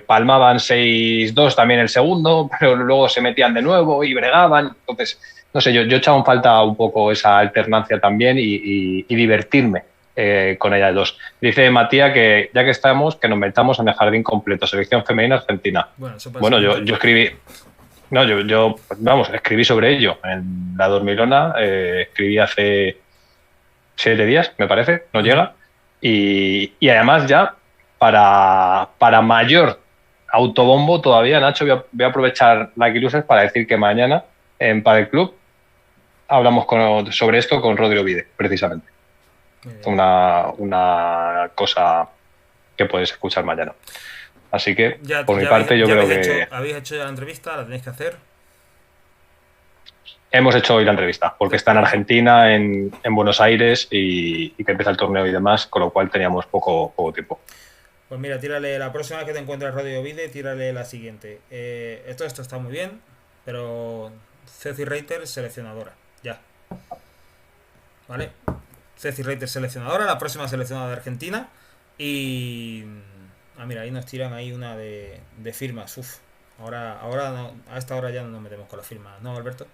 palmaban 6-2 también el segundo, pero luego se metían de nuevo y bregaban. Entonces, no sé, yo echaba en falta un poco esa alternancia también y divertirme con ellas dos. Dice Matías que ya que estamos, que nos metamos en el jardín completo, selección femenina argentina. Bueno, yo escribí, no, vamos, escribí sobre ello en La Dormilona, escribí hace 7 días, me parece, no llega, y además ya para mayor autobombo todavía, Nacho, voy a aprovechar la Quiluses para decir que mañana en Padel Club hablamos sobre esto con Rodrigo Vide, precisamente. Una cosa que puedes escuchar mañana. Así que, por mi parte, yo creo que... ¿Habéis hecho ya la entrevista? ¿La tenéis que hacer? Hemos hecho hoy la entrevista, porque está en Argentina, en Buenos Aires, y que empieza el torneo y demás, con lo cual teníamos poco tiempo. Pues mira, tírale la próxima vez que te encuentres Radio Vide, tírale la siguiente. Esto está muy bien, pero Ceci Reiter, seleccionadora. Ya. ¿Vale? Ceci Reiter, seleccionadora, la próxima seleccionada de Argentina. Y... mira, ahí nos tiran ahí una de firmas. Uf. Ahora no, a esta hora ya no nos metemos con las firmas, ¿no, Alberto?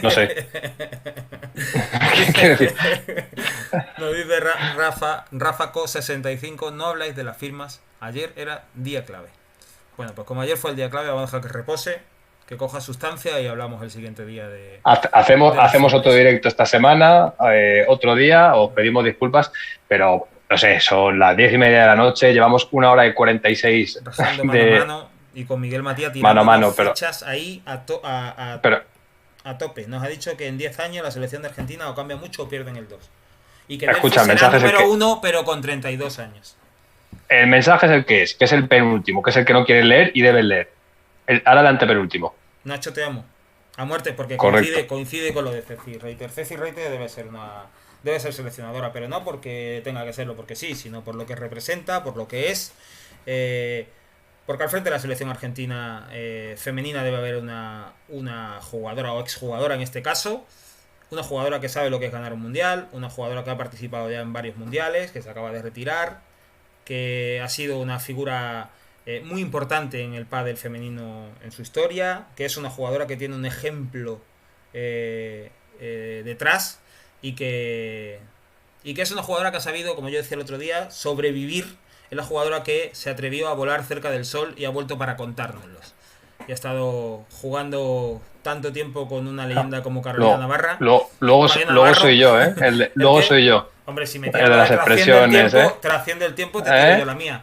No sé. ¿Qué decir? Nos dice Rafaco65, no habláis de las firmas. Ayer era día clave. Bueno, pues como ayer fue el día clave, vamos a dejar que repose, que coja sustancia y hablamos el siguiente día de... Hacemos otro directo esta semana, otro día, os pedimos disculpas, pero no sé, son las 10:30 de la noche, llevamos 1 hora y 46 Rajando mano a mano, y con Miguel Matías tirando fechas ahí a tope. Nos ha dicho que en 10 años la selección de Argentina o cambia mucho o pierden el 2. Y que Delphi será número 1, pero con 32 años. El mensaje es el que es el penúltimo, que es el que no quiere leer y debe leer. Ahora el antepenúltimo. Nacho, te amo. A muerte, porque coincide con lo de Ceci Reiter. Ceci Reiter debe ser seleccionadora, pero no porque tenga que serlo porque sí, sino por lo que representa, por lo que es. Porque al frente de la selección argentina femenina debe haber una jugadora o exjugadora en este caso. Una jugadora que sabe lo que es ganar un mundial, una jugadora que ha participado ya en varios mundiales, que se acaba de retirar, que ha sido una figura muy importante en el pádel femenino en su historia, que es una jugadora que tiene un ejemplo detrás y que es una jugadora que ha sabido, como yo decía el otro día, sobrevivir. Es la jugadora que se atrevió a volar cerca del sol y ha vuelto para contárnoslos. Y ha estado jugando tanto tiempo con una leyenda como Carolina Navarra. Luego soy yo, ¿eh? Luego soy yo. Hombre, si me tiras de las expresiones, trasciende el tiempo, te tiro yo la mía.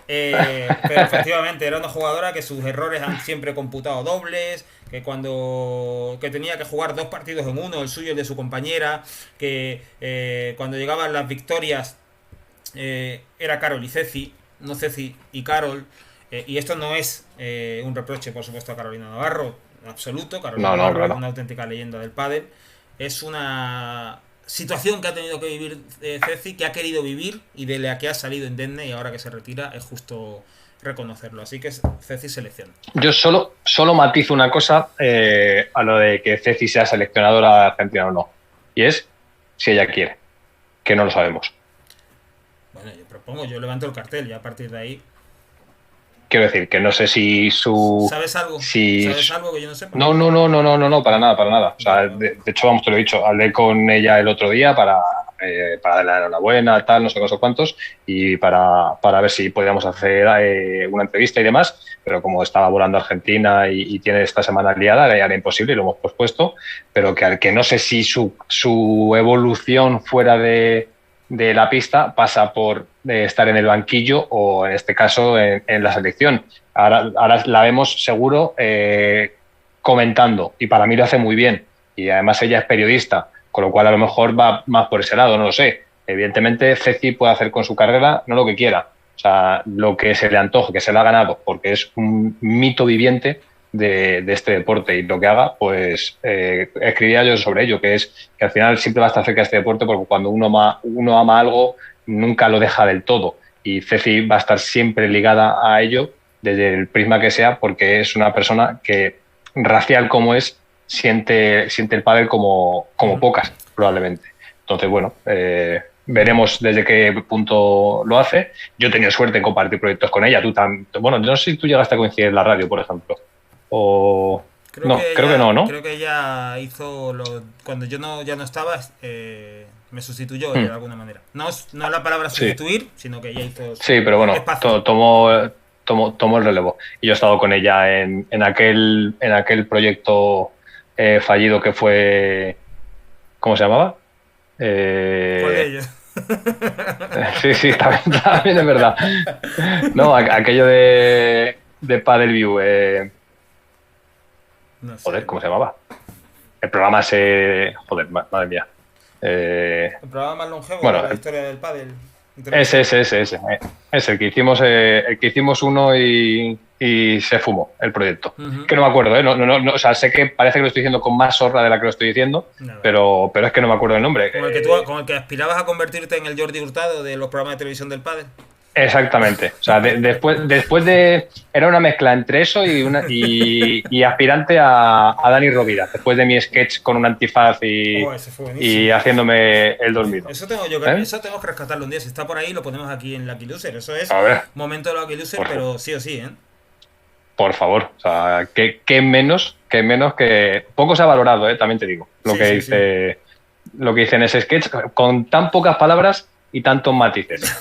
Pero efectivamente era una jugadora que sus errores han siempre computado dobles, que que tenía que jugar 2 partidos en uno, el suyo y el de su compañera, que cuando llegaban las victorias era Carol y Ceci, no Ceci y Carol. Y esto no es un reproche, por supuesto, a Carolina Navarro, en absoluto. Carolina Navarro claro. Es una auténtica leyenda del pádel. Es una situación que ha tenido que vivir Ceci, que ha querido vivir y de la que ha salido indemne, y ahora que se retira es justo reconocerlo. Así que Ceci selección. Yo solo matizo una cosa a lo de que Ceci sea seleccionadora de Argentina o no, y es si ella quiere, que no lo sabemos. Bueno, yo levanto el cartel y a partir de ahí... Quiero decir, que no sé si su... ¿Sabes algo? ¿Sabes algo que yo no sepa? No, para nada. O sea, de hecho, vamos, te lo he dicho, hablé con ella el otro día para darle la enhorabuena, tal, no sé cuántos, y para ver si podíamos hacer una entrevista y demás, pero como estaba volando a Argentina y tiene esta semana liada, era imposible y lo hemos pospuesto, pero que no sé si su evolución fuera de la pista pasa por de estar en el banquillo o en este caso en la selección. Ahora la vemos seguro comentando y para mí lo hace muy bien y además ella es periodista, con lo cual a lo mejor va más por ese lado, no lo sé. Evidentemente Ceci puede hacer con su carrera no lo que quiera, o sea, lo que se le antoje, que se le ha ganado, porque es un mito viviente de este deporte y lo que haga, pues escribiría yo sobre ello, que es que al final siempre va a estar cerca de este deporte porque cuando uno ama algo nunca lo deja del todo y Ceci va a estar siempre ligada a ello desde el prisma que sea porque es una persona que racial como es siente el pádel como pocas probablemente. Entonces, bueno, veremos desde qué punto lo hace. Yo he tenido suerte en compartir proyectos con ella. Bueno, no sé si tú llegaste a coincidir en la radio, por ejemplo. O... No, creo que no, ¿no? Creo que ella hizo cuando yo ya no estaba, me sustituyó de alguna manera. No es la palabra sustituir, sí, sino que ella hizo sí, pero bueno, tomó el relevo. Y yo he estado con ella en aquel proyecto fallido que fue... ¿Cómo se llamaba? Sí, también es verdad. No, aquello de Paddleview. No sé. Joder, ¿cómo se llamaba? El programa Joder, madre mía. El programa más longevo de la historia del pádel. Ese. El que hicimos uno y se fumó el proyecto. Que no me acuerdo, ¿eh? No, o sea, sé que parece que lo estoy diciendo con más sorra de la que lo estoy diciendo, pero es que no me acuerdo el nombre. Con el que aspirabas a convertirte en el Jordi Hurtado de los programas de televisión del pádel. Exactamente. O sea, después de... Era una mezcla entre eso y aspirante a Dani Rovira, después de mi sketch con un antifaz y haciéndome el dormido. Eso tengo que rescatarlo un día. Si está por ahí, lo ponemos aquí en Lucky Loser. Eso es momento de Lucky Loser, pero sí o sí, ¿eh? Por favor. O sea, ¿qué menos que... Poco se ha valorado, también te digo, lo que hice en ese sketch, con tan pocas palabras y tantos matices.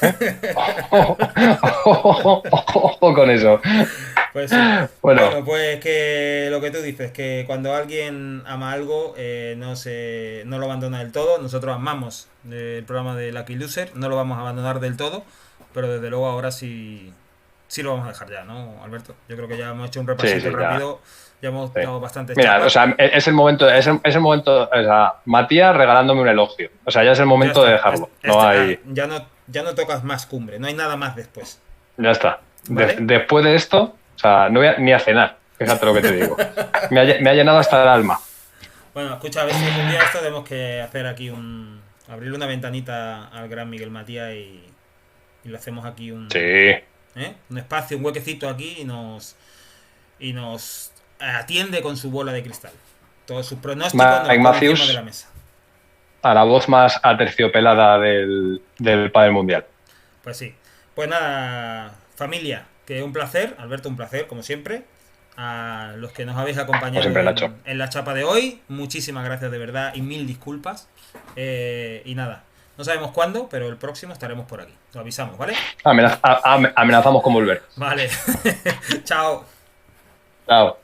Ojo con eso. Pues sí. Bueno, pues que lo que tú dices, que cuando alguien ama algo, no lo abandona del todo. Nosotros amamos el programa de Lucky Loser, no lo vamos a abandonar del todo, pero desde luego ahora sí lo vamos a dejar ya, ¿no, Alberto? Yo creo que ya hemos hecho un repasito rápido. Ya hemos dado bastante. Mira, o sea, es el momento, o sea, Matías regalándome un elogio. O sea, ya es el momento de dejarlo. Ya no tocas más cumbre, no hay nada más después. Ya está. ¿Vale? Después de esto, o sea, no voy ni a cenar. Fíjate lo que te digo. Me ha llenado hasta el alma. Bueno, escucha, a ver si un día esto tenemos que hacer aquí abrirle una ventanita al gran Miguel Matías y le hacemos aquí un espacio, un huequecito aquí y nos atiende con su bola de cristal. Todos sus pronósticos Mike Matthews, de la mesa. A la voz más aterciopelada del pádel mundial. Pues sí. Pues nada, familia, que un placer, Alberto, un placer, como siempre. A los que nos habéis acompañado en la chapa de hoy, muchísimas gracias de verdad y mil disculpas. Y nada, no sabemos cuándo, pero el próximo estaremos por aquí. Lo avisamos, ¿vale? Amenazamos con volver. Vale. Chao. Chao.